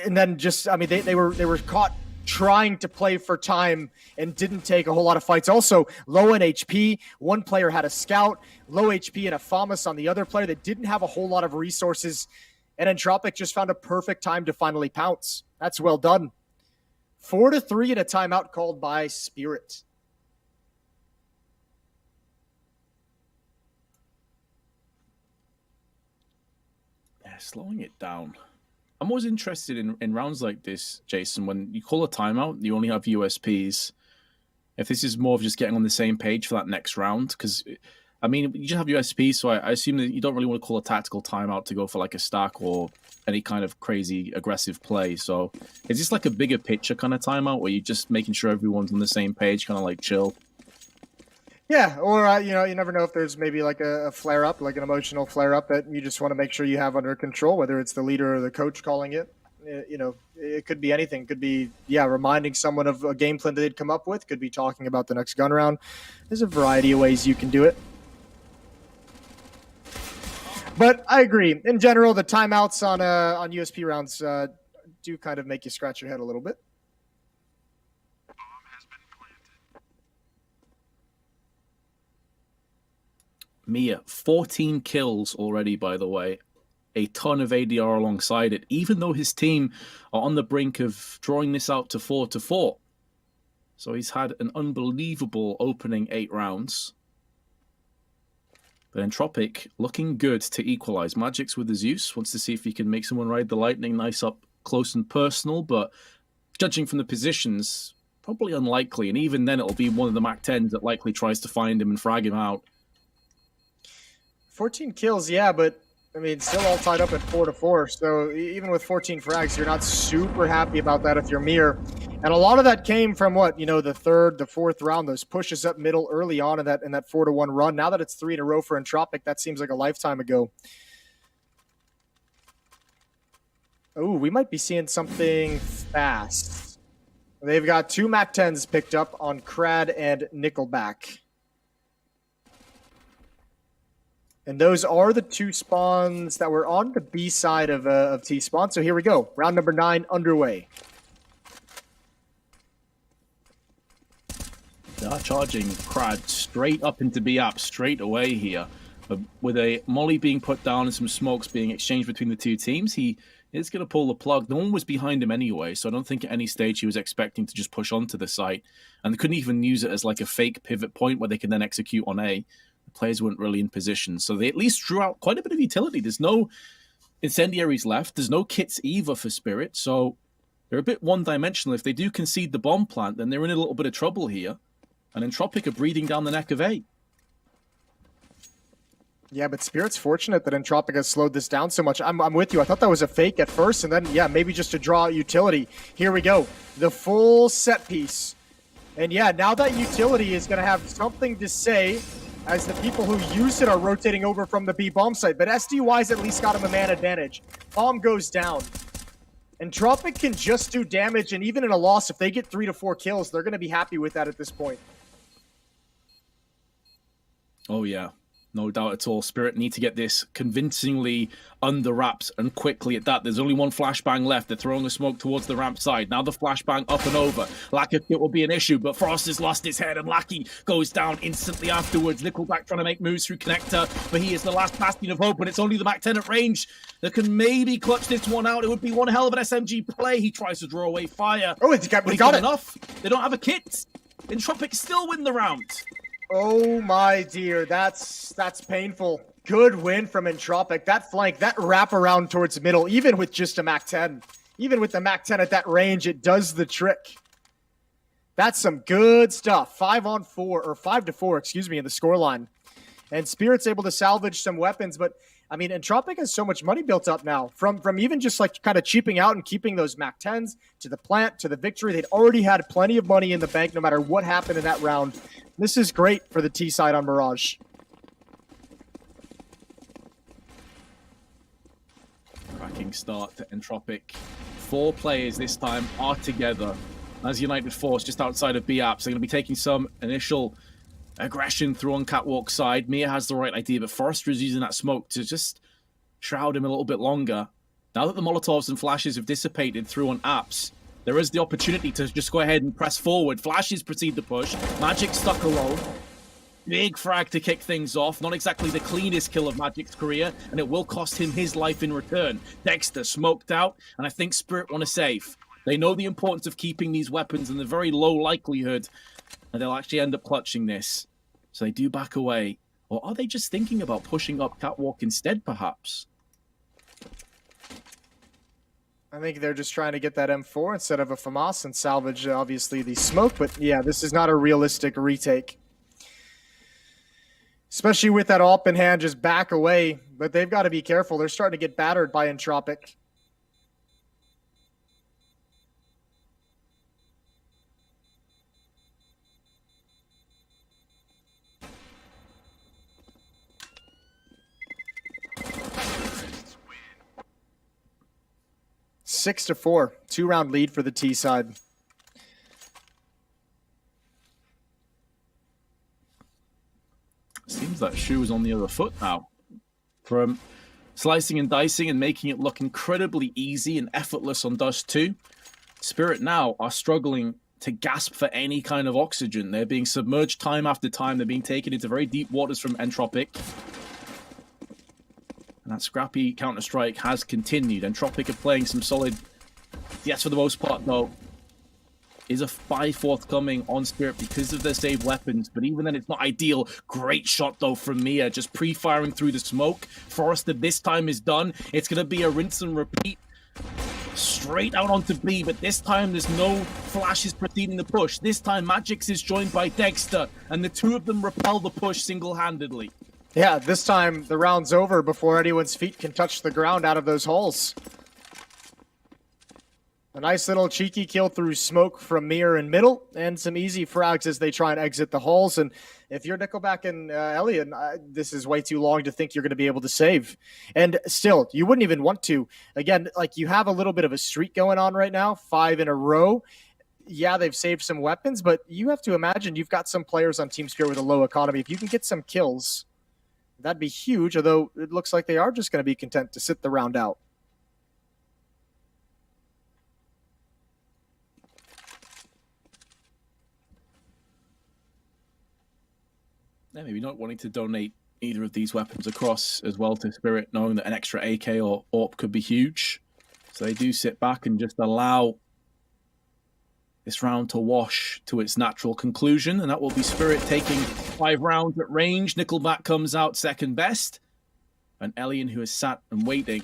And then just, I mean, they were caught trying to play for time and didn't take a whole lot of fights. Also, low in HP. One player had a scout, low HP and a FAMAS on the other player that didn't have a whole lot of resources. And Entropiq just found a perfect time to finally pounce. That's well done. 4-3 in a timeout called by Spirit. Yeah, slowing it down. I'm always interested in rounds like this, Jason. When you call a timeout, you only have USPs. If this is more of just getting on the same page for that next round, because, I mean, you just have USPs, so I assume that you don't really want to call a tactical timeout to go for like a stack or any kind of crazy aggressive play. So is this like a bigger picture kind of timeout where you're just making sure everyone's on the same page, kind of like chill? Yeah, or, you know, you never know if there's maybe like a flare-up, like an emotional flare-up that you just want to make sure you have under control, whether it's the leader or the coach calling it. You know, it could be anything. It could be, yeah, reminding someone of a game plan that they'd come up with. Could be talking about the next gun round. There's a variety of ways you can do it. But I agree. In general, the timeouts on USP rounds do kind of make you scratch your head a little bit. Mia, 14 kills already, by the way. A ton of ADR alongside it, even though his team are on the brink of drawing this out to 4-4. So he's had an unbelievable opening 8 rounds. But Entropiq looking good to equalize. Magix with the Zeus wants to see if he can make someone ride the lightning nice up close and personal, but judging from the positions, probably unlikely. And even then, it'll be one of the MAC-10s that likely tries to find him and frag him out. 14 kills, yeah, but I mean, still all tied up at 4-4. So even with 14 frags, you're not super happy about that if you're Mir. And a lot of that came from what, you know, the third, the fourth round, those pushes up middle early on in that 4-1 run. Now that it's 3 in a row for Entropiq, that seems like a lifetime ago. Oh, we might be seeing something fast. They've got 2 MAC-10s picked up on Crad and Nickelback. And those are the 2 spawns that were on the B side of T-spawn. So here we go. Round number 9 underway. They are charging Crad straight up into B-App straight away here. With a molly being put down and some smokes being exchanged between the 2 teams, he is going to pull the plug. No one was behind him anyway, so I don't think at any stage he was expecting to just push onto the site. And they couldn't even use it as like a fake pivot point where they can then execute on A. The players weren't really in position, so they at least drew out quite a bit of utility. There's no incendiaries left. There's no kits either for Spirit, so they're a bit one-dimensional. If they do concede the bomb plant, then they're in a little bit of trouble here. And Entropiq are breathing down the neck of A. Yeah, but Spirit's fortunate that Entropiq has slowed this down so much. I'm with you. I thought that was a fake at first, and then, yeah, maybe just to draw out utility. Here we go. The full set piece. And, yeah, now that utility is going to have something to say as the people who used it are rotating over from the B bomb site. But SDY's at least got him a man advantage. Bomb goes down. Entropiq can just do damage, and even in a loss, if they get 3 to 4 kills, they're going to be happy with that at this point. Oh, yeah. No doubt at all. Spirit need to get this convincingly under wraps and quickly at that. There's only one flashbang left. They're throwing the smoke towards the ramp side. Now the flashbang up and over. Lack of kit will be an issue, but Frost has lost his head and Lackey goes down instantly afterwards. Nickelback trying to make moves through connector, but he is the last bastion of hope, and it's only the Mac 10 at range that can maybe clutch this one out. It would be one hell of an SMG play. He tries to draw away fire. Oh, we got it. Enough. They don't have a kit. Entropiq still win the round. Oh my dear, that's painful. Good win from Entropiq. That flank, that wrap around towards middle, even with just a Mac 10. Even with the Mac 10 at that range, it does the trick. That's some good stuff. 5-4, excuse me, in the scoreline. And Spirit's able to salvage some weapons, but I mean, Entropiq has so much money built up now from even just like kind of cheaping out and keeping those Mac 10s to the plant to the victory. They'd already had plenty of money in the bank no matter what happened in that round. This is great for the T side on Mirage. Cracking start to Entropiq. 4 players this time are together as United Force just outside of B-Apps. They're going to be taking some initial aggression through on Catwalk side. Mia has the right idea, but Forrester is using that smoke to just shroud him a little bit longer. Now that the Molotovs and flashes have dissipated through on apps, there is the opportunity to just go ahead and press forward. Flashes proceed to push. Magic stuck alone. Big frag to kick things off. Not exactly the cleanest kill of Magic's career, and it will cost him his life in return. Dexter smoked out, and I think Spirit want to save. They know the importance of keeping these weapons and the very low likelihood that they'll actually end up clutching this. So they do back away. Or are they just thinking about pushing up Catwalk instead, perhaps? I think they're just trying to get that M4 instead of a FAMAS and salvage, obviously, the smoke. But yeah, this is not a realistic retake. Especially with that AWP in hand, just back away. But they've got to be careful. They're starting to get battered by Entropiq. Six to 4, 2-round lead for the T side. Seems that Shu is on the other foot now. From slicing and dicing and making it look incredibly easy and effortless on Dust 2, Spirit now are struggling to gasp for any kind of oxygen. They're being submerged time after time. They're being taken into very deep waters from Entropiq. And that scrappy Counter-Strike has continued. Entropiq are playing some solid... Yes, for the most part, though, is a 5 forthcoming on Spirit because of their saved weapons. But even then, it's not ideal. Great shot, though, from Mia. Just pre-firing through the smoke. Forrester this time is done. It's going to be a rinse and repeat. Straight out onto B, but this time there's no flashes preceding the push. This time, Magix is joined by Dexter, and the two of them repel the push single-handedly. Yeah, this time the round's over before anyone's feet can touch the ground out of those holes. A nice little cheeky kill through smoke from Mir in middle, and some easy frags as they try and exit the holes. And if you're Nickelback and Elian, this is way too long to think you're going to be able to save. And still, you wouldn't even want to. Again, like you have a little bit of a streak going on right now, 5 in a row. Yeah, they've saved some weapons, but you have to imagine you've got some players on Team Spirit with a low economy. If you can get some kills, that'd be huge, although it looks like they are just going to be content to sit the round out. Yeah, maybe not wanting to donate either of these weapons across as well to Spirit, knowing that an extra AK or AWP could be huge. So they do sit back and just allow this round to wash to its natural conclusion, and that will be Spirit taking 5 rounds at range. Nickelback comes out second best, and Elian, who has sat and waiting,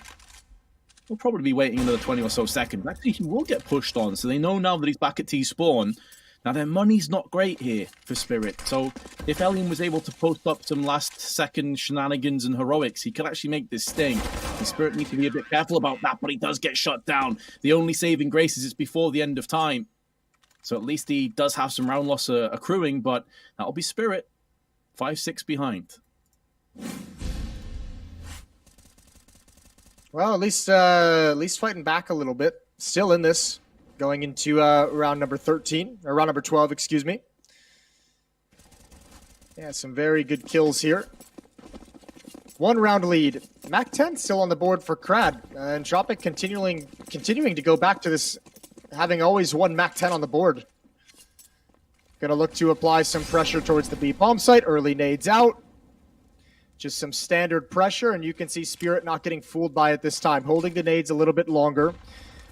will probably be waiting another 20 or so seconds. Actually, he will get pushed on, so they know now that he's back at T-spawn. Now, their money's not great here for Spirit, so if Elian was able to post up some last-second shenanigans and heroics, he could actually make this sting. And Spirit needs to be a bit careful about that, but he does get shut down. The only saving grace is it's before the end of time. So at least he does have some round loss accruing, but that'll be Spirit. 5-6 behind. Well, at least fighting back a little bit. Still in this, going into round number 13, or round number 12, excuse me. Yeah, some very good kills here. 1 round lead. Mac 10 still on the board for Crad. Entropiq continuing to go back to this, having always won Mac 10 on the board. Gonna look to apply some pressure towards the B bomb site. Early nades out. Just some standard pressure, and you can see Spirit not getting fooled by it this time. Holding the nades a little bit longer.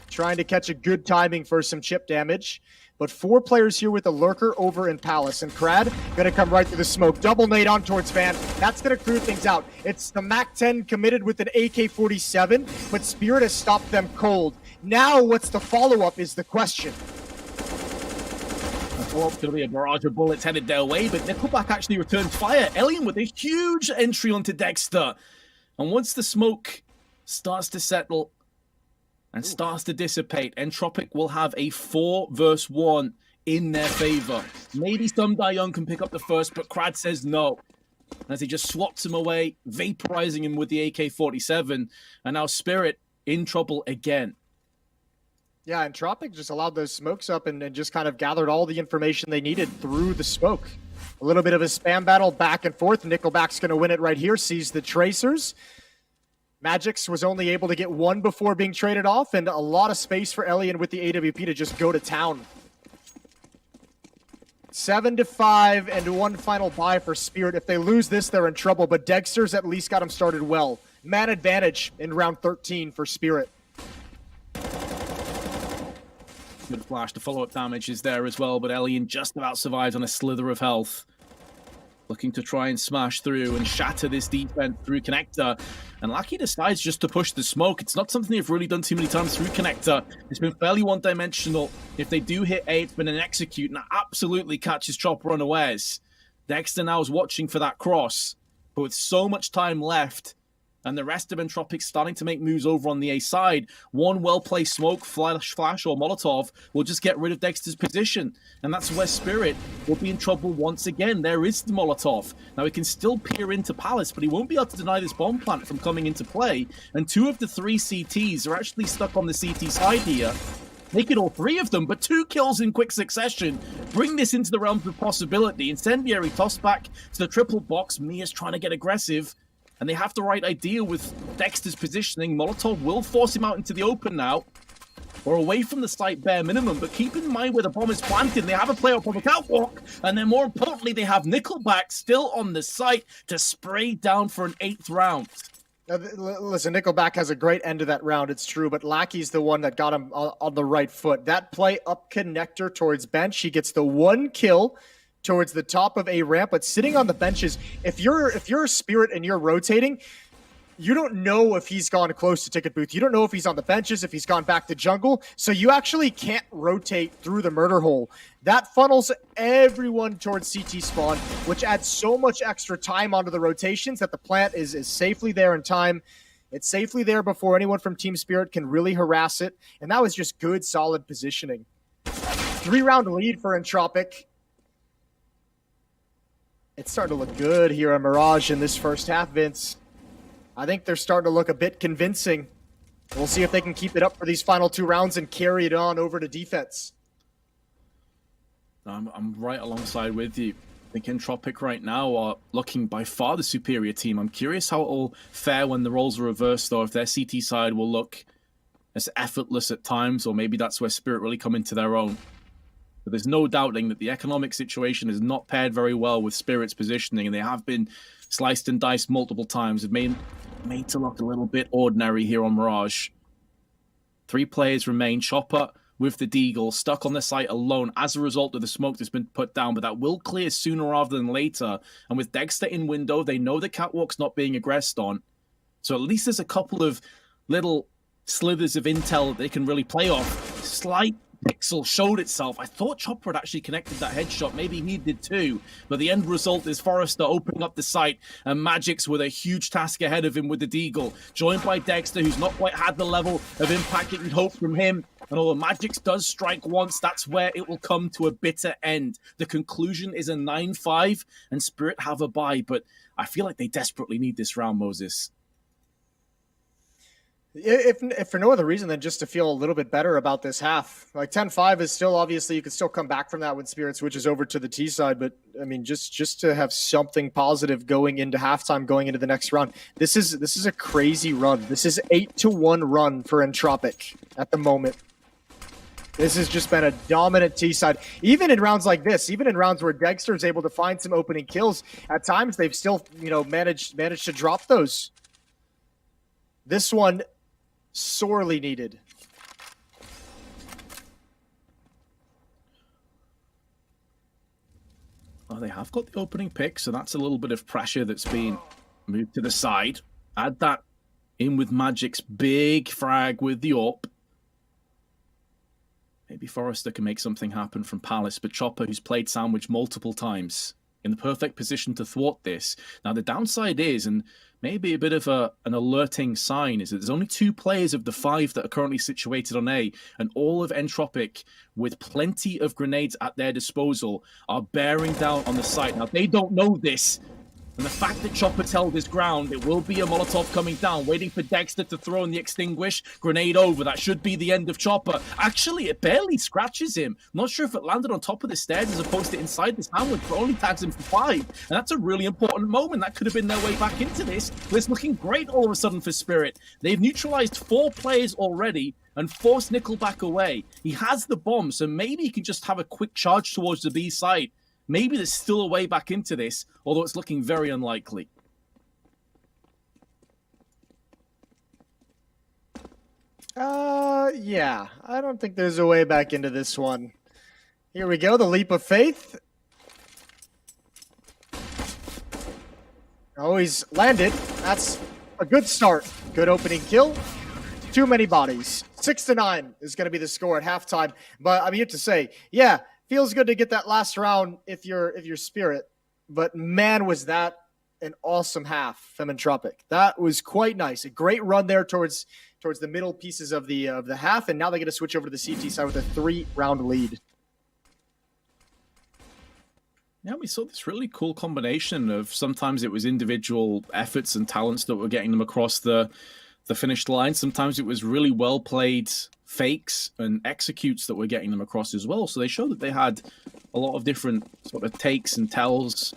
Trying to catch a good timing for some chip damage. But 4 players here with a lurker over in Palace. And Crad gonna come right through the smoke. Double nade on towards Van. That's gonna clear things out. It's the Mac 10 committed with an AK-47, but Spirit has stopped them cold. Now what's the follow-up is the question. Going to be a barrage of bullets headed their way, but Nickelback actually returned fire. Alien with a huge entry onto Dexter. And once the smoke starts to settle and starts to dissipate, Entropiq will have a 4 versus 1 in their favor. Maybe some Young can pick up the first, but Crad says no. As he just swats him away, vaporizing him with the AK-47. And now Spirit in trouble again. Yeah, Entropiq just allowed those smokes up and just kind of gathered all the information they needed through the smoke. A little bit of a spam battle back and forth. Nickelback's going to win it right here, sees the tracers. Magix was only able to get 1 before being traded off, and a lot of space for Elian with the AWP to just go to town. 7-5 and 1 final buy for Spirit. If they lose this, they're in trouble, but Dexter's at least got him started well. Man advantage in round 13 for Spirit. Good flash. The follow-up damage is there as well, but Elian just about survives on a slither of health. Looking to try and smash through and shatter this defense through Connector. And Lackey decides just to push the smoke. It's not something they've really done too many times through Connector. It's been fairly one-dimensional. If they do hit A, it's been an execute, and that absolutely catches Chopper unawares. Dexter now is watching for that cross, but with so much time left, and the rest of Entropiq starting to make moves over on the A side, one well-placed smoke, flash, or Molotov will just get rid of Dexter's position. And that's where Spirit will be in trouble once again. There is the Molotov. Now he can still peer into Palace, but he won't be able to deny this bomb plant from coming into play. And 2 of the 3 CTs are actually stuck on the CT side here. Make it all 3 of them, but 2 kills in quick succession. Bring this into the realms of possibility. Incendiary toss back to the triple box. Mia's trying to get aggressive. And they have the right idea with Dexter's positioning. Molotov will force him out into the open now, or away from the site bare minimum. But keep in mind where the bomb is planted. They have a player up on the catwalk, and then more importantly, they have Nickelback still on the site to spray down for an 8th round. Now, listen, Nickelback has a great end to that round, it's true, but Lackey's the one that got him on the right foot. That play up connector towards bench, he gets the 1 kill towards the top of a ramp, but sitting on the benches, if you're a Spirit and you're rotating, you don't know if he's gone close to ticket booth. You don't know if he's on the benches, if he's gone back to jungle. So you actually can't rotate through the murder hole. That funnels everyone towards CT spawn, which adds so much extra time onto the rotations that the plant is safely there in time. It's safely there before anyone from Team Spirit can really harass it. And that was just good, solid positioning. 3-round lead for Entropiq. It's starting to look good here on Mirage in this first half, Vince. I think they're starting to look a bit convincing. We'll see if they can keep it up for these final 2 rounds and carry it on over to defense. I'm right alongside with you. I think Entropiq right now are looking by far the superior team. I'm curious how it'll fare when the roles are reversed, though, if their CT side will look as effortless at times, or maybe that's where Spirit really come into their own. But there's no doubting that the economic situation is not paired very well with Spirit's positioning, and they have been sliced and diced multiple times. It made to look a little bit ordinary here on Mirage. 3 players remain. Chopper with the Deagle stuck on the site alone as a result of the smoke that's been put down, but that will clear sooner rather than later. And with Dexter in window, they know the catwalk's not being aggressed on. So at least there's a couple of little slithers of intel that they can really play off. Slight pixel showed itself. I thought Chopper had actually connected that headshot. Maybe he did too. But the end result is Forrester opening up the site, and Magix with a huge task ahead of him with the Deagle, joined by Dexter, who's not quite had the level of impact that you'd hope from him. And although Magix does strike once, that's where it will come to a bitter end. The conclusion is a 9-5, and Spirit have a bye, but I feel like they desperately need this round, Moses. If for no other reason than just to feel a little bit better about this half. Like 10-5 is still, obviously you can still come back from that when Spirit switches over to the T side, but I mean just to have something positive going into halftime, going into the next round. This is a crazy run. This is 8-1 run for Entropiq at the moment. This has just been a dominant T side. Even in rounds like this, even in rounds where Dexter is able to find some opening kills, at times they've still, managed to drop those. This one sorely needed. Well, they have got the opening pick, so that's a little bit of pressure that's been moved to the side. Add that in with Magic's big frag with the AWP. Maybe Forrester can make something happen from Palace, but Chopper, who's played Sandwich multiple times, in the perfect position to thwart this. Now, the downside is, and maybe a bit of an alerting sign, is that there's only 2 players of the 5 that are currently situated on A, and all of Entropiq, with plenty of grenades at their disposal, are bearing down on the site. Now, they don't know this, and the fact that Chopper's held his ground, it will be a Molotov coming down, waiting for Dexter to throw in the extinguish. Grenade over. That should be the end of Chopper. Actually, it barely scratches him. I'm not sure if it landed on top of the stairs as opposed to inside the sandwich, but only tags him for 5. And that's a really important moment. That could have been their way back into this. But it's looking great all of a sudden for Spirit. They've neutralized 4 players already and forced Nickelback away. He has the bomb, so maybe he can just have a quick charge towards the B side. Maybe there's still a way back into this, although it's looking very unlikely. Yeah. I don't think there's a way back into this one. Here we go, the leap of faith. Oh, he's landed. That's a good start. Good opening kill. Too many bodies. 6-9 is going to be the score at halftime. But I'm here to say, yeah, feels good to get that last round if you're Spirit, but man, was that an awesome half from Entropiq. That was quite nice. A great run there towards the middle pieces of the half, and now they're going to switch over to the CT side with a 3-round lead. Yeah, we saw this really cool combination of sometimes it was individual efforts and talents that were getting them across the finish line. Sometimes it was really well played fakes and executes that were getting them across as well. So they showed that they had a lot of different sort of takes and tells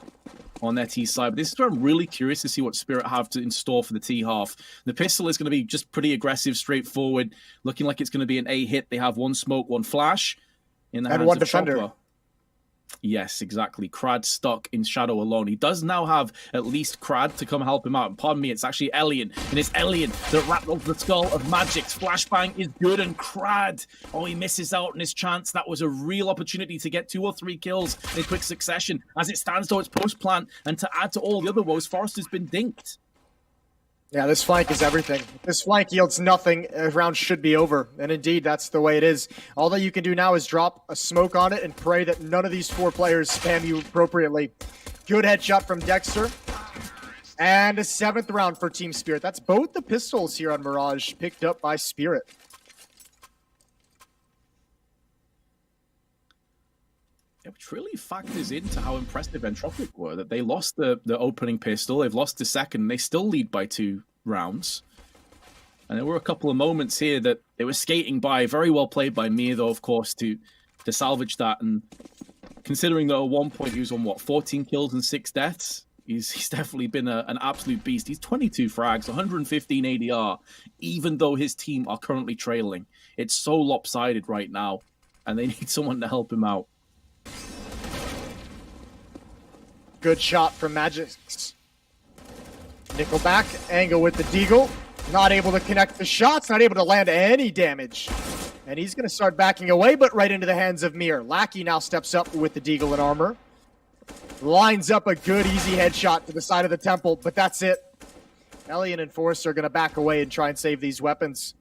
on their T side. But this is where I'm really curious to see what Spirit have in store for the T half. The pistol is going to be just pretty aggressive, straightforward, looking like it's going to be an A hit. They have 1 smoke, 1 flash in the hands one of defender. Chopper. Yes, exactly. Crad stuck in Shadow alone. He does now have at least Crad to come help him out. And pardon me, it's actually Elian. And it's Elian that rattled the skull of Magic's. Flashbang is good, and Crad, oh, he misses out on his chance. That was a real opportunity to get 2 or 3 kills in quick succession. As it stands, though, it's post-plant. And to add to all the other woes, Forrester's been dinked. Yeah, this flank is everything. If this flank yields nothing, a round should be over. And indeed, that's the way it is. All that you can do now is drop a smoke on it and pray that none of these 4 players spam you appropriately. Good headshot from Dexter. And a 7th round for Team Spirit. That's both the pistols here on Mirage picked up by Spirit. Which really factors into how impressive Entropiq were, that they lost the opening pistol, they've lost the second, and they still lead by 2 rounds. And there were a couple of moments here that they were skating by, very well played by Mir, though, of course, to salvage that. And considering that at one point he was on, 14 kills and 6 deaths, he's definitely been an absolute beast. He's 22 frags, 115 ADR, even though his team are currently trailing. It's so lopsided right now, and they need someone to help him out. Good shot from Magix. Nickelback, angle with the Deagle. Not able to connect the shots, not able to land any damage. And he's going to start backing away, but right into the hands of Mir. Lackey now steps up with the Deagle and armor. Lines up a good, easy headshot to the side of the temple, but that's it. Elian and Forrester are going to back away and try and save these weapons.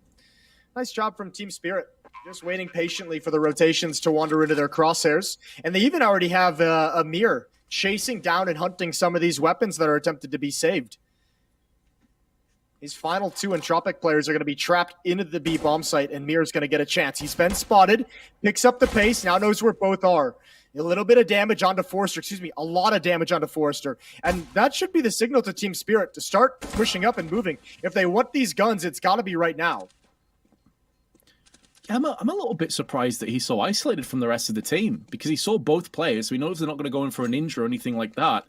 Nice job from Team Spirit. Just waiting patiently for the rotations to wander into their crosshairs. And they even already have a Mir chasing down and hunting some of these weapons that are attempted to be saved. These final two Entropiq players are going to be trapped into the B bomb site, and Mir's going to get a chance. He's been spotted, picks up the pace, now knows where both are. A little bit of damage onto Forrester, a lot of damage onto Forrester. And that should be the signal to Team Spirit to start pushing up and moving. If they want these guns, it's got to be right now. I'm a little bit surprised that he's so isolated from the rest of the team, because he saw both players. We know they're not going to go in for an injury or anything like that.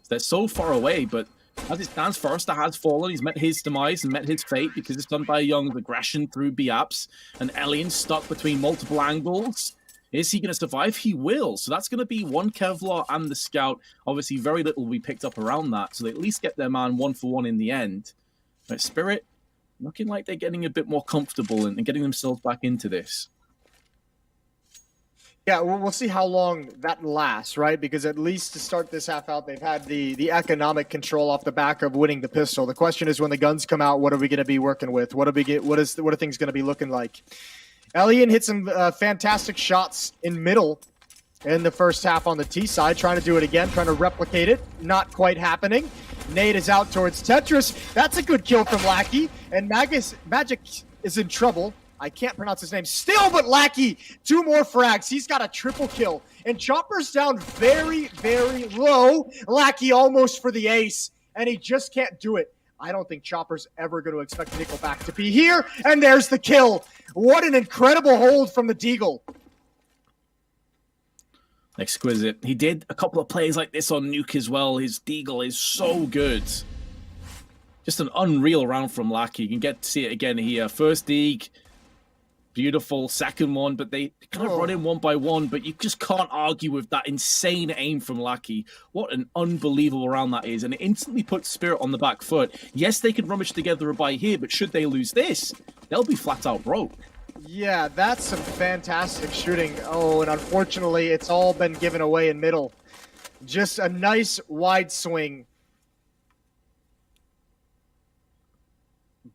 They're so far away, but as it stands, Forrester has fallen. He's met his demise and met his fate because it's done by Young's aggression through B-apps, and Elian stuck between multiple angles. Is he going to survive? He will. So that's going to be one Kevlar and the Scout. Obviously, very little will be picked up around that, so they at least get their man 1-for-1 in the end. But Spirit, looking like they're getting a bit more comfortable and getting themselves back into this. Yeah, we'll see how long that lasts, right? Because at least to start this half out, they've had the economic control off the back of winning the pistol. The question is, when the guns come out, what are we going to be working with? What are things going to be looking like? Elian hit some fantastic shots in middle in the first half on the T side, trying to do it again, trying to replicate it. Not quite happening. Nade is out towards Tetris. That's a good kill from Lackey, and Magic is in trouble. I can't pronounce his name still, but Lackey, 2 more frags. He's got a triple kill. And Chopper's down very, very low. Lackey almost for the ace, and he just can't do it. I don't think Chopper's ever going to expect Nickelback to be here. And there's the kill. What an incredible hold from the Deagle. Exquisite. He did a couple of plays like this on Nuke as well. His Deagle is so good. Just an unreal round from Lackey. You can get to see it again here. First Deag. Beautiful. Second one, but they kind of run in one by one, but you just can't argue with that insane aim from Lackey. What an unbelievable round that is, and it instantly puts Spirit on the back foot. Yes, they could rummage together a buy here, but should they lose this, they'll be flat out broke. Yeah, that's some fantastic shooting. Oh, and unfortunately, it's all been given away in middle. Just a nice wide swing.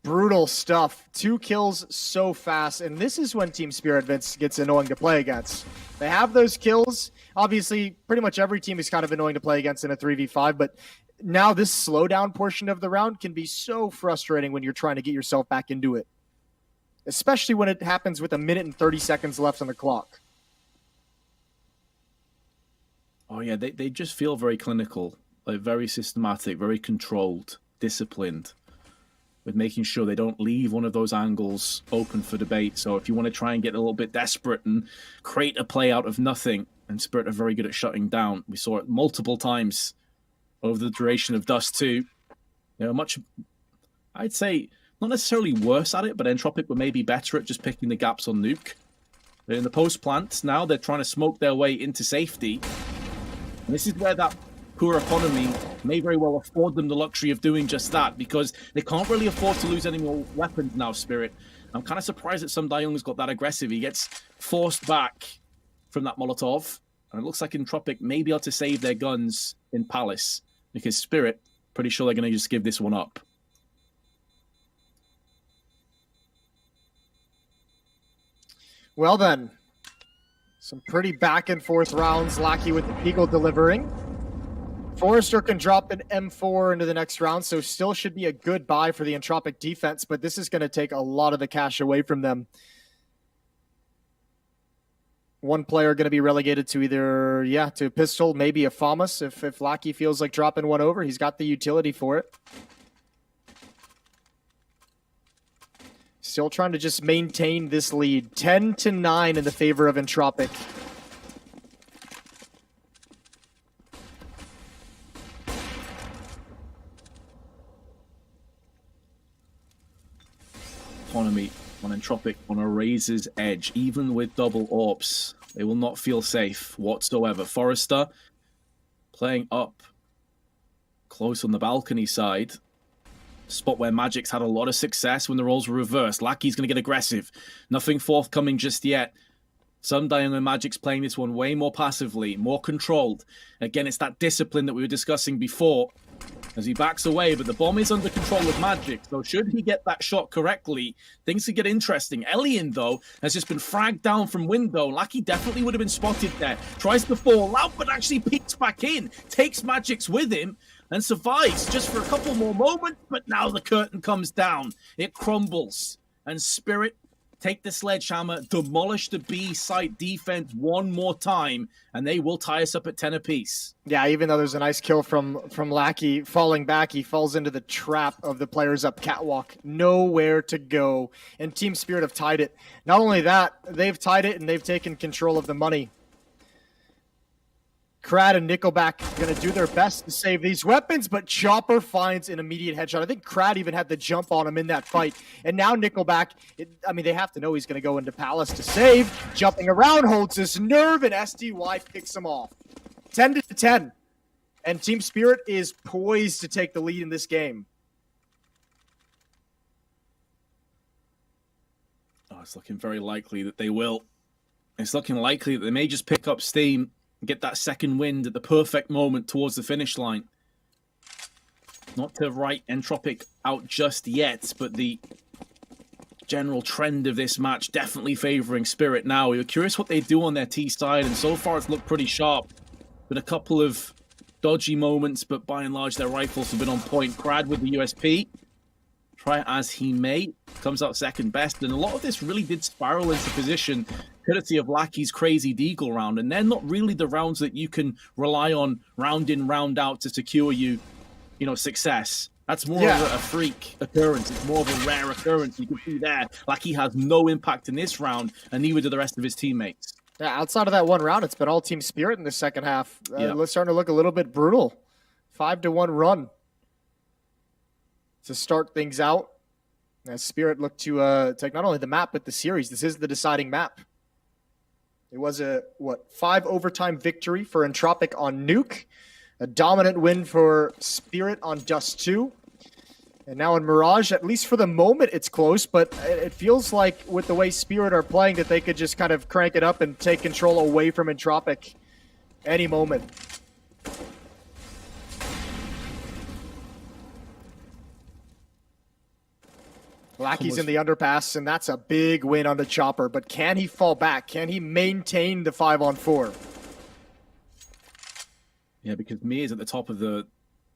Brutal stuff. 2 kills so fast, and this is when Team Spirit gets annoying to play against. They have those kills. Obviously, pretty much every team is kind of annoying to play against in a 3v5, but now this slowdown portion of the round can be so frustrating when you're trying to get yourself back into it, especially when it happens with 1 minute and 30 seconds left on the clock. Oh yeah, they just feel very clinical, like very systematic, very controlled, disciplined, with making sure they don't leave one of those angles open for debate. So if you want to try and get a little bit desperate and create a play out of nothing, and Spirit are very good at shutting down. We saw it multiple times over the duration of Dust 2. They were much, I'd say, not necessarily worse at it, but Entropiq were maybe better at just picking the gaps on Nuke. But in the post-plant, now they're trying to smoke their way into safety. And this is where that poor economy may very well afford them the luxury of doing just that, because they can't really afford to lose any more weapons now, Spirit. I'm kind of surprised that some Young's got that aggressive. He gets forced back from that Molotov, and it looks like Entropiq may be able to save their guns in Palace, because Spirit, pretty sure they're going to just give this one up. Well then, some pretty back and forth rounds. Lackey with the Eagle delivering. Forrester can drop an M4 into the next round, so still should be a good buy for the Entropiq defense, but this is going to take a lot of the cash away from them. One player going to be relegated to either, to a pistol, maybe a FAMAS. If Lackey feels like dropping one over, he's got the utility for it. Still trying to just maintain this lead. 10-9 in the favor of Entropiq. Economy on Entropiq on a razor's edge. Even with double AWPs, they will not feel safe whatsoever. Forrester playing up close on the balcony side. Spot where Magic's had a lot of success when the roles were reversed. Lackey's going to get aggressive. Nothing forthcoming just yet. Sundying and Magic's playing this one way more passively, more controlled. Again, it's that discipline that we were discussing before as he backs away, but the bomb is under control of Magic, so should he get that shot correctly, things could get interesting. Elian, though, has just been fragged down from window. Lackey definitely would have been spotted there. Tries to fall out, but actually peeks back in, takes Magic's with him, and survives just for a couple more moments, but now the curtain comes down. It crumbles, and Spirit take the sledgehammer, demolish the B site defense one more time, and they will tie us up at 10 apiece. Yeah, even though there's a nice kill from Lackey falling back, he falls into the trap of the players up catwalk. Nowhere to go. And Team Spirit have tied it. Not only that, they've tied it and they've taken control of the money. Krad and Nickelback going to do their best to save these weapons, but Chopper finds an immediate headshot. I think Krad even had the jump on him in that fight. And now Nickelback, they have to know he's going to go into Palace to save. Jumping around, holds his nerve, and SDY picks him off. 10-10. And Team Spirit is poised to take the lead in this game. Oh, it's looking very likely that they will. It's looking likely that they may just pick up steam, get that second wind at the perfect moment towards the finish line. Not to write Entropiq out just yet, but the general trend of this match definitely favoring Spirit now. We were curious what they do on their T side, and so far it's looked pretty sharp. Been a couple of dodgy moments, but by and large their rifles have been on point. Krad with the USP. Try it as he may. Comes out second best, and a lot of this really did spiral into position courtesy of Lackey's crazy deagle round, and they're not really the rounds that you can rely on round in, round out to secure you, success. That's more of a freak occurrence. It's more of a rare occurrence. You can see there, Lackey has no impact in this round, and neither do the rest of his teammates. Yeah, outside of that one round, it's been all Team Spirit in the second half. It's starting to look a little bit brutal. 5-1 run to start things out. As Spirit look to take not only the map, but the series. This is the deciding map. It was a, 5 overtime victory for Entropiq on Nuke. A dominant win for Spirit on Dust 2. And now in Mirage, at least for the moment, it's close, but it feels like with the way Spirit are playing that they could just kind of crank it up and take control away from Entropiq any moment. Lackey's in the underpass, and that's a big win on the Chopper. But can he fall back? Can he maintain the 5-on-4? Yeah, because Mia's at the top of the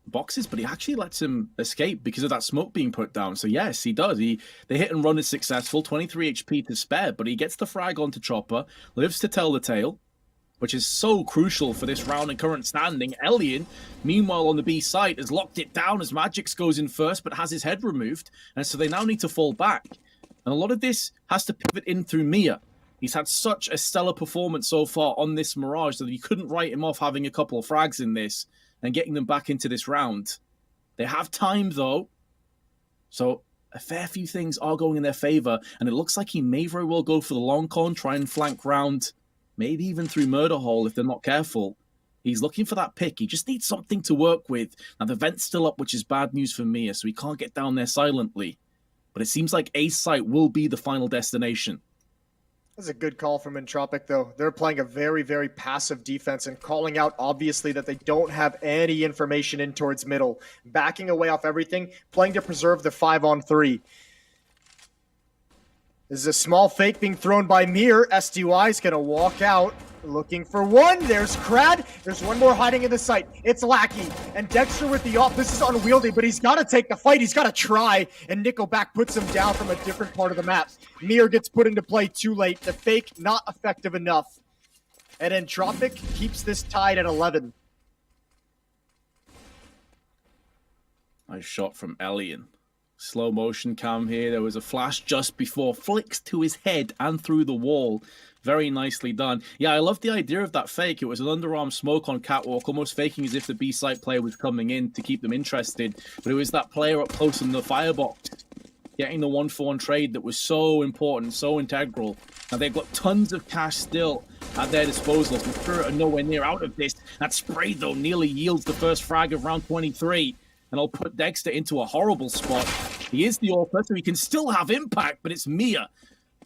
boxes, but he actually lets him escape because of that smoke being put down. So yes, he does. The hit and run is successful, 23 HP to spare, but he gets the frag onto Chopper, lives to tell the tale, which is so crucial for this round and current standing. Elian, meanwhile on the B site, has locked it down as Magix goes in first, but has his head removed, and so they now need to fall back. And a lot of this has to pivot in through Mia. He's had such a stellar performance so far on this Mirage that you couldn't write him off having a couple of frags in this and getting them back into this round. They have time, though, so a fair few things are going in their favor, and it looks like he may very well go for the long con, try and flank round, maybe even through Murder Hole if they're not careful. He's looking for that pick. He just needs something to work with. Now, the vent's still up, which is bad news for Mia, so he can't get down there silently. But it seems like A site will be the final destination. That's a good call from Entropiq, though. They're playing a very, very passive defense and calling out, obviously, that they don't have any information in towards middle. Backing away off everything, playing to preserve the 5-on-3. This is a small fake being thrown by Mir. SDY is going to walk out, looking for one. There's Krad. There's one more hiding in the site. It's Lackey. And Dexter with the off. This is unwieldy, but he's got to take the fight. He's got to try. And Nickelback puts him down from a different part of the map. Mir gets put into play too late. The fake not effective enough. And Entropiq keeps this tied at 11. Nice shot from Elian. Slow motion cam here. There was a flash just before. Flicks to his head and through the wall. Very nicely done. Yeah, I love the idea of that fake. It was an underarm smoke on catwalk, almost faking as if the B-site player was coming in to keep them interested. But it was that player up close in the firebox getting the 1-for-1 trade that was so important, so integral. Now, they've got tons of cash still at their disposal. So Spirit are nowhere near out of this. That spray, though, nearly yields the first frag of round 23. And I'll put Dexter into a horrible spot. He is the AWPer, so he can still have impact, but it's Mia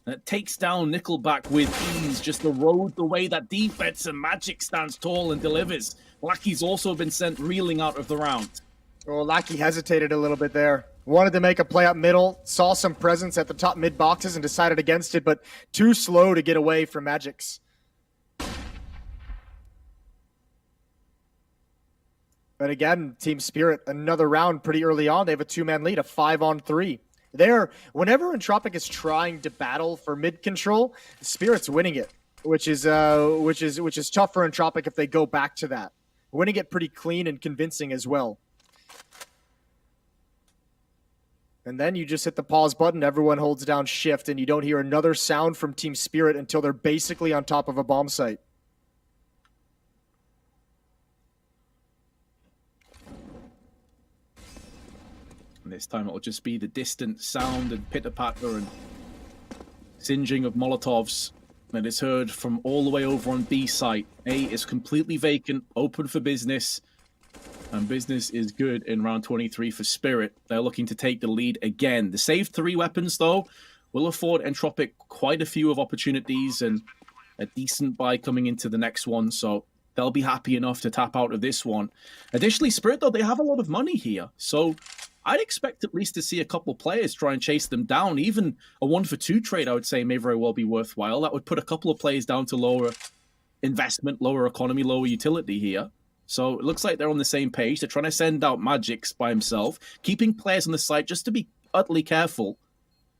that takes down Nickelback with ease, just erodes away that defense, and Magix stands tall and delivers. Lackey's also been sent reeling out of the round. Well, Lackey hesitated a little bit there. Wanted to make a play up middle, saw some presence at the top mid boxes and decided against it, but too slow to get away from Magix. But again, Team Spirit, another round pretty early on. They have a 2-man lead, a 5-on-3. Whenever Entropiq is trying to battle for mid control, Spirit's winning it, which is tough for Entropiq if they go back to that. Winning it pretty clean and convincing as well. And then you just hit the pause button, everyone holds down shift, and you don't hear another sound from Team Spirit until they're basically on top of a bomb site. And this time it'll just be the distant sound and pitter-patter and singeing of Molotovs that is heard from all the way over on B site. A is completely vacant, open for business. And business is good in round 23 for Spirit. They're looking to take the lead again. The saved 3 weapons, though, will afford Entropiq quite a few of opportunities and a decent buy coming into the next one. So they'll be happy enough to tap out of this one. Additionally, Spirit, though, they have a lot of money here. So I'd expect at least to see a couple players try and chase them down. Even a 1-for-2 trade, I would say, may very well be worthwhile. That would put a couple of players down to lower investment, lower economy, lower utility here. So it looks like they're on the same page. They're trying to send out Magix by himself, keeping players on the site just to be utterly careful.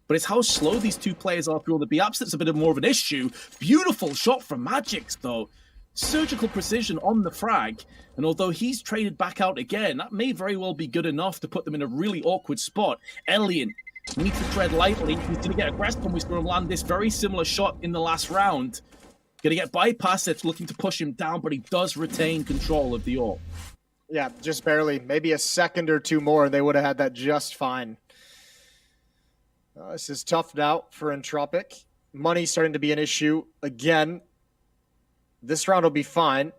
But it's how slow these 2 players are through the B-apps that's a bit more of an issue. Beautiful shot from Magix, though. Surgical precision on the frag. And although he's traded back out again, that may very well be good enough to put them in a really awkward spot. Elian needs to tread lightly. He's going to get aggressive when we saw him land this very similar shot in the last round. Going to get bypassed. It's looking to push him down, but he does retain control of the AWP. Yeah, just barely. Maybe a second or 2 more, they would have had that just fine. This is tough now for Entropiq. Money starting to be an issue again. This round will be fine.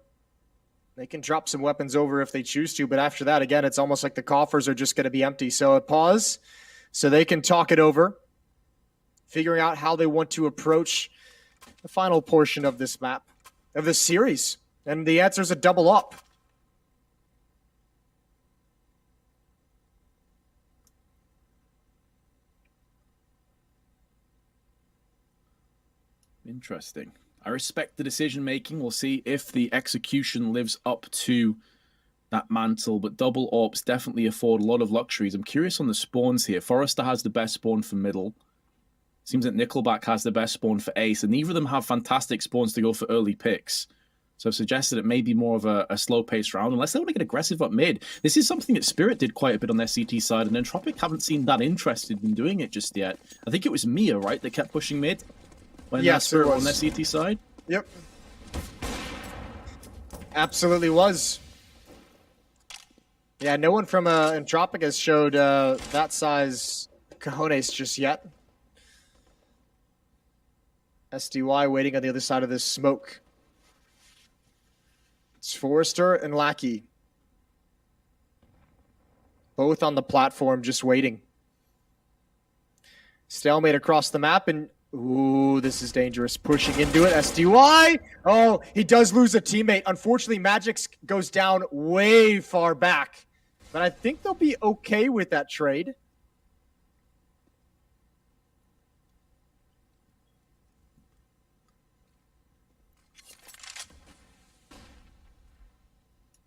They can drop some weapons over if they choose to, but after that, again, it's almost like the coffers are just going to be empty. So a pause so they can talk it over, figuring out how they want to approach the final portion of this map, of this series. And the answer is a double up. Interesting. I respect the decision making. We'll see if the execution lives up to that mantle, but double AWPs definitely afford a lot of luxuries. I'm curious on the spawns here. Forrester has the best spawn for middle. Seems that Nickelback has the best spawn for ace, and neither of them have fantastic spawns to go for early picks. So I've suggested it may be more of a slow-paced round, unless they want to get aggressive up mid. This is something that Spirit did quite a bit on their CT side, and Entropiq haven't seemed that interested in doing it just yet. I think it was Mia, right, that kept pushing mid when Spirit were on their CT side? Yep. Absolutely was. Yeah, no one from Entropiq has showed that size cojones just yet. SDY waiting on the other side of this smoke. It's Forrester and Lackey. Both on the platform, just waiting. Stalemate across the map, and ooh, this is dangerous. Pushing into it, SDY! Oh, he does lose a teammate. Unfortunately, Magix goes down way far back. But I think they'll be okay with that trade.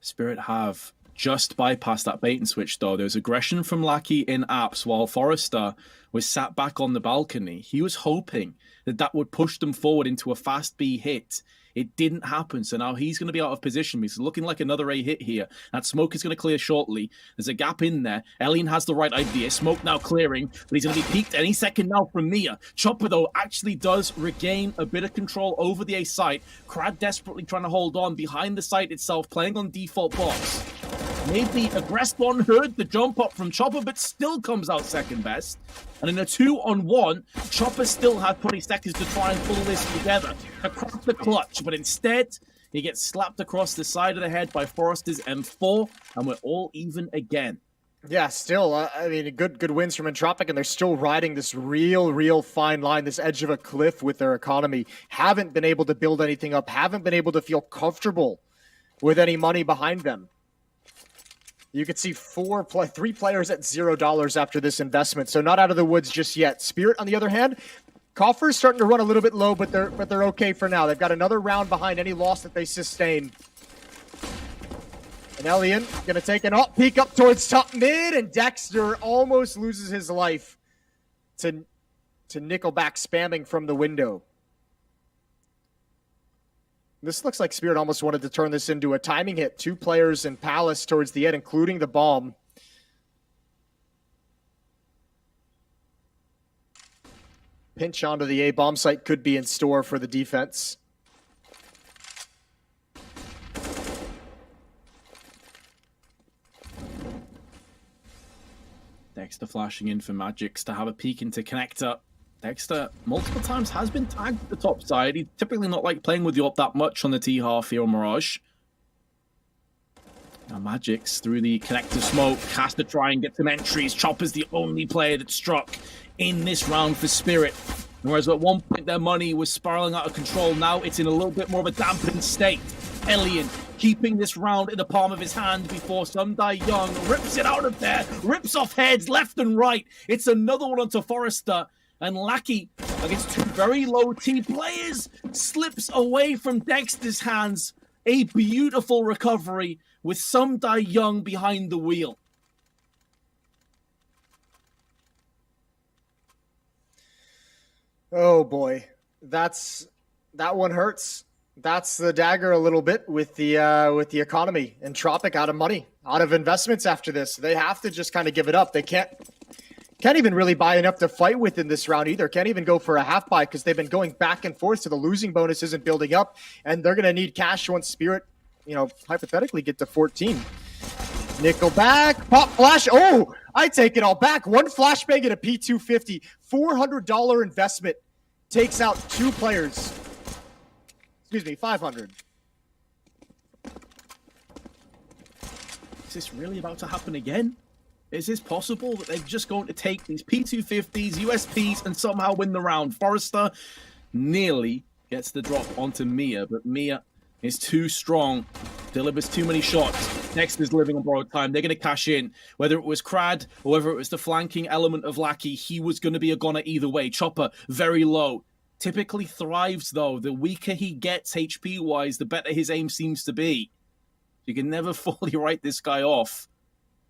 Spirit have just bypassed that bait and switch, though. There was aggression from Lackey in apps while Forrester was sat back on the balcony. He was hoping that that would push them forward into a fast B hit. It didn't happen, so now he's going to be out of position. He's looking like another A hit here. That smoke is going to clear shortly. There's a gap in there. Elian has the right idea. Smoke now clearing, but he's going to be peeked any second now from Mia. Chopper, though, actually does regain a bit of control over the A site. Crad desperately trying to hold on behind the site itself, playing on default box. Maybe Aggressbon heard the jump up from Chopper, but still comes out second best. And in a 2-on-1, Chopper still had 20 seconds to try and pull this together across the clutch, but instead, he gets slapped across the side of the head by Forrester's M4, and we're all even again. Yeah, still, I mean, good wins from Entropiq, and they're still riding this real fine line, this edge of a cliff with their economy. Haven't been able to build anything up, haven't been able to feel comfortable with any money behind them. You could see 3 players at $0 after this investment, so not out of the woods just yet. Spirit, on the other hand, Coffer's starting to run a little bit low, but they're okay for now. They've got another round behind any loss that they sustain. And Nellian gonna take an up peek up towards top mid, and Dexter almost loses his life to Nickelback spamming from the window. This looks like Spirit almost wanted to turn this into a timing hit. 2 players in Palace towards the end, including the bomb. Pinch onto the A bomb site could be in store for the defense. Dexter flashing in for Magix to have a peek into connector. Dexter multiple times has been tagged at the top side. He's typically not like playing with the op that much on the T half here on Mirage. Now Magix through the connector smoke has to try and get some entries. Chopper's the only player that struck in this round for Spirit. Whereas at one point their money was spiraling out of control, now it's in a little bit more of a dampened state. Elian keeping this round in the palm of his hand before Sumdai Young rips it out of there, rips off heads left and right. It's another one onto Forrester, and Lackey, against 2 very low T players, slips away from Dexter's hands. A beautiful recovery with Sumdai Young behind the wheel. Oh boy, that one hurts. That's the dagger a little bit with the economy. Entropiq out of money, out of investments after this. They have to just kind of give it up. They can't even really buy enough to fight with in this round either. Can't even go for a half buy because they've been going back and forth, so the losing bonus isn't building up, and they're going to need cash once Spirit, hypothetically get to 14. Nickelback, pop flash. Oh, I take it all back. 1 flashbang at a P250. $400 investment takes out 2 players. Excuse me, 500. Is this really about to happen again? Is this possible that they're just going to take these P250s, USPs, and somehow win the round? Forrester nearly gets the drop onto Mia, but Mia is too strong, delivers too many shots. Dexter's living on borrowed time. They're going to cash in. Whether it was Crad or whether it was the flanking element of Lackey, he was going to be a goner either way. Chopper, very low. Typically thrives, though. The weaker he gets HP-wise, the better his aim seems to be. You can never fully write this guy off.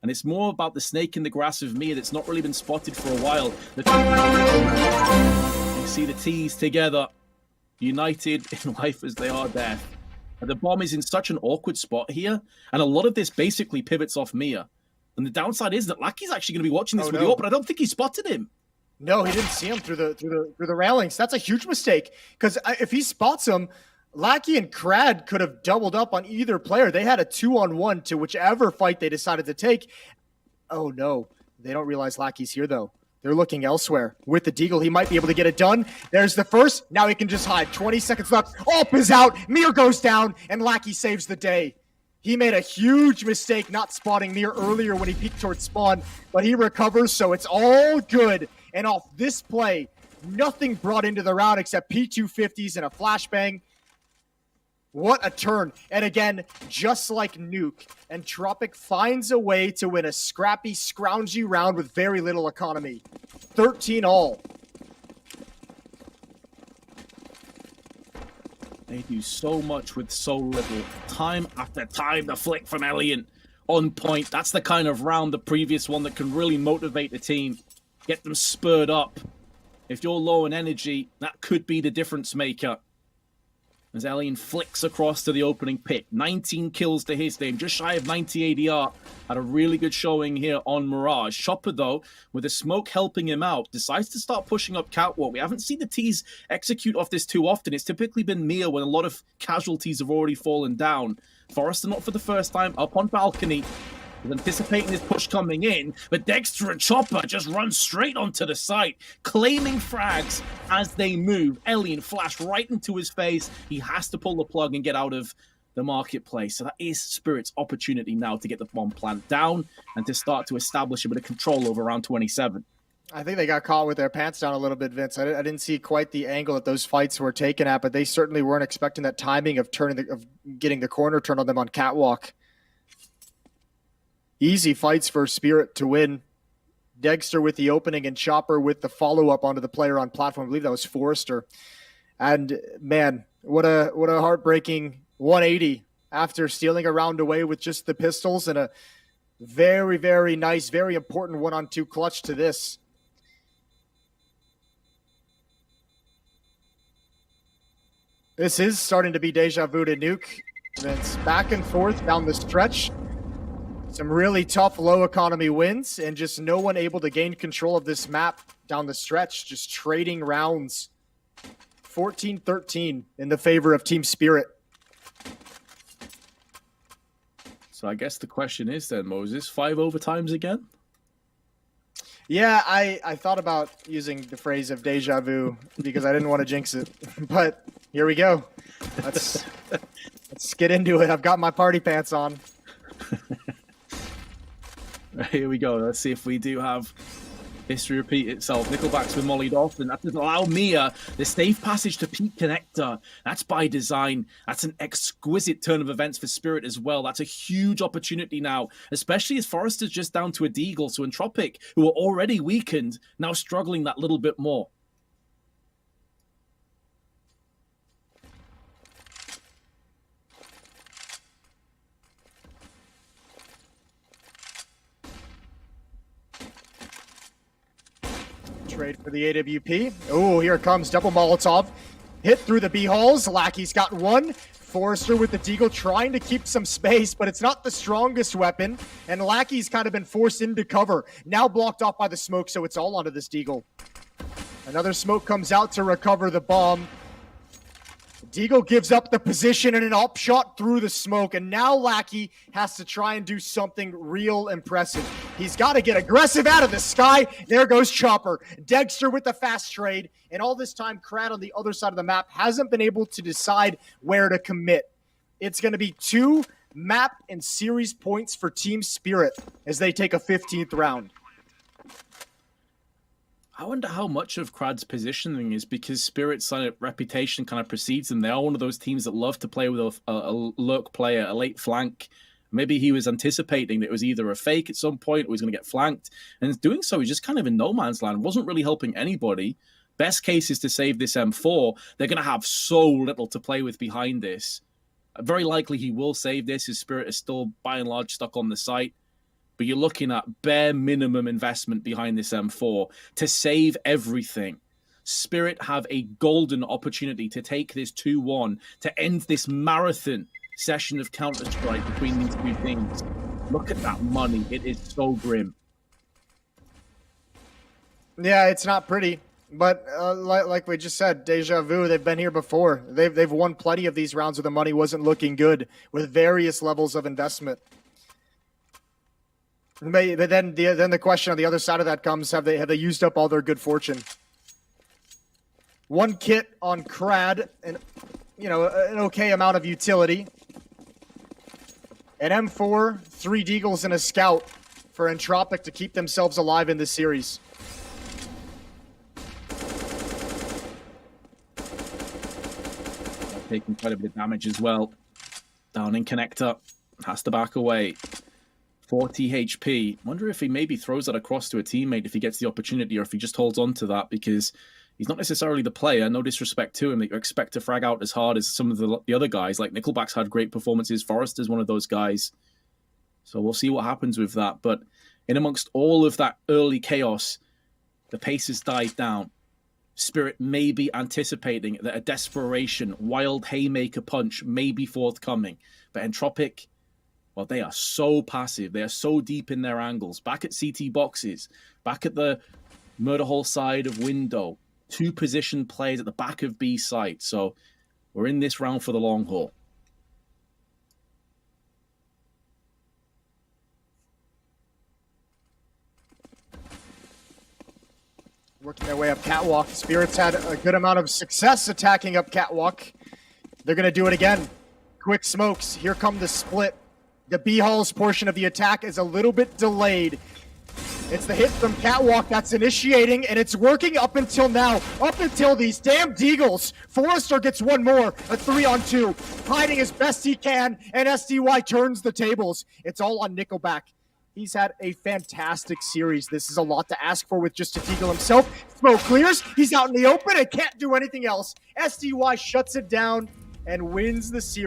And it's more about the snake in the grass of Mia that's not really been spotted for a while. You see the T's together, united in life as they are death. And the bomb is in such an awkward spot here, and a lot of this basically pivots off Mia. And the downside is that Lackey's actually going to be watching this with the AWP, but I don't think he spotted him. No, he didn't see him through the railings. That's a huge mistake, because if he spots him, Lackey and Crad could have doubled up on either player. They had a 2-on-1 to whichever fight they decided to take. Oh no, they don't realize Lackey's here though. They're looking elsewhere. With the Deagle, he might be able to get it done. There's the first. Now he can just hide. 20 seconds left. AWP is out. Mir goes down, and Lackey saves the day. He made a huge mistake not spotting Mir earlier when he peeked towards spawn, but he recovers, so it's all good. And off this play, nothing brought into the round except P250s and a flashbang. What a turn. And again, just like Nuke, Entropiq finds a way to win a scrappy, scroungy round with very little economy. 13 all. They do so much with so little. Time after time, the flick from Elian on point. That's the kind of round, the previous one, that can really motivate the team, get them spurred up. If you're low on energy, that could be the difference maker. As Elian flicks across to the opening pick. 19 kills to his name, just shy of 90 ADR. Had a really good showing here on Mirage. Chopper, though, with the smoke helping him out, decides to start pushing up catwalk. We haven't seen the T's execute off this too often. It's typically been Mia when a lot of casualties have already fallen down. Forrester, not for the first time, up on balcony. Anticipating this push coming in, but Dexter and Chopper just run straight onto the site, claiming frags as they move. Elian flashed right into his face. He has to pull the plug and get out of the marketplace. So that is Spirit's opportunity now to get the bomb plant down and to start to establish a bit of control over round 27. I think they got caught with their pants down a little bit, Vince. I didn't see quite the angle that those fights were taken at, but they certainly weren't expecting that timing of getting the corner turn on them on catwalk. Easy fights for Spirit to win. Dexter with the opening and Chopper with the follow-up onto the player on platform. I believe that was Forrester. And man, what a heartbreaking 180 after stealing a round away with just the pistols, and a very, very nice, very important 1-on-2 clutch to this. This is starting to be deja vu to Nuke. And it's back and forth down the stretch. Some really tough low economy wins, and just no one able to gain control of this map down the stretch, just trading rounds. 14-13 in the favor of Team Spirit. So I guess the question is then, Moses, 5 overtimes again? Yeah, I thought about using the phrase of deja vu because I didn't want to jinx it. But here we go. Let's get into it. I've got my party pants on. Here we go. Let's see if we do have history repeat itself. Nickelback's been mollied off, and that doesn't allow Mia the safe passage to Peak Connector. That's by design. That's an exquisite turn of events for Spirit as well. That's a huge opportunity now, especially as Forrester's just down to a Deagle. So Entropiq, who are already weakened, now struggling that little bit more. Trade for the AWP. Oh, here it comes. Double Molotov. Hit through the B-halls. Lackey's got one. Forrester with the Deagle trying to keep some space, but it's not the strongest weapon. And Lackey's kind of been forced into cover. Now blocked off by the smoke, so it's all onto this Deagle. Another smoke comes out to recover the bomb. Deagle gives up the position and an up shot through the smoke, and now Lackey has to try and do something real impressive. He's got to get aggressive out of the sky. There goes Chopper. Dexter with the fast trade, and all this time, Crad on the other side of the map hasn't been able to decide where to commit. It's going to be 2 map and series points for Team Spirit as they take a 15th round. I wonder how much of Crad's positioning is because Spirit's reputation kind of precedes them. They are one of those teams that love to play with a lurk player, a late flank. Maybe he was anticipating that it was either a fake at some point or he's going to get flanked. And doing so, he's just kind of in no man's land. Wasn't really helping anybody. Best case is to save this M4. They're going to have so little to play with behind this. Very likely he will save this. His Spirit is still, by and large, stuck on the site. But you're looking at bare minimum investment behind this M4 to save everything. Spirit have a golden opportunity to take this 2-1, to end this marathon session of Counter-Strike between these two teams. Look at that money. It is so grim. Yeah, it's not pretty. But like we just said, deja vu, they've been here before. They've won plenty of these rounds where the money wasn't looking good with various levels of investment. But then the question on the other side of that comes: have they used up all their good fortune? 1 kit on Crad, and an okay amount of utility. An M4, 3 Deagles, and a Scout for Entropiq to keep themselves alive in this series. Taking quite a bit of damage as well. Down in Connector, has to back away. 40 HP. Wonder if he maybe throws that across to a teammate if he gets the opportunity, or if he just holds on to that, because he's not necessarily the player. No disrespect to him that you expect to frag out as hard as some of the other guys. Like Nickelback's had great performances. Forrester's one of those guys. So we'll see what happens with that. But in amongst all of that early chaos, the pace has died down. Spirit may be anticipating that a desperation, wild haymaker punch may be forthcoming. But Entropiq, well, they are so passive. They are so deep in their angles. Back at CT boxes, back at the murder hole side of window, 2 position plays at the back of B site. So we're in this round for the long haul. Working their way up Catwalk. Spirit's had a good amount of success attacking up Catwalk. They're going to do it again. Quick smokes. Here come the split. The B-Halls portion of the attack is a little bit delayed. It's the hit from Catwalk that's initiating, and it's working up until now. Up until these damn Deagles. Forrester gets one more, a 3-on-2. Hiding as best he can, and SDY turns the tables. It's all on Nickelback. He's had a fantastic series. This is a lot to ask for with just a Deagle himself. Smoke clears. He's out in the open and can't do anything else. SDY shuts it down and wins the series.